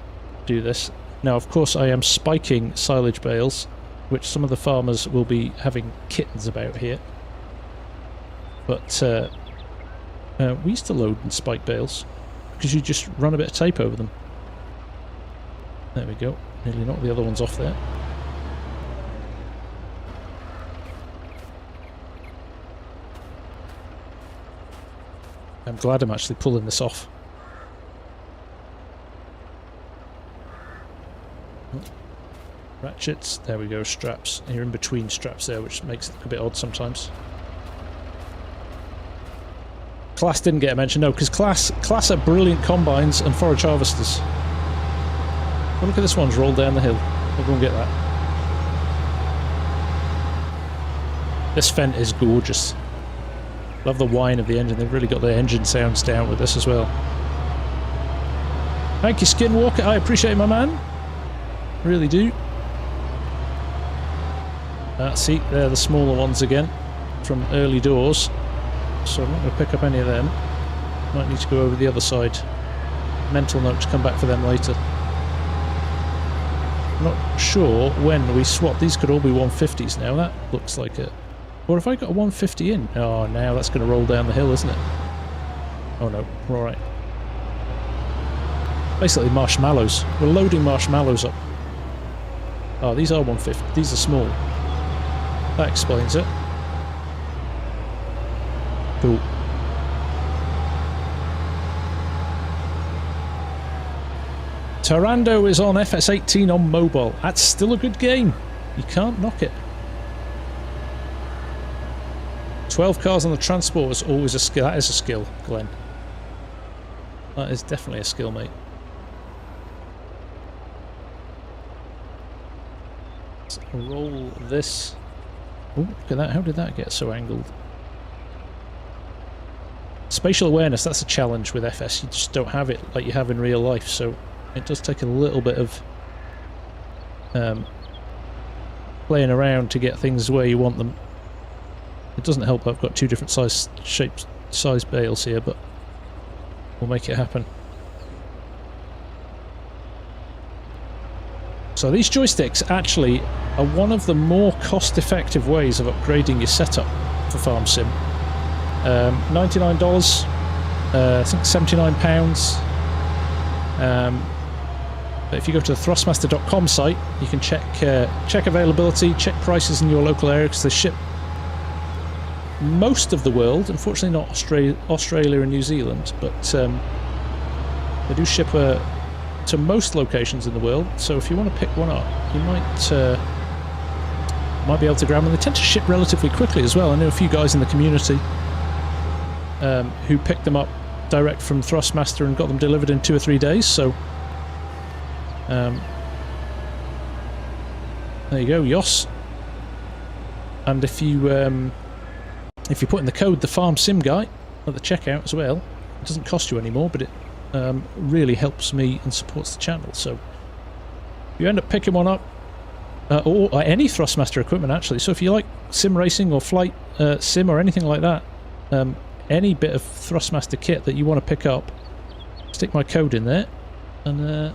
do this. Now, of course, I am spiking silage bales, which some of the farmers will be having kittens about here. But we used to load and spike bales because you just run a bit of tape over them. There we go. Nearly knocked the other ones off there. I'm glad I'm actually pulling this off. Ratchets. There we go. Straps. You're in between straps there, which makes it a bit odd sometimes. Class didn't get a mention, no, because Class are brilliant combines and forage harvesters. Well, look at this one's rolled down the hill. We'll go and get that. This Fendt is gorgeous. Love the whine of the engine. They've really got their engine sounds down with this as well. Thank you, Skinwalker. I appreciate it, my man. Really do. See, they're the smaller ones again from early doors. So I'm not going to pick up any of them. Might need to go over the other side. Mental note to come back for them later. Not sure when we swap. These could all be 150s now. That looks like it. Or if I got a 150 in? Oh, now that's going to roll down the hill, isn't it? Oh no, we're alright. Basically marshmallows. We're loading marshmallows up. Oh, these are 150. These are small. That explains it. Cool. Tarando is on FS18 on mobile. That's still a good game. You can't knock it. 12 cars on the transport is always a skill. That is a skill, Glenn. That is definitely a skill, mate. Let's roll this. Oh, look at that. How did that get so angled? Spatial awareness, that's a challenge with FS. You just don't have it like you have in real life, so it does take a little bit of playing around to get things where you want them. It doesn't help I've got two different size bales here, but we'll make it happen. So these joysticks actually are one of the more cost-effective ways of upgrading your setup for FarmSim. $99, I think £79. But if you go to the Thrustmaster.com site, you can check availability, check prices in your local area, because they ship most of the world. Unfortunately, not Australia and New Zealand, but they do ship to most locations in the world. So if you want to pick one up, you might be able to grab them. They tend to ship relatively quickly as well. I know a few guys in the community who picked them up direct from Thrustmaster and got them delivered in 2 or 3 days. So there you go, Yos. And if you put in the code THEFARMSIMGUY, at the checkout as well. It doesn't cost you any more, but it really helps me and supports the channel. So if you end up picking one up, or any Thrustmaster equipment actually, so if you like sim racing or flight sim or anything like that, any bit of Thrustmaster kit that you want to pick up, stick my code in there, and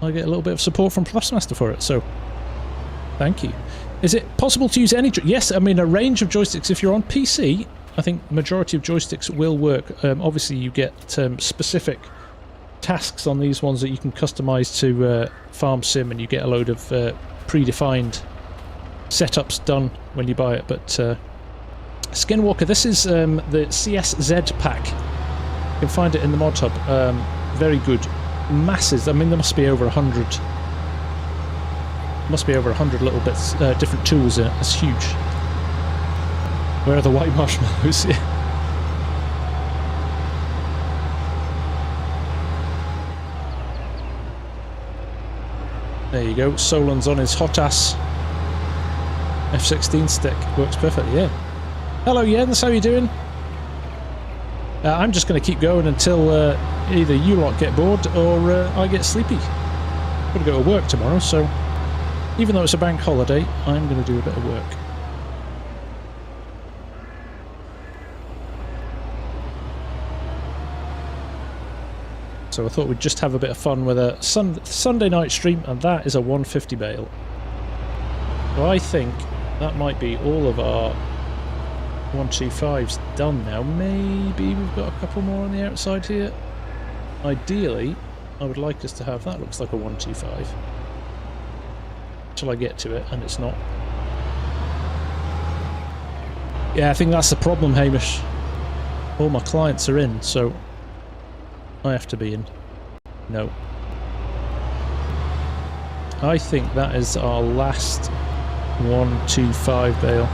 I get a little bit of support from Thrustmaster for it, so thank you. Is it possible to use any... Yes, I mean a range of joysticks. If you're on PC, I think the majority of joysticks will work. Obviously you get specific tasks on these ones that you can customize to FarmSim, and you get a load of predefined setups done when you buy it. But Skinwalker, this is the CSZ pack. You can find it in the mod hub. Very good. Masses. I mean, there must be over 100. Must be over 100 little bits, different tools in it. It's huge. Where are the white marshmallows? There you go. Solon's on his hot ass F16 stick. Works perfectly, yeah. Hello Jens, how you doing? I'm just going to keep going until either you lot get bored or I get sleepy. I'm going to go to work tomorrow, so even though it's a bank holiday, I'm going to do a bit of work. So I thought we'd just have a bit of fun with a Sunday night stream, and that is a 150 bale. So I think that might be all of our 125s done now. Maybe we've got a couple more on the outside here. Ideally, I would like us to have... That looks like a 125. Till I get to it, and it's not. Yeah, I think that's the problem, Hamish. All my clients are in, so I have to be in. No. I think that is our last 125 bale.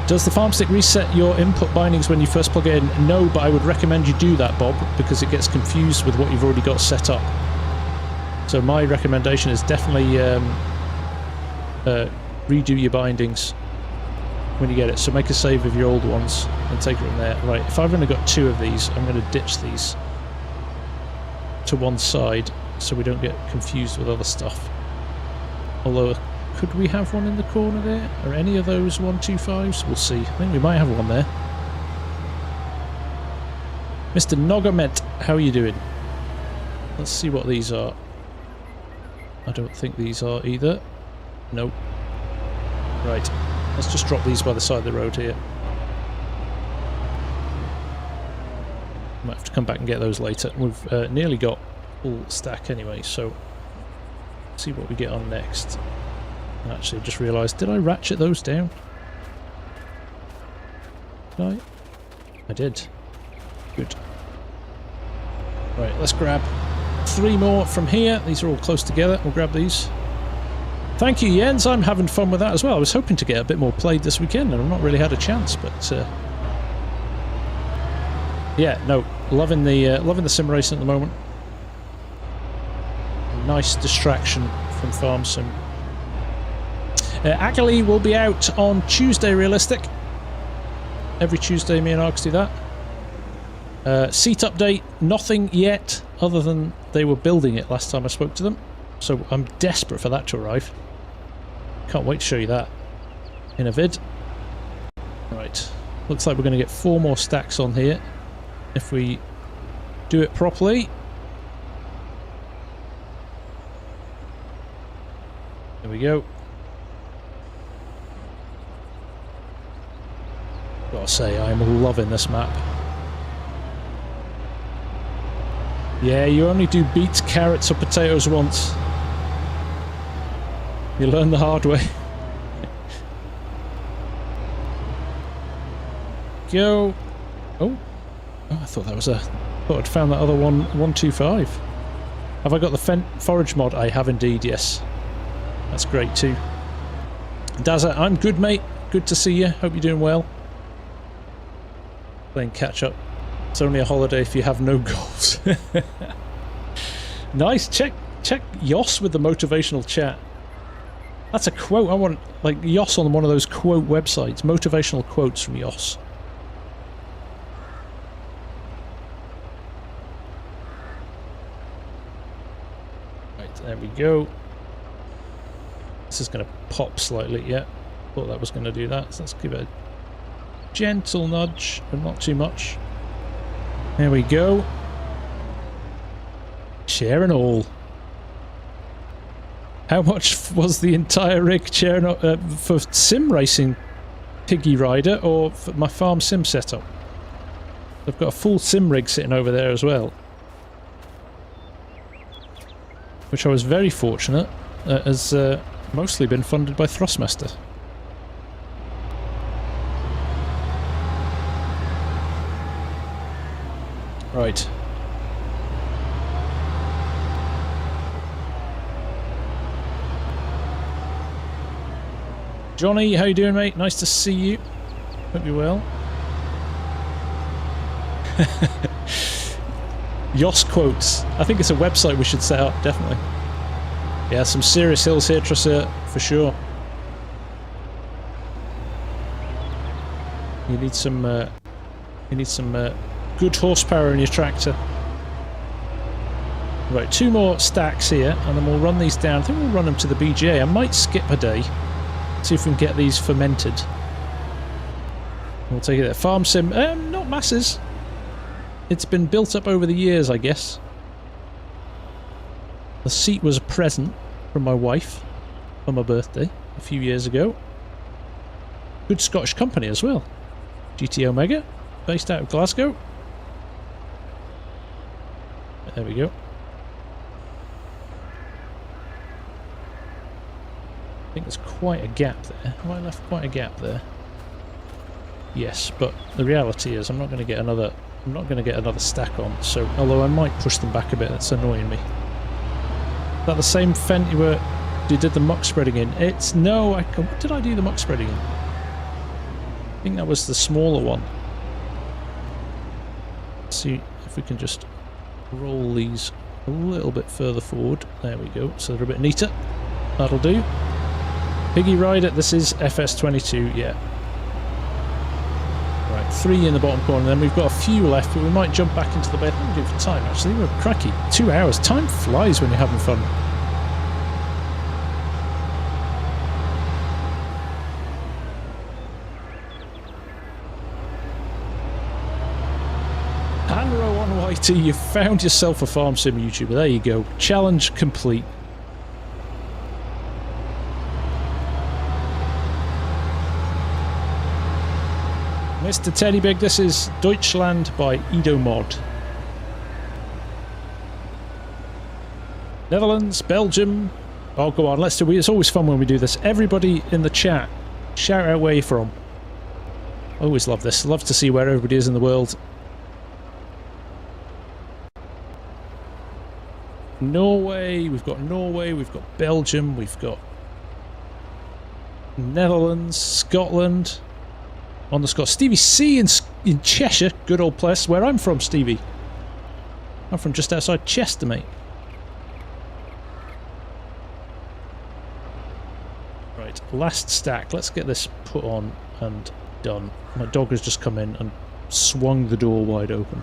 Does the farm stick reset your input bindings when you first plug it in? No, but I would recommend you do that, Bob, because it gets confused with what you've already got set up. So my recommendation is definitely redo your bindings when you get it. So make a save of your old ones and take it from there. Right, if I've only got 2 of these, I'm going to ditch these to one side so we don't get confused with other stuff. Although, could we have one in the corner there? Or any of those 125s? We'll see. I think we might have one there. Mr. Nogamet, how are you doing? Let's see what these are. I don't think these are either. Nope. Right. Let's just drop these by the side of the road here. Might have to come back and get those later. We've nearly got full stack anyway, so see what we get on next. Actually, I just realised, did I ratchet those down? Did I? I did. Good. Right, let's grab 3 more from here. These are all close together. We'll grab these. Thank you, Jens. I'm having fun with that as well. I was hoping to get a bit more played this weekend, and I've not really had a chance, but yeah, no, loving the sim racing at the moment. Nice distraction from FarmSim. Ackley will be out on Tuesday, realistic. Every Tuesday, me and Arks do that. Seat update, nothing yet, other than they were building it last time I spoke to them. So I'm desperate for that to arrive. Can't wait to show you that in a vid. Right, looks like we're going to get 4 more stacks on here if we do it properly. There we go. Gotta say, I'm loving this map. Yeah, you only do beets, carrots or potatoes once. You learn the hard way. Go. Oh, I thought that was a... thought I'd found that other 125. Have I got the forage mod? I have indeed, yes. That's great too. Dazza, I'm good, mate. Good to see you. Hope you're doing well. Playing catch up. It's only a holiday if you have no goals. Nice. Check Yoss with the motivational chat. That's a quote. I want like Yoss on one of those quote websites. Motivational quotes from Yoss. we go. This is going to pop slightly, yeah. Thought that was going to do that, so let's give it a gentle nudge, but not too much. There we go. Chair and all. How much was the entire rig chair and for sim racing, Piggy Rider, or for my farm sim setup? I've got a full sim rig sitting over there as well, which I was very fortunate has mostly been funded by Thrustmaster. Right. Johnny, how you doing, mate? Nice to see you. Hope you're well. Yoss quotes. I think it's a website we should set up, definitely. Yeah, some serious hills here, Trusser, for sure. You need some good horsepower in your tractor. Right, 2 more stacks here, and then we'll run these down. I think we'll run them to the BGA. I might skip a day, see if we can get these fermented. We'll take it there. Farm sim, not masses. It's been built up over the years, I guess. The seat was a present from my wife for my birthday a few years ago. Good Scottish company as well. GT Omega, based out of Glasgow. There we go. I think there's quite a gap there. Have I left quite a gap there? Yes, but the reality is I'm not going to get another stack on, so although I might push them back a bit, that's annoying me. Is that the same Fendt you did the muck spreading in? It's no, what did I do the muck spreading in? I think that was the smaller one. Let's see if we can just roll these a little bit further forward. There we go, so they're a bit neater. That'll do. Piggy Rider, this is FS22, yeah. Right, 3 in the bottom corner, then we've got a few left, but we might jump back into the bed. What do we do for time, actually? We're cracky. 2 hours. Time flies when you're having fun. Hanro on YT, you've found yourself a farm sim YouTuber. There you go. Challenge complete. Mr. Teddy Big, this is Deutschland by Edomod. Netherlands, Belgium. Oh, go on, let's do it. It's always fun when we do this. Everybody in the chat, shout out where you're from. I always love this. Love to see where everybody is in the world. Norway, we've got Belgium, we've got Netherlands, Scotland. On the Scott, Stevie C in Cheshire, good old place. Where I'm from, Stevie. I'm from just outside Chester, mate. Right, last stack. Let's get this put on and done. My dog has just come in and swung the door wide open.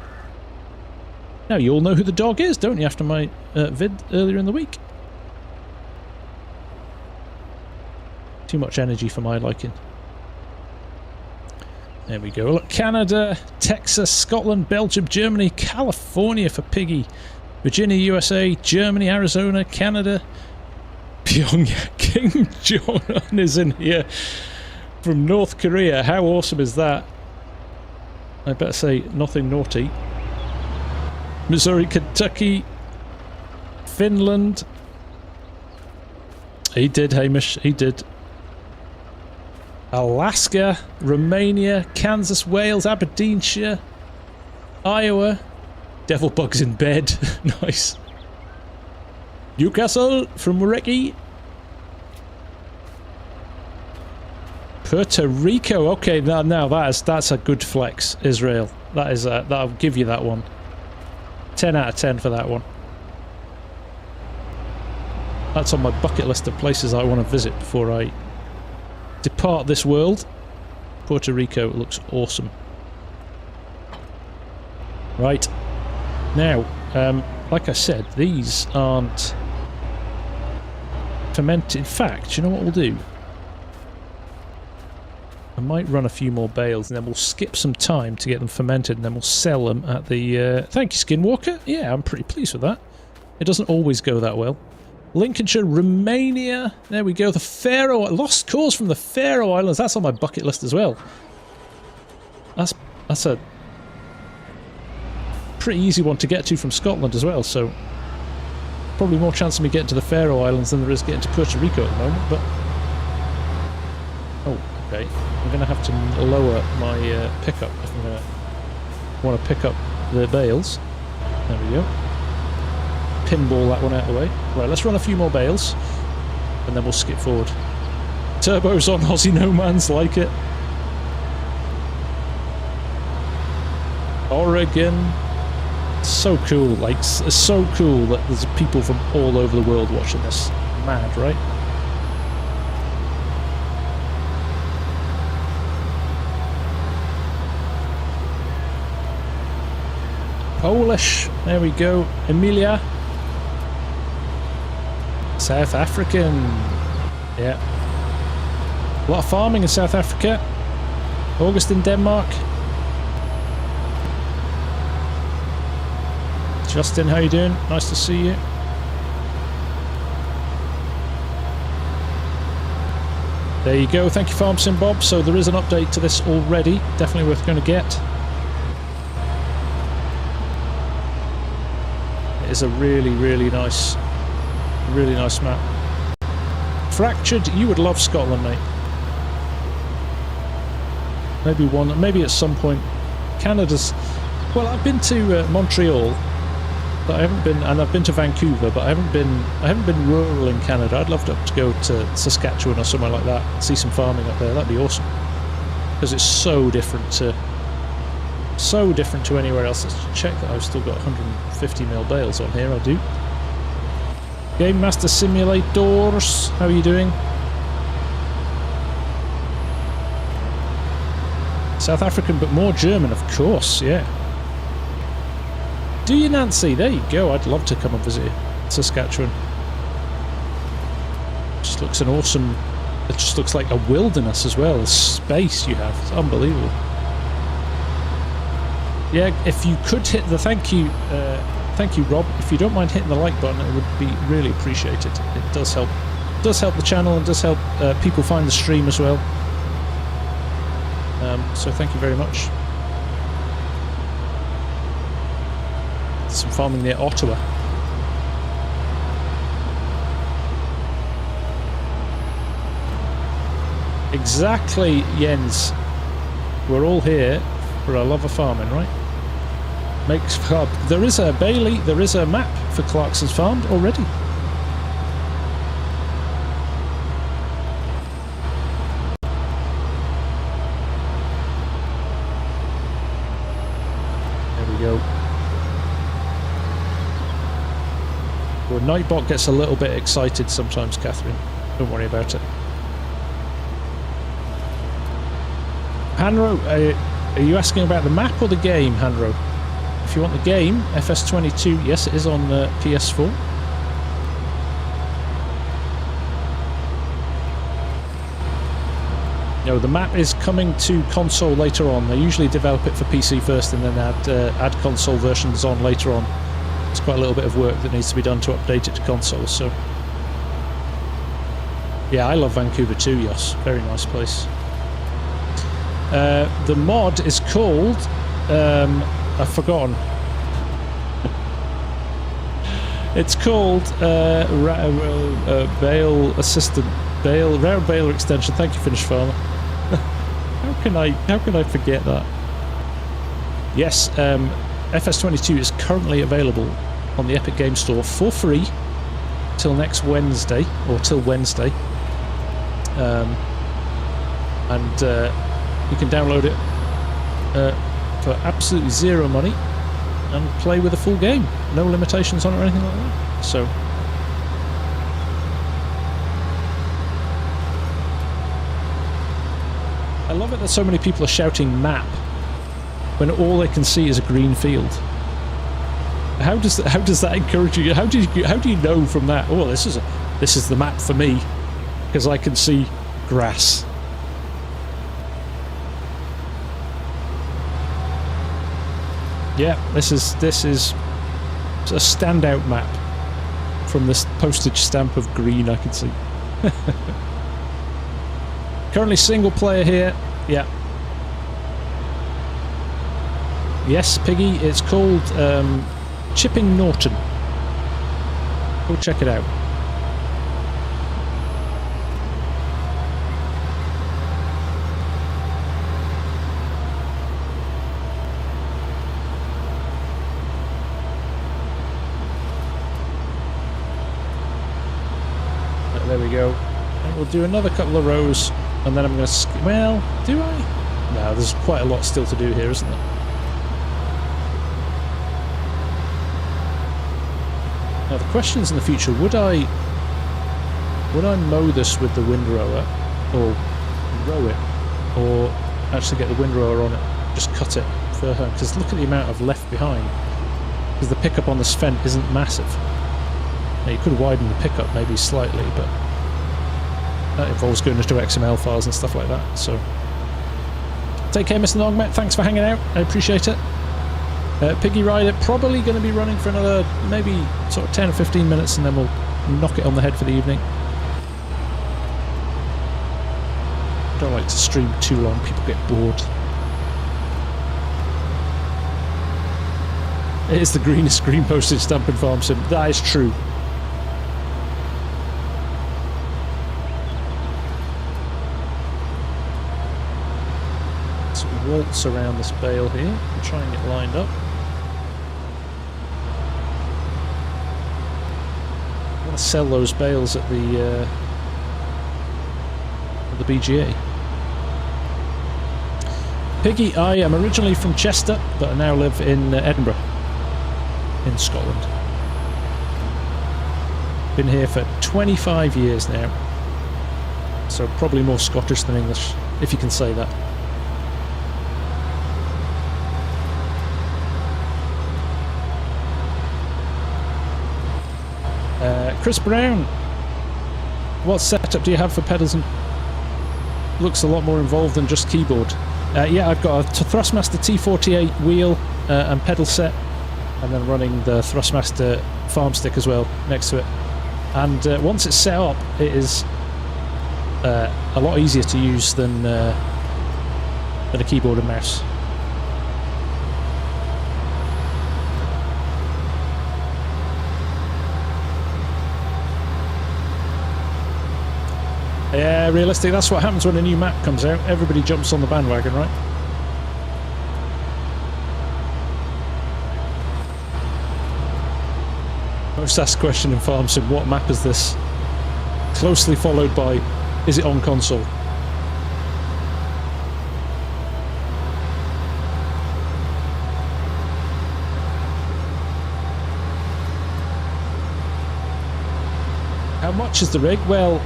Now you all know who the dog is, don't you? After my vid earlier in the week. Too much energy for my liking. There we go. Look, Canada, Texas, Scotland, Belgium, Germany, California for Piggy, Virginia, USA, Germany, Arizona, Canada, Pyongyang. King Jong-un is in here from North Korea. How awesome is that? I better say nothing naughty. Missouri, Kentucky, Finland. He did, Hamish. He did. Alaska, Romania, Kansas, Wales, Aberdeenshire, Iowa. Devil bugs in bed. Nice. Newcastle from Ricky. Puerto Rico. Okay, now that's a good flex. Israel. That is that'll give you that one. 10 out of 10 for that one. That's on my bucket list of places I want to visit before I depart this world. Puerto Rico looks awesome. Right. Now, like I said, these aren't fermented. In fact, you know what we'll do? I might run a few more bales and then we'll skip some time to get them fermented and then we'll sell them at the... Thank you, Skinwalker. Yeah, I'm pretty pleased with that. It doesn't always go that well. Lincolnshire, Romania. There we go. The Faroe... Lost cause from the Faroe Islands. That's on my bucket list as well. That's a pretty easy one to get to from Scotland as well, so... Probably more chance of me getting to the Faroe Islands than there is getting to Puerto Rico at the moment, but... Oh, okay. I'm going to have to lower my pickup if I'm going to want to pick up the bales. There we go. Pinball that one out of the way. Right, let's run a few more bales, and then we'll skip forward. Turbos on Aussie No Man's, like it. Oregon. So cool, like, it's so cool that there's people from all over the world watching this. Mad, right? Polish, there we go. Emilia. South African. Yeah. A lot of farming in South Africa. August in Denmark. Justin, how you doing? Nice to see you. There you go. Thank you, FarmSim Bob. So there is an update to this already. Definitely worth going to get. It is a really, really nice map. Fractured, you would love Scotland, mate. Maybe at some point. Canada's... Well, I've been to Montreal, but I haven't been, and I've been to Vancouver, but I haven't been rural in Canada. I'd love to go to Saskatchewan or somewhere like that, see some farming up there. That'd be awesome, because it's so different to anywhere else. Let's check that I've still got 150 mil bales on here. I do. Game Master Simulators, how are you doing? South African, but more German, of course. Yeah. Do you, Nancy? There you go. I'd love to come and visit Saskatchewan. Just looks an awesome... It just looks like a wilderness as well. The space you have. It's unbelievable. Yeah, if you could hit the... Thank you, Rob. If you don't mind hitting the like button, it would be really appreciated. It does help. It does help the channel and does help people find the stream as well. So thank you very much. Some farming near Ottawa. Exactly, Jens. We're all here for a love of farming, right? Makes club. There is a Bailey. There is a map for Clarkson's Farm already. There we go. Well, Nightbot gets a little bit excited sometimes, Catherine. Don't worry about it. Hanro, are you asking about the map or the game, Hanro? If you want the game, FS22, yes, it is on PS4. No, the map is coming to console later on. They usually develop it for PC first and then add console versions on later on. It's quite a little bit of work that needs to be done to update it to consoles, so... Yeah, I love Vancouver too, Jos. Very nice place. The mod is called... I've forgotten. It's called Bale Assistant. Bale, Round Baler Extension. Thank you, Finnish Farmer. How can I forget that? Yes, FS22 is currently available on the Epic Game Store for free till next Wednesday, or till Wednesday. And you can download it for absolutely zero money and play with a full game. No limitations on it or anything like that. So I love it that so many people are shouting map when all they can see is a green field. How does that encourage you? How do you know from that? Oh, this is this is the map for me, because I can see grass. Yeah, this is a standout map from this postage stamp of green I can see. Currently single player here. Yeah. Yes, Piggy, it's called Chipping Norton. Go check it out. There we go. And we'll do another couple of rows, and then I'm going to... Well, do I? No, there's quite a lot still to do here, isn't there? Now the question is in the future, would I mow this with the windrower, or row it, or actually get the windrower on it, just cut it for home? Because look at the amount of left behind, because the pickup on this Fendt isn't massive. Now you could widen the pickup maybe slightly, but that involves going into XML files and stuff like that, so... Take care, Mr. Nogmet, thanks for hanging out, I appreciate it. Piggy Rider probably going to be running for another maybe sort of 10 or 15 minutes, and then we'll knock it on the head for the evening. Don't like to stream too long, people get bored. It is the greenest green postage stamp in FarmSim, that is true. So we waltz around this bale here and try and get lined up. I want to sell those bales at the BGA. Piggy, I am originally from Chester, but I now live in Edinburgh, in Scotland. Been here for 25 years now, so probably more Scottish than English, if you can say that. Chris Brown, what setup do you have for pedals? And looks a lot more involved than just keyboard. Yeah, I've got a Thrustmaster T48 wheel and pedal set, and then running the Thrustmaster farm stick as well next to it. And once it's set up, it is a lot easier to use than a keyboard and mouse. Yeah, realistic, that's what happens when a new map comes out. Everybody jumps on the bandwagon, right? Most asked question in FarmSim, what map is this? Closely followed by, is it on console? How much is the rig? Well,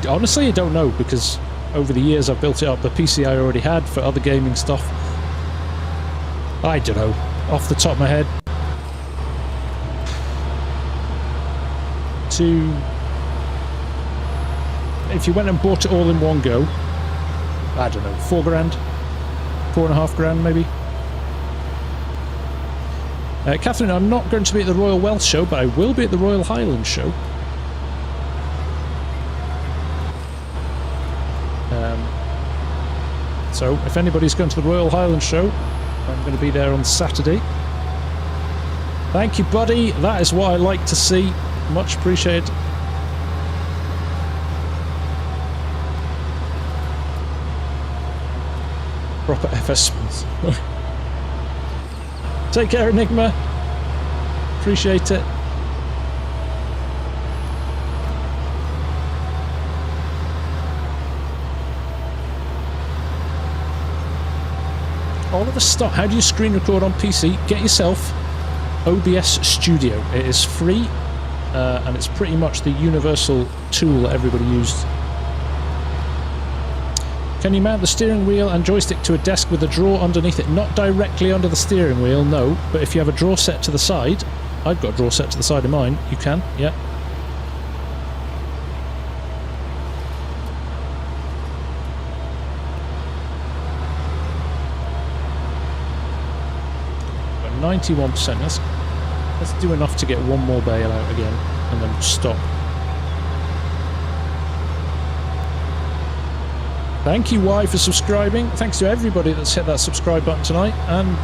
honestly, I don't know, because over the years I've built it up. The PC I already had for other gaming stuff. I don't know, off the top of my head. If you went and bought it all in one go, I don't know, 4 grand? 4.5 grand maybe? Catherine, I'm not going to be at the Royal Welsh show, but I will be at the Royal Highland show. So, if anybody's going to the Royal Highland show, I'm going to be there on Saturday. Thank you, buddy. That is what I like to see. Much appreciated. Proper FS sponsor. Take care, Enigma. Appreciate it. Oliver Stott, how do you screen record on PC? Get yourself OBS Studio. It is free, and it's pretty much the universal tool that everybody uses. Can you mount the steering wheel and joystick to a desk with a drawer underneath it? Not directly under the steering wheel, no, but if you have a drawer set to the side, I've got a drawer set to the side of mine, you can, yeah. 91%. Let's do enough to get one more bale out again, and then stop. Thank you, Y, for subscribing. Thanks to everybody that's hit that subscribe button tonight, and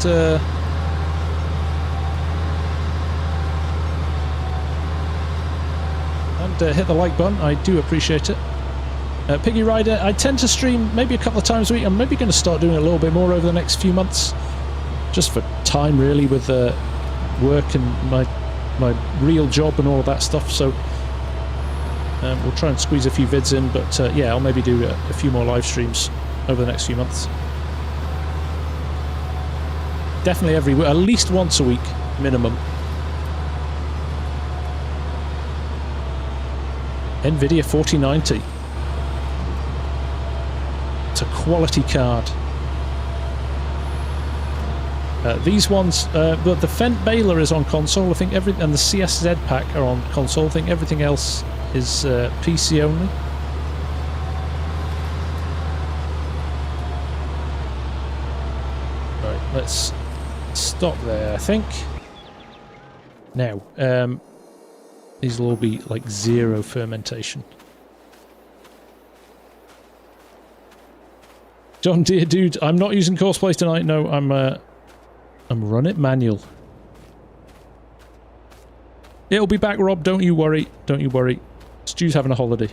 hit the like button. I do appreciate it. Piggy Rider, I tend to stream maybe a couple of times a week. I'm maybe going to start doing it a little bit more over the next few months, just for time, really, with work and my real job and all of that stuff. So we'll try and squeeze a few vids in, but yeah, I'll maybe do a few more live streams over the next few months. Definitely every week, at least once a week minimum. NVIDIA 4090. It's a quality card. These ones, but the Fent Baler is on console. I think and the CSZ pack are on console. I think everything else is PC only. Right, let's stop there, I think. Now, these will all be like 0 fermentation. John Deere dude, I'm not using Courseplay tonight. No, I'm run it manual. It'll be back, Rob. Don't you worry. Don't you worry. Stu's having a holiday.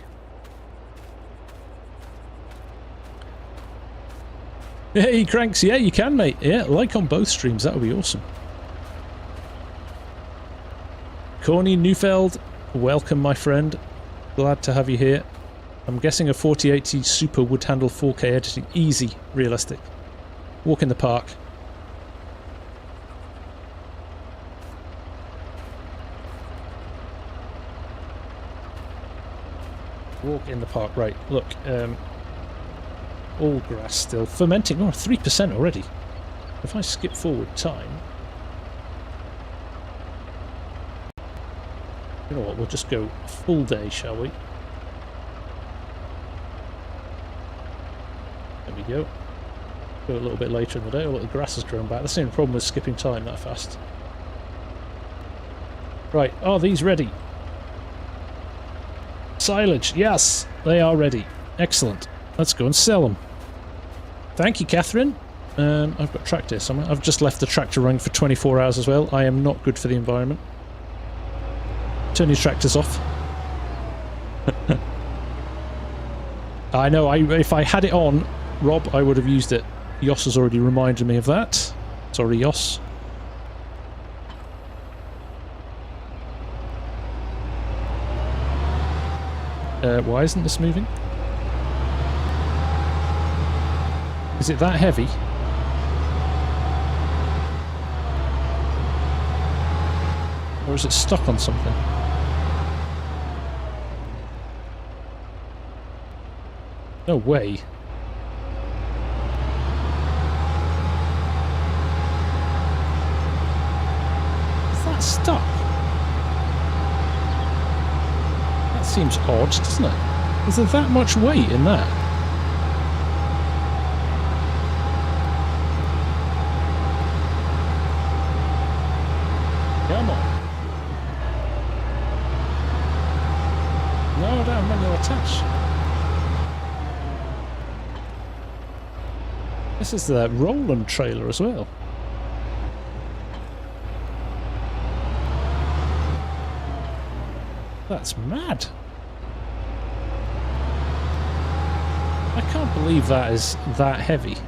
Hey, Cranks. Yeah, you can, mate. Yeah, like on both streams. That would be awesome. Corny Neufeld, welcome, my friend. Glad to have you here. I'm guessing a 4080 Super would handle 4K editing. Easy, realistic. Walk in the park. Walk in the park. Right, look. All grass still. Fermenting. Oh, 3% already. If I skip forward time... You know what, we'll just go full day, shall we? There we go. Go a little bit later in the day. Oh, look, the grass has grown back. That's the only problem with skipping time that fast. Right, are these ready? Silage, yes, they are ready. Excellent. Let's go and sell them. Thank you, Catherine. I've got tractor somewhere. I've just left the tractor running for 24 hours as well. I am not good for the environment. Turn your tractors off. I know, if I had it on, Rob, I would have used it. Yoss has already reminded me of that. Sorry, Yoss. Why isn't this moving? Is it that heavy? Or is it stuck on something? No way. Is that stuck? That seems odd, doesn't it? Is there that much weight in that? Come on. No, I don't have manual attach. This is the Roland trailer as well. That's mad. I can't believe that is that heavy.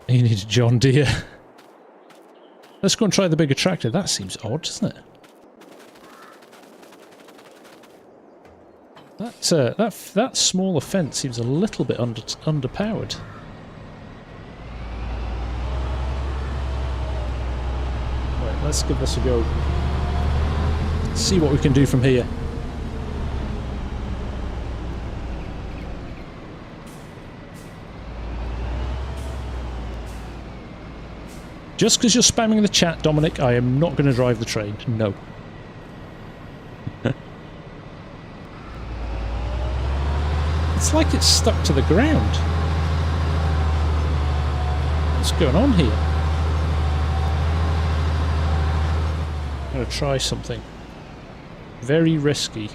You need a John Deere. Let's go and try the bigger tractor. That seems odd, doesn't it? That smaller fence seems a little bit underpowered. Right, let's give this a go. See what we can do from here. Just because you're spamming the chat, Dominic, I am not going to drive the train. No. It's like it's stuck to the ground. What's going on here? I'm going to try something. Very risky.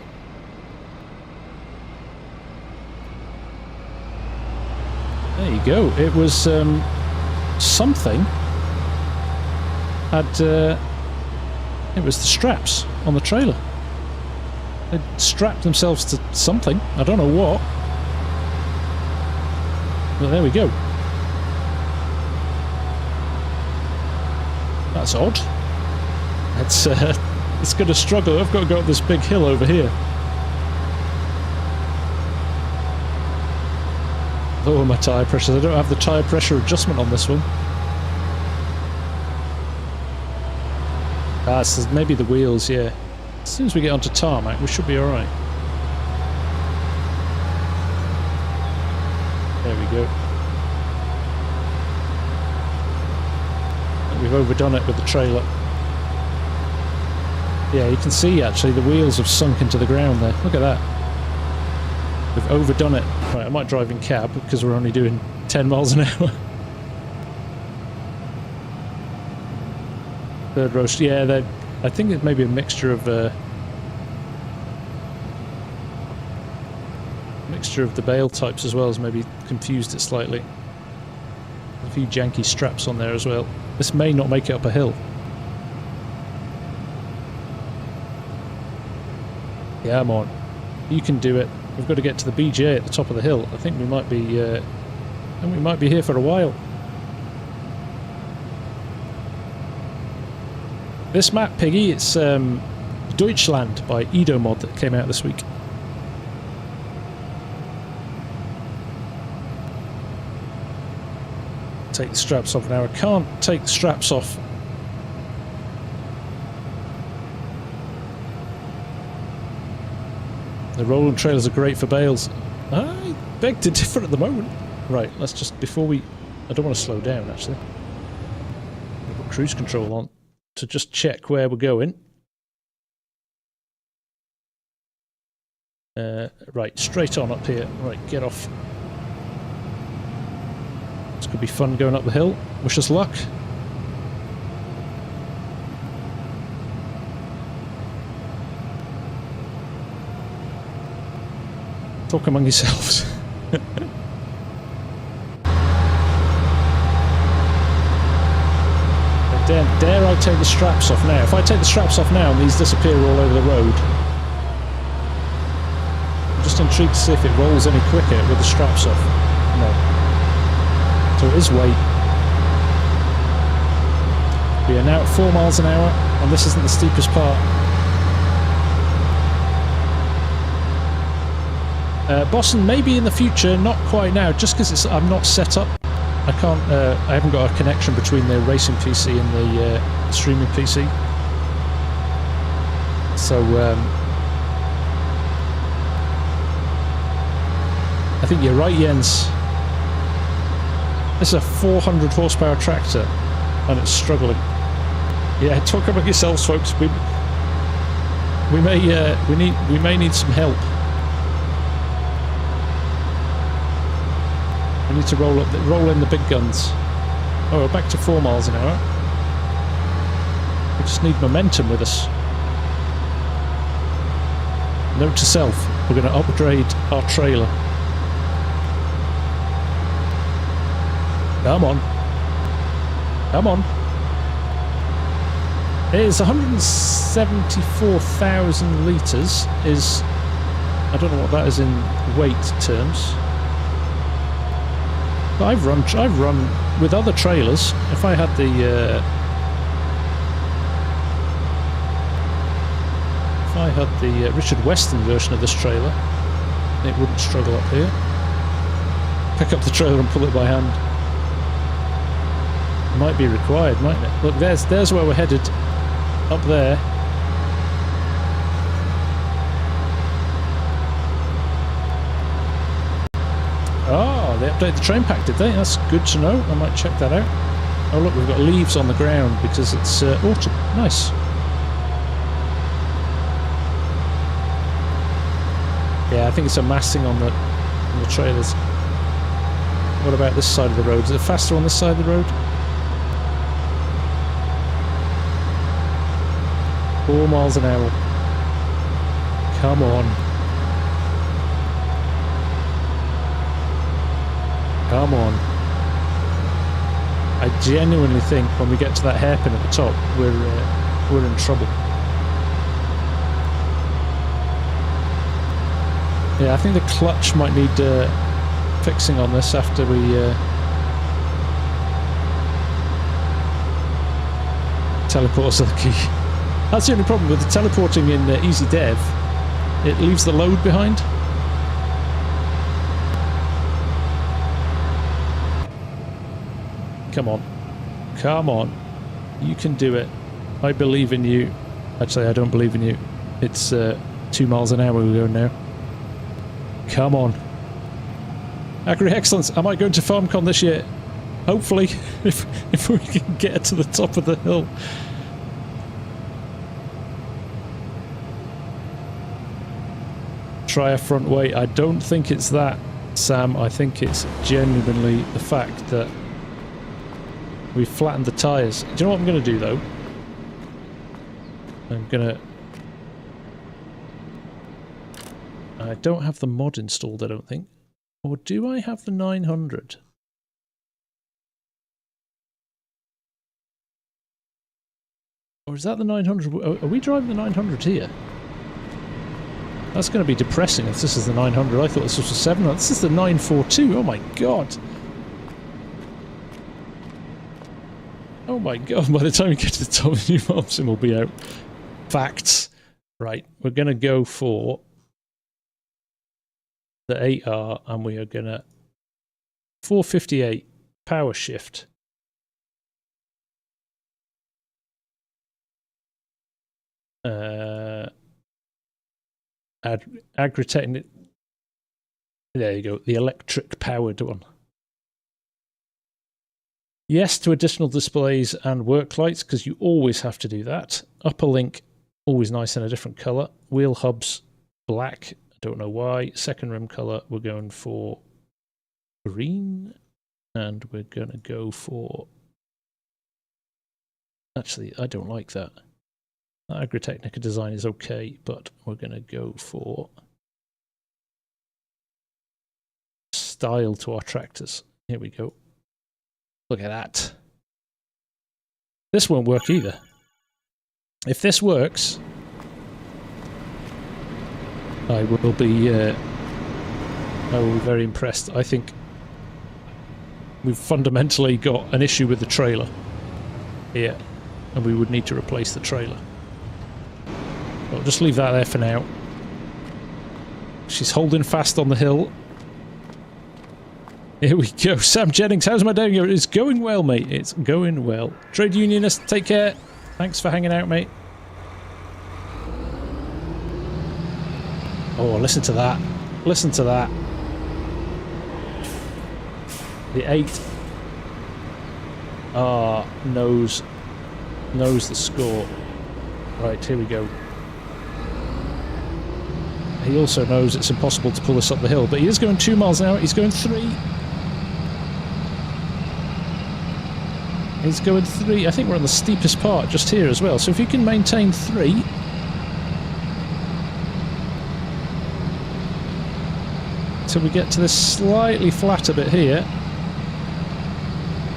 There you go. It was something had it was the straps on the trailer. They'd strapped themselves to something. I don't know what. But there we go. That's odd. It's going to struggle. I've got to go up this big hill over here. Lower my tyre pressure. I don't have the tyre pressure adjustment on this one. Ah, so maybe the wheels, yeah. As soon as we get onto tarmac, we should be alright. There we go. We've overdone it with the trailer. Yeah, you can see actually the wheels have sunk into the ground there. Look at that. We've overdone it. Right, I might drive in cab because we're only doing 10 miles an hour. Third row, yeah, I think it's maybe a mixture of the Bale types as well has maybe confused it slightly. A few janky straps on there as well. This may not make it up a hill. Yeah, I'm on. You can do it. We've got to get to the BGA at the top of the hill. I think we might be here for a while. This map, Piggy, it's Deutschland by Edomod that came out this week. Take the straps off now. I can't take the straps off. The rolling trailers are great for bales. I beg to differ at the moment. Right, let's just, before we... I don't want to slow down, actually. I'll put cruise control on to just check where we're going. Right, straight on up here. Right, get off. It's going to be fun going up the hill. Wish us luck. Talk among yourselves. Dare I take the straps off now? If I take the straps off now and these disappear all over the road, I'm just intrigued to see if it rolls any quicker with the straps off. No. So it is weight. We are now at 4 miles an hour, and this isn't the steepest part. Boston, maybe in the future, not quite now, just because I'm not set up. I can't. I haven't got a connection between the racing PC and the streaming PC. So I think you're right, Jens. This is a 400 horsepower tractor, and it's struggling. Yeah, talk about yourselves, folks. We may need some help. We need to roll in the big guns. Oh, we're back to 4 miles an hour. We just need momentum with us. Note to self, we're going to upgrade our trailer. Come on. Come on. It is 174,000 litres. I don't know what that is in weight terms. I've run with other trailers. If I had the Richard Weston version of this trailer, it wouldn't struggle up here. Pick up the trailer and pull it by hand. Might be required, mightn't it? Look, there's where we're headed. Up there. Oh, they updated the train pack, did they? That's good to know. I might check that out. Oh look, we've got leaves on the ground because it's autumn. Nice. Yeah, I think it's a massing on the trailers. What about this side of the road? Is it faster on this side of the road? 4 miles an hour. Come on. Come on. I genuinely think when we get to that hairpin at the top, we're in trouble. Yeah, I think the clutch might need fixing on this after we teleport us to the key. That's the only problem with the teleporting in Easy Dev. It leaves the load behind. Come on. Come on. You can do it. I believe in you. Actually, I don't believe in you. It's 2 miles an hour we're going now. Come on. Agri Excellence. Am I going to FarmCon this year? Hopefully, if we can get to the top of the hill. Try a front weight. I don't think it's that, Sam. I think it's genuinely the fact that we've flattened the tyres. Do you know what I'm going to do, though? I'm going to... I don't have the mod installed, I don't think. Or do I have the 900? Or is that the 900? Are we driving the 900 here? That's going to be depressing if this is the 900. I thought this was the 700. This is the 942. Oh my god. Oh my god. By the time we get to the top, the new FarmSim will be out. Facts. Right. We're going to go for the 8R and we are going to 458 power shift. Agritechnic. There you go, the electric powered one. Yes to additional displays and work lights, because you always have to do that. Upper link, always nice in a different colour. Wheel hubs, black. I don't know why. Second rim colour, we're going for green. And we're going to go for... Actually, I don't like that. Agritechnica design is okay, but we're going to go for style to our tractors. Here we go. Look at that. This won't work either. If this works, I will be very impressed. I think we've fundamentally got an issue with the trailer here, and we would need to replace the trailer. I'll just leave that there for now. She's holding fast on the hill. Here we go. Sam Jennings, how's my day going? It's going well, mate. It's going well. Trade unionist, take care. Thanks for hanging out, mate. Oh, listen to that. Listen to that. The 8. Knows the score. Right, here we go. He also knows it's impossible to pull this up the hill, but he is going 2 miles an hour. He's going 3. He's going 3. I think we're on the steepest part just here as well. So if you can maintain 3. Till we get to this slightly flatter bit here,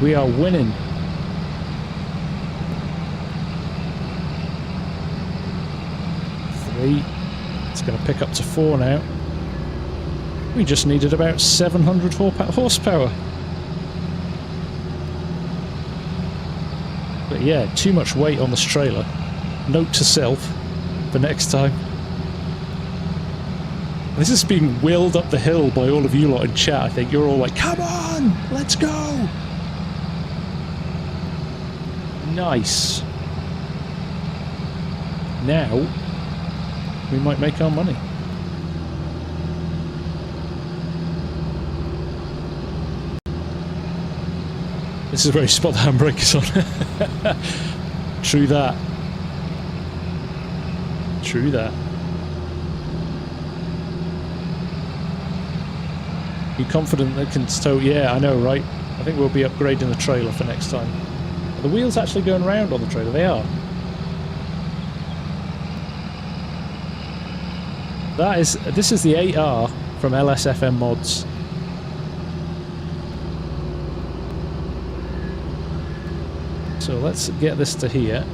we are winning. It's going to pick up to 4 now. We just needed about 700 horsepower. But yeah, too much weight on this trailer. Note to self for next time. This is being willed up the hill by all of you lot in chat. I think you're all like, come on, let's go. Nice. Now we might make our money. This is where you spot the handbrakes on. True that. True that. You confident that can tow? Yeah, I know, right? I think we'll be upgrading the trailer for next time. Are the wheels actually going round on the trailer? They are. This is the 8R from LSFM Mods. So let's get this to here.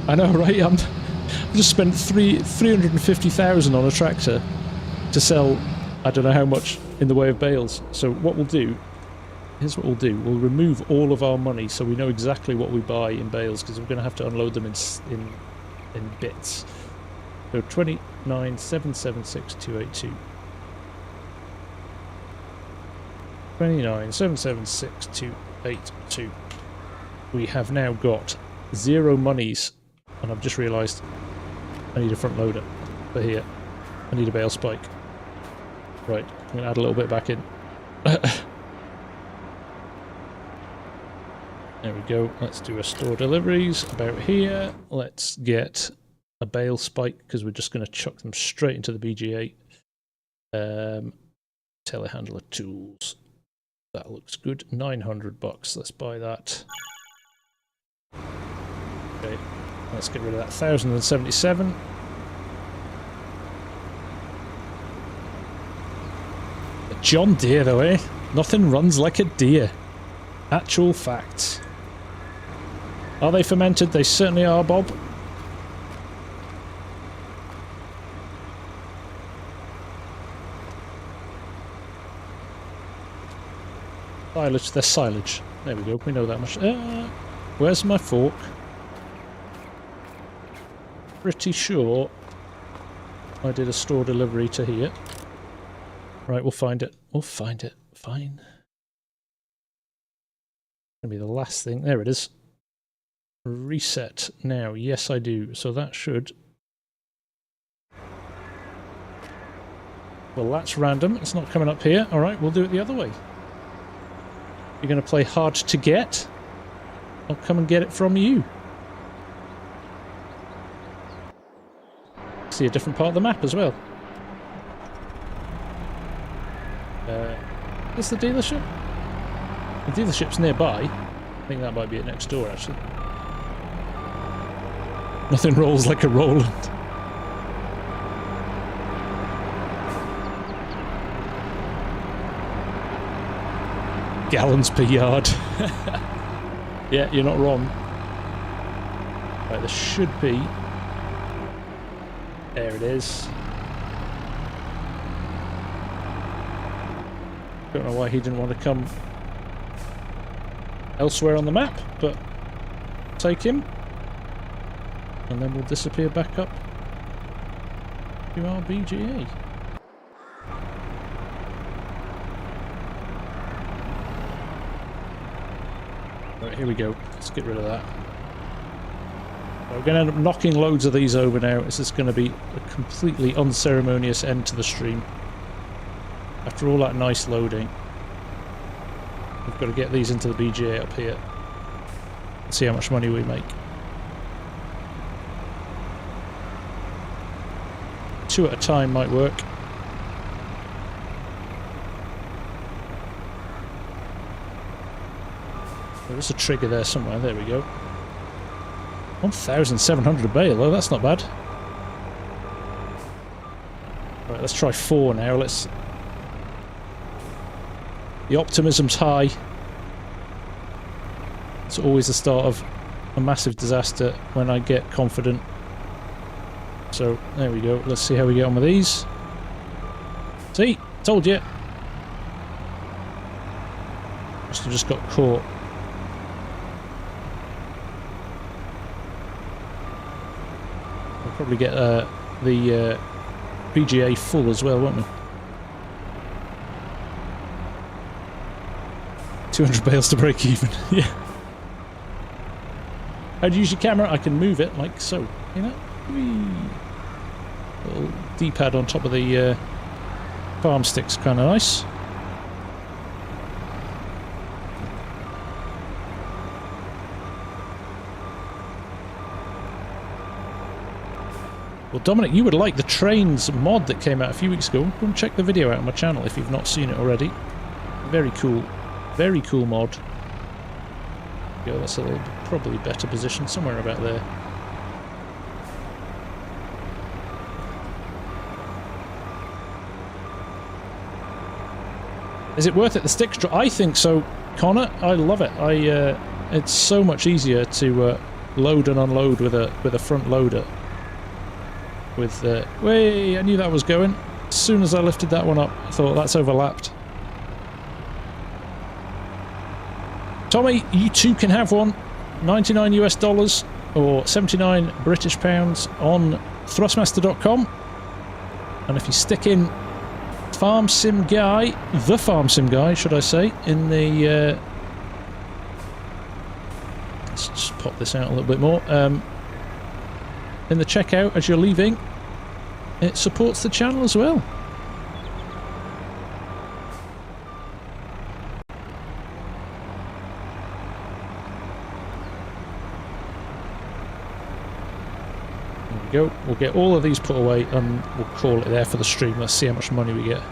I know, right? I've just spent 350,000 on a tractor to sell I don't know how much in the way of bales. So what we'll do, here's what we'll do. We'll remove all of our money so we know exactly what we buy in bales, because we're going to have to unload them in bits. So 29,776,282. 29,776,282. We have now got 0 monies, and I've just realised I need a front loader for here. I need a bale spike. Right, I'm going to add a little bit back in. There we go. Let's do a store deliveries about here. Let's get a bale spike because we're just going to chuck them straight into the BGA. Telehandler tools. That looks good. $900. Let's buy that. Okay, let's get rid of that 1,077. A John Deere though, eh? Nothing runs like a deer. Actual facts. Are they fermented? They certainly are, Bob. Silage, they're silage. There we go, we know that much. Where's my fork? Pretty sure I did a store delivery to here. Right, we'll find it. We'll find it. Fine. Gonna be the last thing. There it is. Reset now. Yes, I do. So that should... Well, that's random. It's not coming up here. Alright, we'll do it the other way. You're going to play hard to get? I'll come and get it from you. See a different part of the map as well. Is the dealership? The dealership's nearby. I think that might be it next door, actually. Nothing rolls like a Roland. Gallons per yard. Yeah, you're not wrong. Right, there should be... There it is. Don't know why he didn't want to come elsewhere on the map, but take him. And then we'll disappear back up to our BGA. Right, here we go. Let's get rid of that. We're going to end up knocking loads of these over now. This is going to be a completely unceremonious end to the stream. After all that nice loading, we've got to get these into the BGA up here and see how much money we make. 2 at a time might work. There's a trigger there somewhere. There we go. 1,700 a bale. Oh, that's not bad. Right, let's try 4 now. Let's. The optimism's high. It's always the start of a massive disaster when I get confident. So there we go. Let's see how we get on with these. See, told you. Must have just got caught. We'll probably get the BGA full as well, won't we? 200 bales to break even. Yeah. How do you use your camera? I can move it like so. You know? Whee. Little D-pad on top of the farm stick's kind of nice. Well, Dominic, you would like the trains mod that came out a few weeks ago. Go and check the video out on my channel if you've not seen it already. Very cool. Very cool mod. Yeah, that's a little probably better position, somewhere about there. Is it worth it, the stick drop? I think so, Connor. I love it. It's so much easier to load and unload with a front loader. With way, I knew that was going. As soon as I lifted that one up, I thought that's overlapped. Tommy, you too can have one. $99 US or 79 British pounds on Thrustmaster.com. And if you stick in FarmSimGuy, the FarmSimGuy, should I say, in the let's just pop this out a little bit more. In the checkout as you're leaving, it supports the channel as well. There we go. We'll get all of these put away and we'll call it there for the stream. Let's see how much money we get.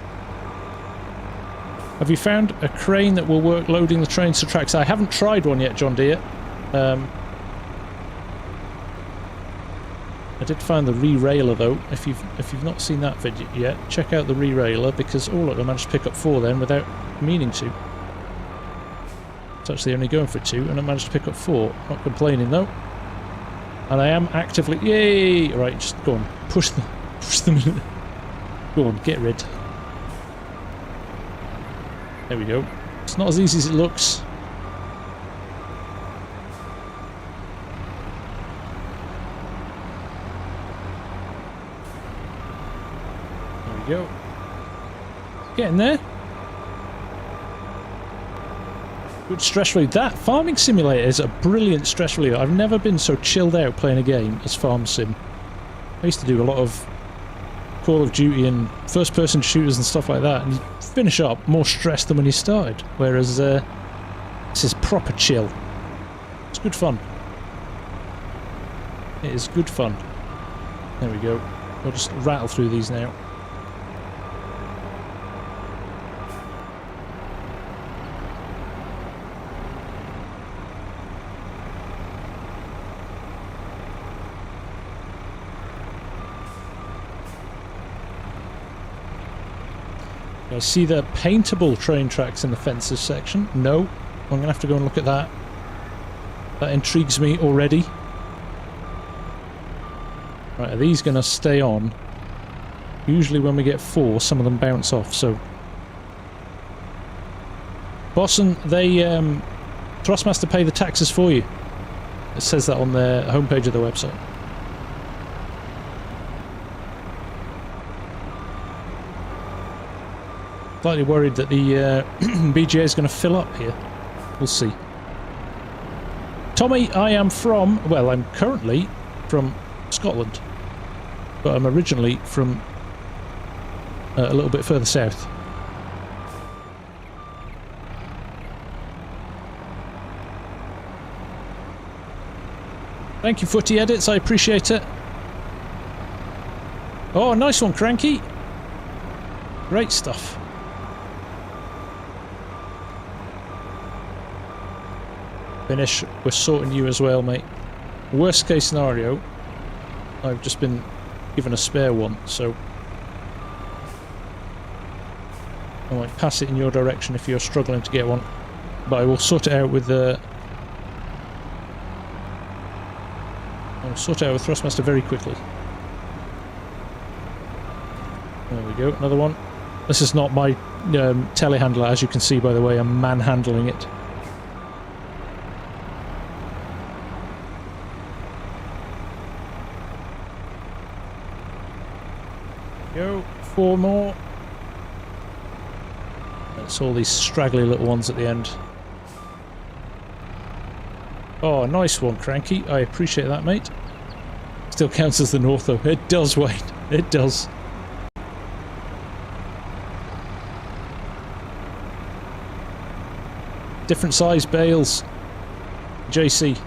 Have you found a crane that will work loading the trains to tracks? I haven't tried one yet, John Deere. I did find the re-railer though. If you've not seen that video yet, check out the re-railer, because oh look, I managed to pick up 4 then without meaning to. It's actually only going for 2 and I managed to pick up 4. Not complaining though. And I am actively, yay! Right, just go on, push them. Go on, get rid. There we go. It's not as easy as it looks. Go. Getting there. Good stress relief. That farming simulator is a brilliant stress reliever. I've never been so chilled out playing a game as FarmSim. I used to do a lot of Call of Duty and first-person shooters and stuff like that, and you finish up more stressed than when you started. Whereas this is proper chill. It's good fun. It is good fun. There we go. We'll just rattle through these now. I see the paintable train tracks in the fences section. No, I'm going to have to go and look at that. That intrigues me already. Right, are these going to stay on? Usually when we get 4, some of them bounce off, so... Boston, they, Thrustmaster pay the taxes for you. It says that on the homepage of the website. Slightly worried that the BGA is going to fill up here. We'll see. Tommy, I am from... Well, I'm currently from Scotland. But I'm originally from a little bit further south. Thank you, Footy Edits. I appreciate it. Oh, nice one, Cranky. Great stuff. Finish, we're sorting you as well, mate. Worst case scenario, I've just been given a spare one, so I might pass it in your direction if you're struggling to get one. But I will sort it out with I'll sort it out with Thrustmaster very quickly. There we go, another one. This is not my telehandler, as you can see by the way I'm manhandling it. Go, 4 more. That's all these straggly little ones at the end. Oh, nice one, Cranky. I appreciate that, mate. Still counts as the north, though. It does, Wayne. It does. Different size bales. JC.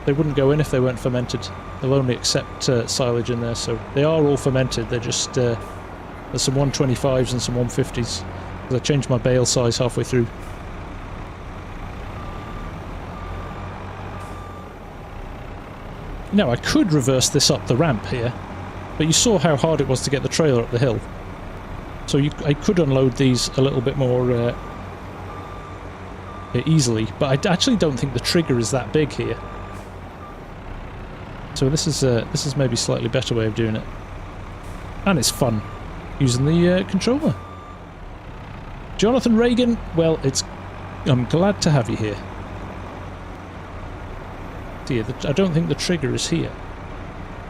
They wouldn't go in if they weren't fermented. They'll only accept silage in there, so they are all fermented. They're just there's some 125s and some 150s. I changed my bale size halfway through. Now I could reverse this up the ramp here, but you saw how hard it was to get the trailer up the hill. So I could unload these a little bit more easily, but I actually don't think the trigger is that big here. So this is maybe a slightly better way of doing it. And it's fun using the controller. Jonathan Reagan, well, I'm glad to have you here. See, I don't think the trigger is here.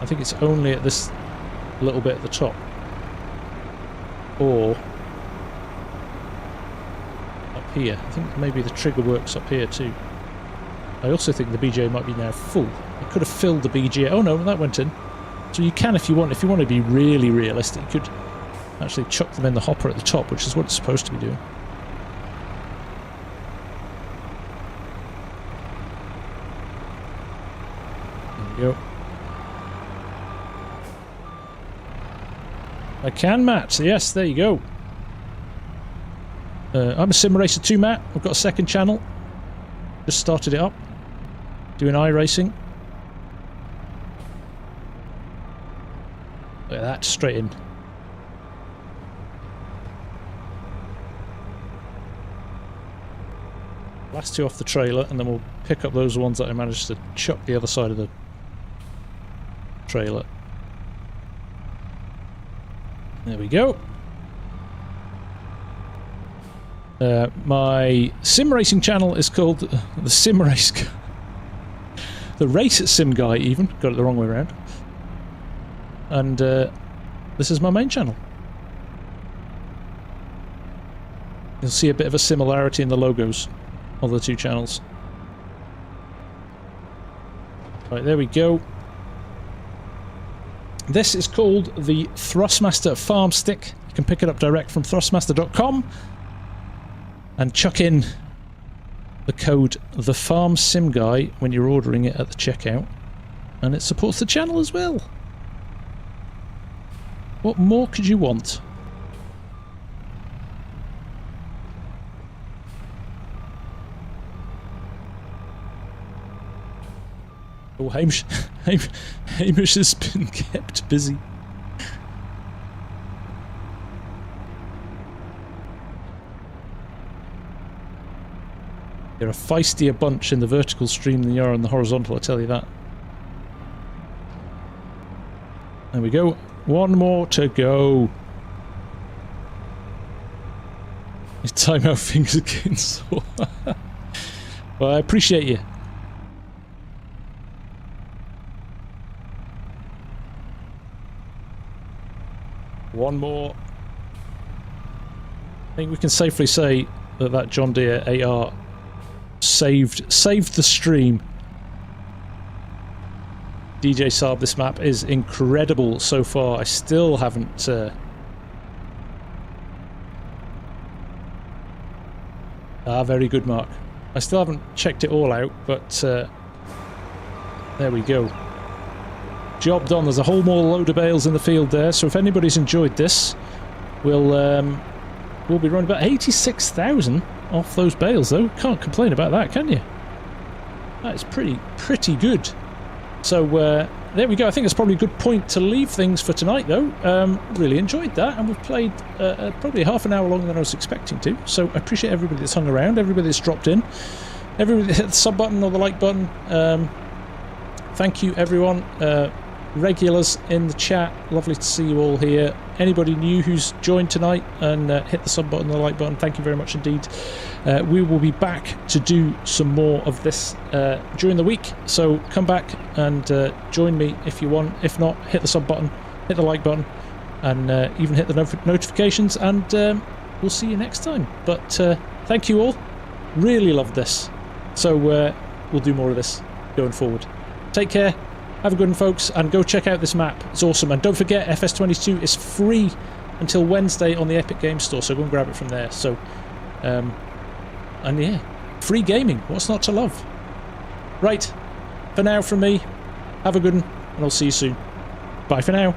I think it's only at this little bit at the top. Or up here. I think maybe the trigger works up here too. I also think the BJ might be now full. I could have filled the BJ. Oh no, that went in. So you can, if you want to be really realistic, you could actually chuck them in the hopper at the top, which is what it's supposed to be doing. There we go. I can, Matt. Yes, there you go. I'm a Sim Racer 2, Matt. I've got a second channel. Just started it up. Doing iRacing. Look at that, straight in. Last two off the trailer, and then we'll pick up those ones that I managed to chuck the other side of the trailer. There we go. My sim racing channel is called the Sim Race... the Race Sim Guy, even. Got it the wrong way around. And this is my main channel. You'll see a bit of a similarity in the logos of the two channels. Right, there we go. This is called the Thrustmaster Farm Stick. You can pick it up direct from thrustmaster.com and chuck in the code THEFARMSIMGUY when you're ordering it at the checkout, and it supports the channel as well. What more could you want? Oh, Hamish has been kept busy. You're a feistier bunch in the vertical stream than you are on the horizontal, I tell you that. There we go. One more to go. Your timeout fingers are getting sore. Well, I appreciate you. One more. I think we can safely say that that John Deere AR saved the stream. DJ Saab, this map is incredible so far. I still haven't very good, Mark. I still haven't checked it all out, but there we go. Job done. There's a whole more load of bales in the field there, so if anybody's enjoyed this, we'll be running about 86,000 off those bales, though. Can't complain about that, can you? That is pretty good. So there we go. I think that's probably a good point to leave things for tonight, though. Really enjoyed that, and we've played probably half an hour longer than I was expecting to. So I appreciate everybody that's hung around, everybody that's dropped in, everybody that hit the sub button or the like button. Thank you, everyone. Regulars in the chat, lovely to see you all here. Anybody new who's joined tonight and hit the sub button and the like button, thank you very much indeed. We will be back to do some more of this during the week, so come back and join me if you want. If not, hit the sub button, hit the like button, and even hit the notifications, and we'll see you next time. But thank you all, really loved this, so we'll do more of this going forward. Take care. Have a good one, folks, and go check out this map. It's awesome. And don't forget, FS22 is free until Wednesday on the Epic Games Store, so go and grab it from there. So, and yeah, free gaming. What's not to love? Right, for now from me, have a good one, and I'll see you soon. Bye for now.